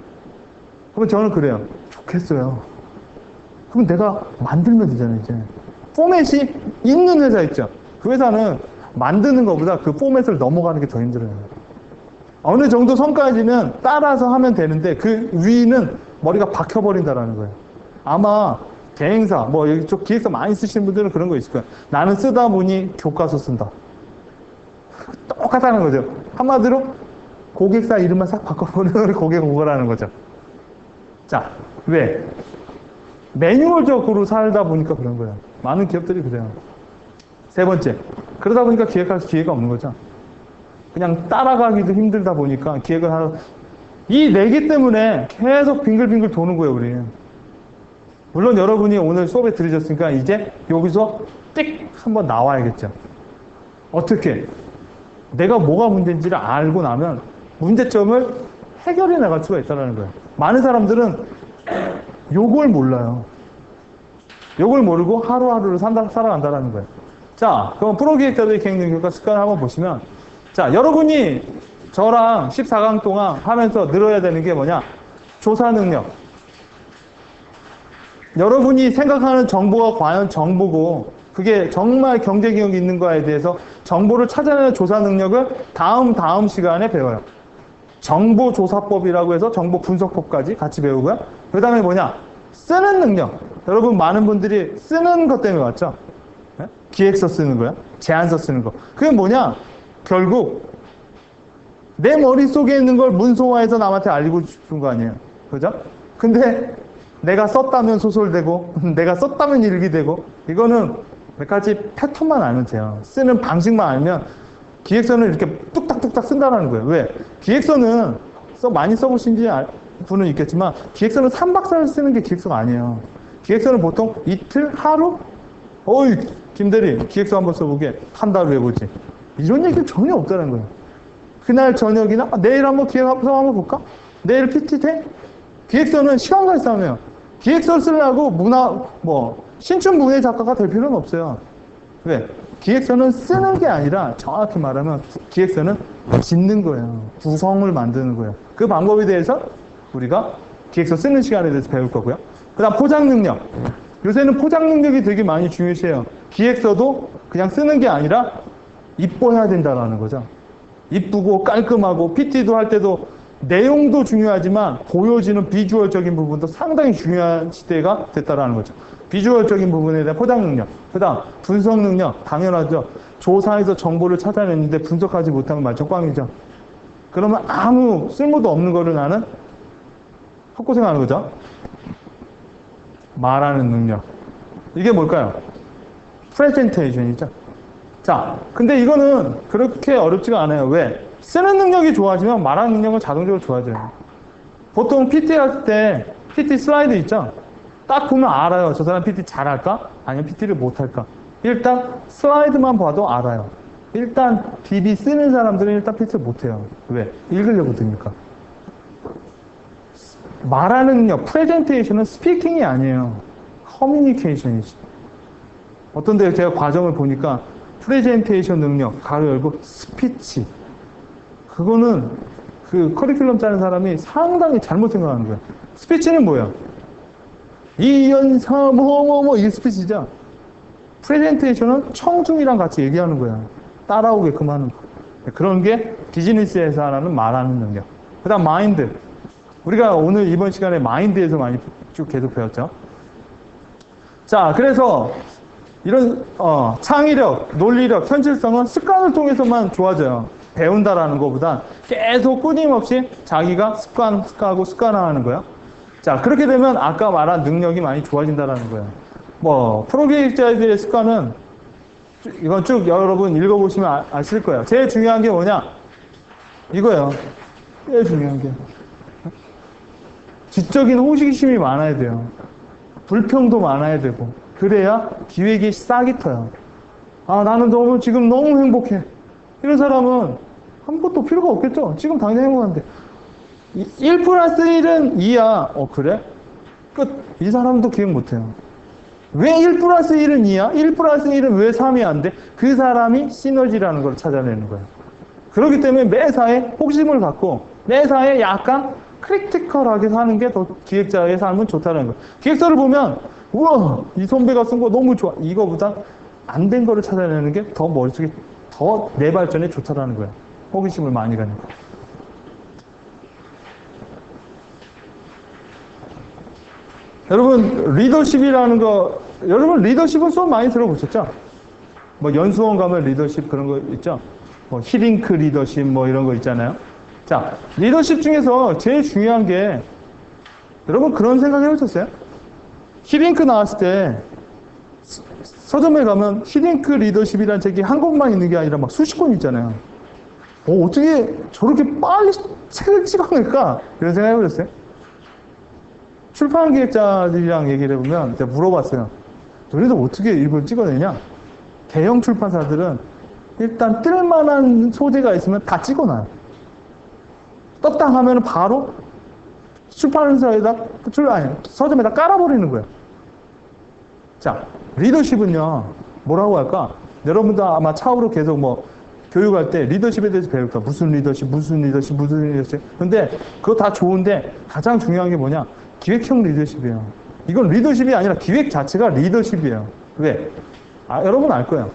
그럼 저는 그래요. 좋겠어요. 그럼 내가 만들면 되잖아요. 이제 포맷이 있는 회사 있죠. 그 회사는 만드는 것보다 그 포맷을 넘어가는 게 더 힘들어요. 어느 정도 선까지는 따라서 하면 되는데 그 위는 머리가 박혀버린다라는 거예요. 아마 대행사, 뭐 이쪽 기획사 많이 쓰시는 분들은 그런 거 있을 거예요. 나는 쓰다 보니 교과서 쓴다. 똑같다는 거죠. 한마디로 고객사 이름만 싹 바꿔버리는 고객 오거라는 거죠. 자, 왜? 매뉴얼적으로 살다 보니까 그런 거예요. 많은 기업들이 그래요. 세 번째, 그러다 보니까 기획할 기회가 없는 거죠. 그냥 따라가기도 힘들다 보니까 기획을 하는 이 네 개 때문에 계속 빙글빙글 도는 거예요, 우리. 물론 여러분이 오늘 수업에 들으셨으니까 이제 여기서 띡 한번 나와야겠죠. 어떻게? 내가 뭐가 문제인지를 알고 나면 문제점을 해결해 나갈 수가 있다는 거예요. 많은 사람들은 요걸 몰라요. 요걸 모르고 하루하루를 살아간다는 거예요. 자, 그럼 프로기획자들의 계획 능력과 습관을 한번 보시면, 자, 여러분이 저랑 14강 동안 하면서 늘어야 되는 게 뭐냐? 조사 능력. 여러분이 생각하는 정보가 과연 정보고, 그게 정말 경제 기억이 있는 거에 대해서 정보를 찾아내는 조사 능력을 다음 시간에 배워요. 정보조사법이라고 해서 정보 분석법까지 같이 배우고요. 그 다음에 뭐냐? 쓰는 능력. 여러분 많은 분들이 쓰는 것 때문에 왔죠? 네? 기획서 쓰는 거야? 제안서 쓰는 거. 그게 뭐냐? 결국 내 머릿속에 있는 걸 문서화해서 남한테 알리고 싶은 거 아니에요. 그죠? 근데 내가 썼다면 소설되고 내가 썼다면 일기되고 이거는 몇 가지 패턴만 알면 돼요. 쓰는 방식만 알면 기획서는 이렇게 뚝딱뚝딱 쓴다는 거예요. 왜? 기획서는 많이 써보신 분은 있겠지만 기획서는 3박 4일 쓰는 게 기획서가 아니에요. 기획서는 보통 이틀, 하루? 어이 김대리 기획서 한번 써보게 한 달 해보지. 이런 얘기 전혀 없다는 거예요. 그날 저녁이나 내일 한번 기획서 한번 볼까? 내일 PT 돼? 기획서는 시간과 싸움이에요. 기획서 쓰려고 신춘 문예 작가가 될 필요는 없어요. 왜? 기획서는 쓰는 게 아니라 정확히 말하면 기획서는 짓는 거예요. 구성을 만드는 거예요. 그 방법에 대해서 우리가 기획서 쓰는 시간에 대해서 배울 거고요. 그 다음 포장 능력. 요새는 포장 능력이 되게 많이 중요시해요. 기획서도 그냥 쓰는 게 아니라 이뻐야 된다는 거죠. 이쁘고 깔끔하고 PT도 할 때도 내용도 중요하지만 보여지는 비주얼적인 부분도 상당히 중요한 시대가 됐다는 거죠. 비주얼적인 부분에 대한 포장 능력. 그 다음 분석 능력. 당연하죠. 조사해서 정보를 찾아냈는데 분석하지 못하면 말처 꽝이죠. 그러면 아무 쓸모도 없는 거를 나는 헛고생하는 거죠. 말하는 능력. 이게 뭘까요? 프레젠테이션이죠. 자, 근데 이거는 그렇게 어렵지가 않아요. 왜? 쓰는 능력이 좋아지면 말하는 능력은 자동적으로 좋아져요. 보통 PT 할 때 PT 슬라이드 있죠? 딱 보면 알아요. 저 사람 PT 잘할까? 아니면 PT를 못할까? 일단 슬라이드만 봐도 알아요. 일단 DB 쓰는 사람들은 일단 PT를 못해요. 왜? 읽으려고 드니까. 말하는 능력, 프레젠테이션은 스피킹이 아니에요. 커뮤니케이션이지. 어떤 데 제가 과정을 보니까 프레젠테이션 능력, 가로 열고 스피치. 그거는 그 커리큘럼 짜는 사람이 상당히 잘못 생각하는 거예요. 스피치는 뭐예요? 이연사 뭐뭐뭐 이게 스피치죠. 프레젠테이션은 청중이랑 같이 얘기하는 거예요. 따라오게끔 하는 거. 그런 게 비즈니스에서 하는 말하는 능력. 그 다음 마인드. 우리가 오늘 이번 시간에 마인드에서 많이 쭉 계속 배웠죠. 자, 그래서 이런 창의력, 논리력, 현실성은 습관을 통해서만 좋아져요. 배운다라는 것보다 계속 끊임없이 자기가 습관하고 습관화하는 거예요. 자, 그렇게 되면 아까 말한 능력이 많이 좋아진다라는 거예요. 뭐 프로기획자들의 습관은 이건 쭉 여러분 읽어보시면 아실 거예요. 제일 중요한 게 뭐냐? 이거예요. 제일 중요한 게. 지적인 호기심이 많아야 돼요. 불평도 많아야 되고. 그래야 기획이 싹이 터요. 아, 나는 지금 너무 행복해. 이런 사람은 아무것도 필요가 없겠죠? 지금 당장 행복한데. 1 플러스 1은 2야. 그래? 끝. 이 사람도 기획 못해요. 왜 1 플러스 1은 2야? 1 플러스 1은 왜 3이 안 돼? 그 사람이 시너지라는 걸 찾아내는 거예요. 그렇기 때문에 매사에 호기심을 갖고 매사에 약간 크리티컬하게 사는 게 더 기획자의 삶은 좋다는 거예요. 기획서를 보면 우와 이 선배가 쓴 거 너무 좋아. 이거보다 안 된 거를 찾아내는 게 더 머릿속에 더 내 발전에 좋다라는 거예요. 호기심을 많이 가는 거. 여러분 리더십이라는 거 여러분 리더십은 수업 많이 들어보셨죠? 뭐 연수원 가면 리더십 그런 거 있죠? 뭐 히링크 리더십 뭐 이런 거 있잖아요. 자, 리더십 중에서 제일 중요한 게 여러분 그런 생각 해보셨어요? 히링크 나왔을 때 서점에 가면 히링크 리더십이라는 책이 한 권만 있는 게 아니라 막 수십 권 있잖아요. 어떻게 저렇게 빨리 책을 찍어낼까? 이런 생각 해보셨어요? 출판 기획자들이랑 얘기를 해보면 제가 물어봤어요. 너네들 어떻게 일본 찍어내냐? 대형 출판사들은 일단 뜰만한 소재가 있으면 다 찍어놔요. 떴다 하면 바로 출판사에다, 서점에다 깔아버리는 거예요. 자, 리더십은요, 뭐라고 할까? 여러분도 아마 차후로 계속 뭐, 교육할 때 리더십에 대해서 배울 거야. 무슨 리더십. 근데 그거 다 좋은데 가장 중요한 게 뭐냐? 기획형 리더십이에요. 이건 리더십이 아니라 기획 자체가 리더십이에요. 왜? 여러분 알 거예요.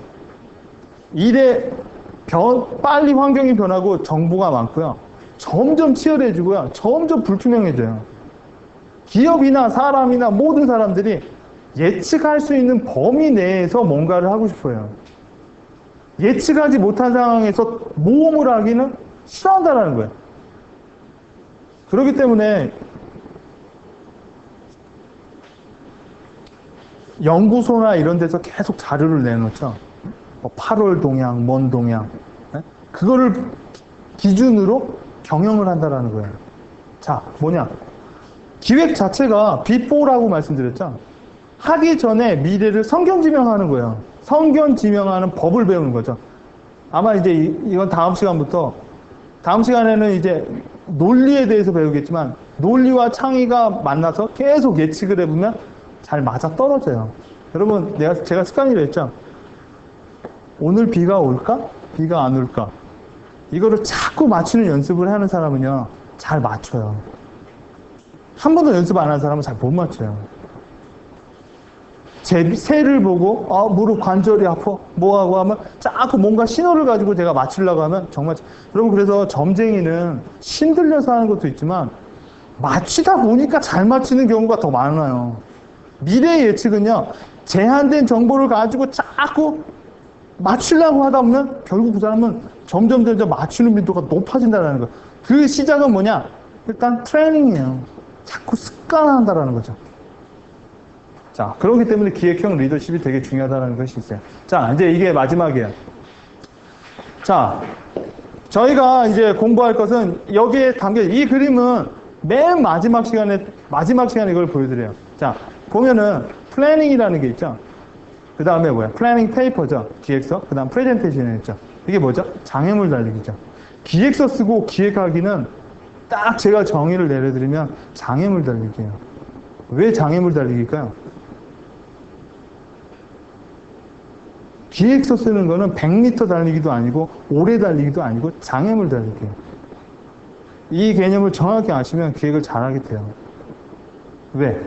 빨리 환경이 변하고 정보가 많고요. 점점 치열해지고요. 점점 불투명해져요. 기업이나 사람이나 모든 사람들이 예측할 수 있는 범위 내에서 뭔가를 하고 싶어요. 예측하지 못한 상황에서 모험을 하기는 싫어한다는 거예요. 그렇기 때문에 연구소나 이런 데서 계속 자료를 내놓죠. 8월 동향, 먼 동향. 그거를 기준으로 경영을 한다는 거예요. 자, 뭐냐? 기획 자체가 비포라고 말씀드렸죠. 하기 전에 미래를 성견지명하는 거예요. 성견지명하는 법을 배우는 거죠. 아마 이제 이건 다음 시간에는 이제 논리에 대해서 배우겠지만 논리와 창의가 만나서 계속 예측을 해보면 잘 맞아 떨어져요. 여러분, 제가 습관이라 했죠. 오늘 비가 올까? 비가 안 올까? 이거를 자꾸 맞추는 연습을 하는 사람은요, 잘 맞춰요. 한 번도 연습 안 하는 사람은 잘 못 맞춰요. 제 새를 보고, 무릎 관절이 아파. 뭐하고 하면 자꾸 뭔가 신호를 가지고 제가 맞추려고 하면 정말, 여러분, 그래서 점쟁이는 신들려서 하는 것도 있지만, 맞추다 보니까 잘 맞추는 경우가 더 많아요. 미래 예측은요, 제한된 정보를 가지고 자꾸 맞추려고 하다 보면 결국 그 사람은 점점 맞추는 빈도가 높아진다는 거예요. 그 시작은 뭐냐? 일단 트레이닝이에요. 자꾸 습관화한다는 거죠. 자, 그렇기 때문에 기획형 리더십이 되게 중요하다는 것이 있어요. 자, 이제 이게 마지막이에요. 자, 저희가 이제 공부할 것은 여기에 담겨, 이 그림은 맨 마지막 시간에 마지막 시간에 이걸 보여드려요. 자, 보면은 플래닝이라는 게 있죠. 그 다음에 뭐야? 플래닝 페이퍼죠. 기획서. 그 다음 프레젠테이션이 있죠. 이게 뭐죠? 장애물 달리기죠. 기획서 쓰고 기획하기는 딱 제가 정의를 내려드리면 장애물 달리기예요. 왜 장애물 달리기일까요? 기획서 쓰는 거는 100m 달리기도 아니고 오래 달리기도 아니고 장애물 달리기예요. 이 개념을 정확히 아시면 기획을 잘하게 돼요. 왜?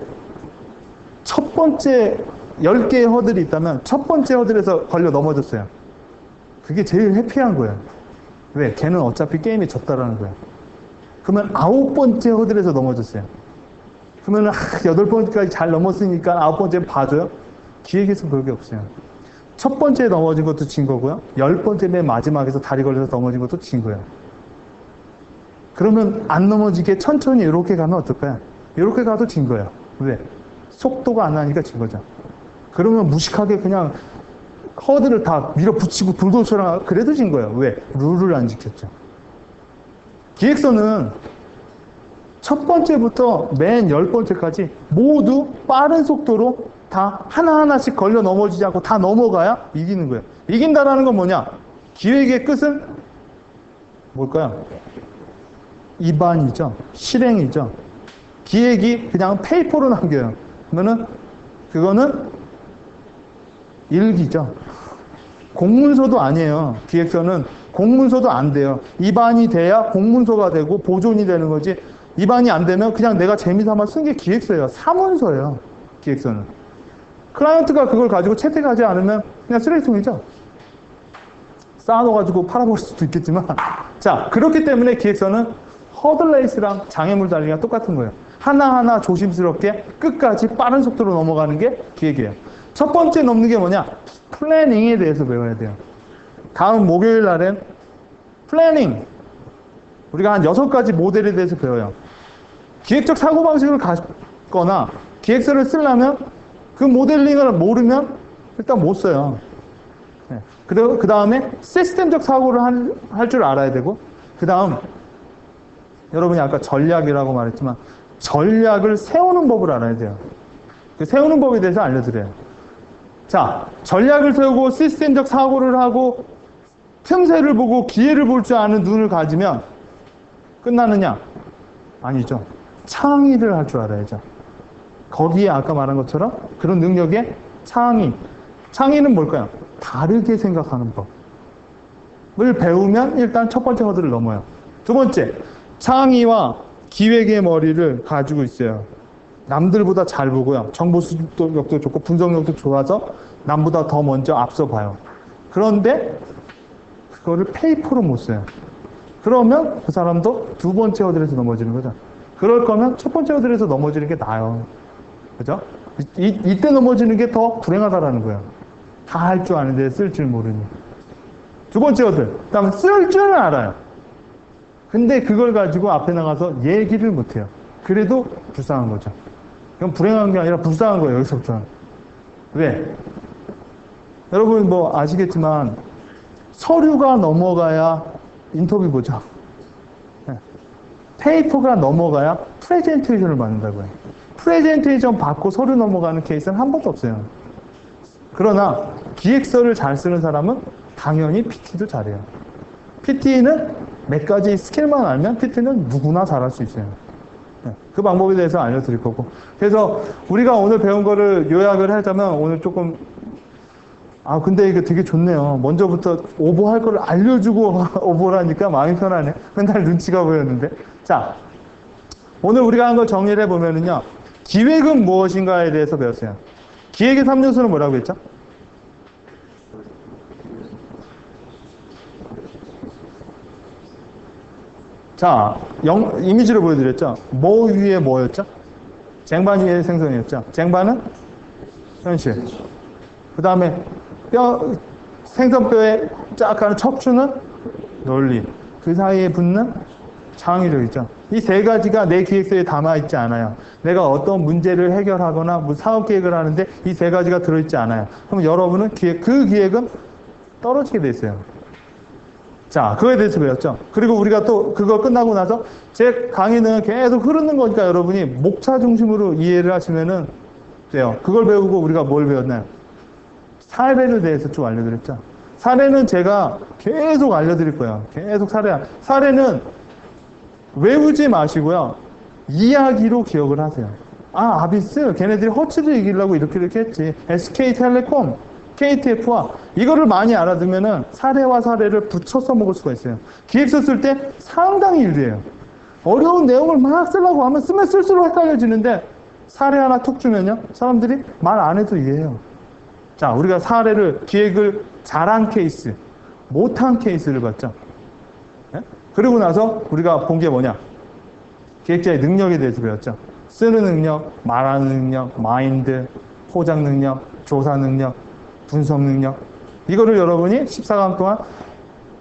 첫 번째 10개의 허들이 있다면 첫 번째 허들에서 걸려 넘어졌어요. 그게 제일 해피한 거예요. 왜? 걔는 어차피 게임에 졌다라는 거예요. 그러면 9번째 허들에서 넘어졌어요. 그러면 8번까지 잘 넘었으니까 9번째 봐줘요? 기획에서 그런 게 없어요. 첫 번째에 넘어진 것도 진 거고요. 10번째 맨 마지막에서 다리 걸려서 넘어진 것도 진 거예요. 그러면 안 넘어지게 천천히 이렇게 가면 어떨까요? 이렇게 가도 진 거예요. 왜? 속도가 안 나니까 진 거죠. 그러면 무식하게 그냥 허들을 다 밀어붙이고 불도처럼 그래도 진 거예요. 왜? 룰을 안 지켰죠. 기획서는 첫 번째부터 맨 10번째까지 모두 빠른 속도로 다 하나하나씩 걸려 넘어지지 않고 다 넘어가야 이기는 거예요. 이긴다라는 건 뭐냐? 기획의 끝은 뭘까요? 입안이죠. 실행이죠. 기획이 그냥 페이퍼로 남겨요. 그러면은 그거는 일기죠. 공문서도 아니에요. 기획서는 공문서도 안 돼요. 입안이 돼야 공문서가 되고 보존이 되는 거지. 입안이 안 되면 그냥 내가 재미삼아 쓴 게 기획서예요. 사문서예요. 기획서는. 클라이언트가 그걸 가지고 채택하지 않으면 그냥 쓰레기통이죠. 쌓아놓아가지고 팔아버릴 수도 있겠지만. 자, 그렇기 때문에 기획서는 허들레이스랑 장애물 달리기가 똑같은 거예요. 하나하나 조심스럽게 끝까지 빠른 속도로 넘어가는 게 기획이에요. 첫 번째 넘는 게 뭐냐? 플래닝에 대해서 배워야 돼요. 다음 목요일 날엔 플래닝. 우리가 한 6가지 모델에 대해서 배워요. 기획적 사고방식을 갖거나 기획서를 쓰려면 그 모델링을 모르면 일단 못 써요. 그리고 그 다음에 시스템적 사고를 할 줄 알아야 되고, 그 다음 여러분이 아까 전략이라고 말했지만 전략을 세우는 법을 알아야 돼요. 그 세우는 법에 대해서 알려드려요. 자, 전략을 세우고 시스템적 사고를 하고 틈새를 보고 기회를 볼 줄 아는 눈을 가지면 끝나느냐? 아니죠. 창의를 할 줄 알아야죠. 거기에 아까 말한 것처럼 그런 능력의 창의. 창의는 뭘까요? 다르게 생각하는 법을 배우면 일단 첫 번째 허들을 넘어요. 두 번째, 창의와 기획의 머리를 가지고 있어요. 남들보다 잘 보고요. 정보 수집력도 좋고 분석력도 좋아서 남보다 더 먼저 앞서 봐요. 그런데 그거를 페이퍼로 못 써요. 그러면 그 사람도 두 번째 허들에서 넘어지는 거죠. 그럴 거면 첫 번째 허들에서 넘어지는 게 나아요. 그죠? 이때 넘어지는 게 더 불행하다라는 거예요. 다 할 줄 아는데 쓸 줄 모르니. 두 번째 허들. 그 다음에 쓸 줄은 알아요. 근데 그걸 가지고 앞에 나가서 얘기를 못 해요. 그래도 불쌍한 거죠. 그럼 불행한 게 아니라 불쌍한 거예요, 여기서부터는. 왜? 여러분 뭐 아시겠지만 서류가 넘어가야 인터뷰 보죠. 페이퍼가 넘어가야 프레젠테이션을 받는다고요. 프레젠테이션 받고 서류 넘어가는 케이스는 한 번도 없어요. 그러나 기획서를 잘 쓰는 사람은 당연히 PT도 잘해요. PT는 몇 가지 스킬만 알면 PT는 누구나 잘할 수 있어요. 그 방법에 대해서 알려드릴 거고. 그래서 우리가 오늘 배운 거를 요약을 하자면 오늘 조금 근데 이거 되게 좋네요. 먼저부터 오버할 거를 알려주고 오버를 하니까 마음이 편하네. 맨날 눈치가 보였는데. 자, 오늘 우리가 한 걸 정리를 해보면은요. 기획은 무엇인가에 대해서 배웠어요. 기획의 3요소는 뭐라고 했죠? 자, 이미지로 보여드렸죠? 뭐 위에 뭐였죠? 쟁반 위에 생선이었죠? 쟁반은 현실. 그 다음에 생선뼈에 쫙 가는 척추는 논리. 그 사이에 붙는 창의력 있죠. 이 세 가지가 내 기획서에 담아있지 않아요. 내가 어떤 문제를 해결하거나 뭐 사업 계획을 하는데 이 세 가지가 들어있지 않아요. 그럼 여러분은 그 기획은 떨어지게 돼 있어요. 자, 그거에 대해서 배웠죠. 그리고 우리가 또 그거 끝나고 나서 제 강의는 계속 흐르는 거니까 여러분이 목차 중심으로 이해를 하시면은 돼요. 그걸 배우고 우리가 뭘 배웠나요? 사례에 대해서 쭉 알려드렸죠. 사례는 제가 계속 알려드릴 거예요. 계속 사례는 외우지 마시고요. 이야기로 기억을 하세요. 아, 아비스, 걔네들이 허츠를 이기려고 이렇게 했지. SK텔레콤, KTF와 이거를 많이 알아두면은 사례와 사례를 붙여서 먹을 수가 있어요. 기획서 쓸 때 상당히 유리해요. 어려운 내용을 막 쓰려고 하면 쓰면 쓸수록 헷갈려지는데 사례 하나 툭 주면요. 사람들이 말 안 해도 이해해요. 자, 우리가 사례를, 기획을 잘한 케이스, 못한 케이스를 봤죠. 네? 그리고 나서 우리가 본 게 뭐냐? 기획자의 능력에 대해서 배웠죠. 쓰는 능력, 말하는 능력, 마인드, 포장 능력, 조사 능력, 분석 능력. 이거를 여러분이 14강 동안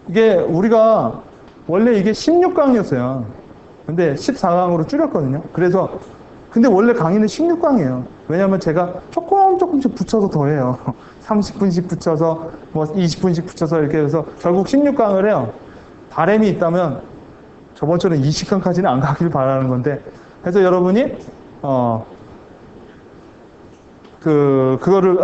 이게 우리가 원래 이게 16강이었어요. 근데 14강으로 줄였거든요. 그래서 근데 원래 강의는 16강이에요. 왜냐면 제가 조금씩 붙여서 더해요. 30분씩 붙여서 뭐 20분씩 붙여서 이렇게 해서 결국 16강을 해요. 바람이 있다면 저번처럼 20강까지는 안 가길 바라는 건데 그래서 여러분이 그거를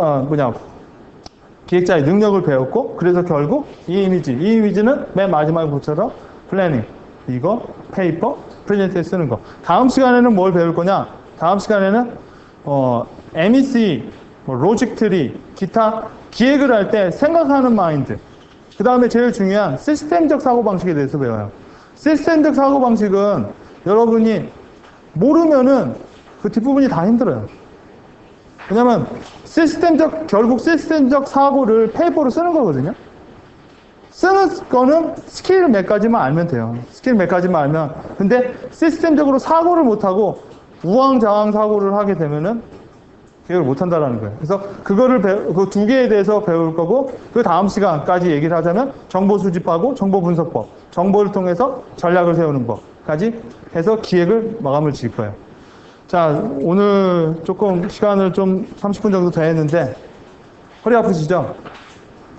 기획자의 능력을 배웠고 그래서 결국 이 이미지는 맨 마지막에 붙여서 플래닝, 이거, 페이퍼, 프레젠테이션 쓰는 거. 다음 시간에는 뭘 배울 거냐? 다음 시간에는 MEC, 로직 트리, 기타 기획을 할 때 생각하는 마인드. 그 다음에 제일 중요한 시스템적 사고방식에 대해서 배워요. 시스템적 사고방식은 여러분이 모르면은 그 뒷부분이 다 힘들어요. 왜냐면 결국 시스템적 사고를 페이퍼로 쓰는 거거든요. 쓰는 거는 스킬 몇 가지만 알면 돼요. 스킬 몇 가지만 알면. 근데 시스템적으로 사고를 못하고 우왕좌왕 사고를 하게 되면은 기획을 못한다라는 거예요. 그래서 그거를 그 두 개에 대해서 배울 거고 그 다음 시간까지 얘기를 하자면 정보 수집하고 정보 분석법, 정보를 통해서 전략을 세우는 법까지 해서 기획을 마감을 지을 거예요. 자, 오늘 조금 시간을 좀 30분 정도 더 했는데 허리 아프시죠?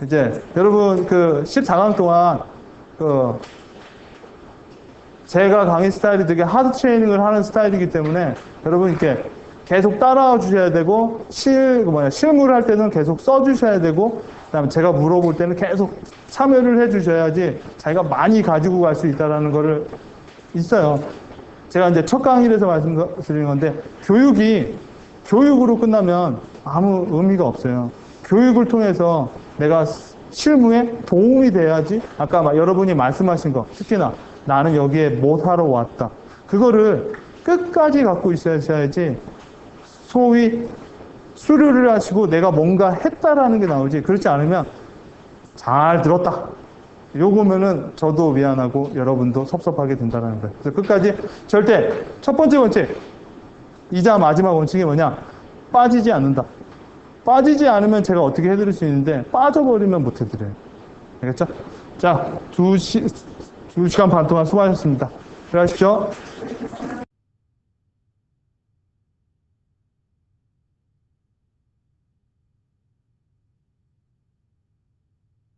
이제 여러분 그 14강 동안 제가 강의 스타일이 되게 하드 트레이닝을 하는 스타일이기 때문에 여러분 이렇게 계속 따라와 주셔야 되고 실무를 할 때는 계속 써 주셔야 되고 그다음에 제가 물어볼 때는 계속 참여를 해 주셔야지 자기가 많이 가지고 갈 수 있다라는 거를 있어요. 제가 이제 첫 강의에서 말씀드린 건데 교육으로 끝나면 아무 의미가 없어요. 교육을 통해서 내가 실무에 도움이 돼야지 아까 여러분이 말씀하신 거 특히나 나는 여기에 뭐 하러 왔다. 그거를 끝까지 갖고 있어야지 소위 수료를 하시고 내가 뭔가 했다라는 게 나오지 그렇지 않으면 잘 들었다. 요거면은 저도 미안하고 여러분도 섭섭하게 된다는 거예요. 그래서 끝까지 절대 첫 번째 원칙 이자 마지막 원칙이 뭐냐? 빠지지 않는다. 빠지지 않으면 제가 어떻게 해드릴 수 있는데 빠져버리면 못 해드려요. 알겠죠? 자, 2시간 반 동안 수고하셨습니다. 들어가십시오.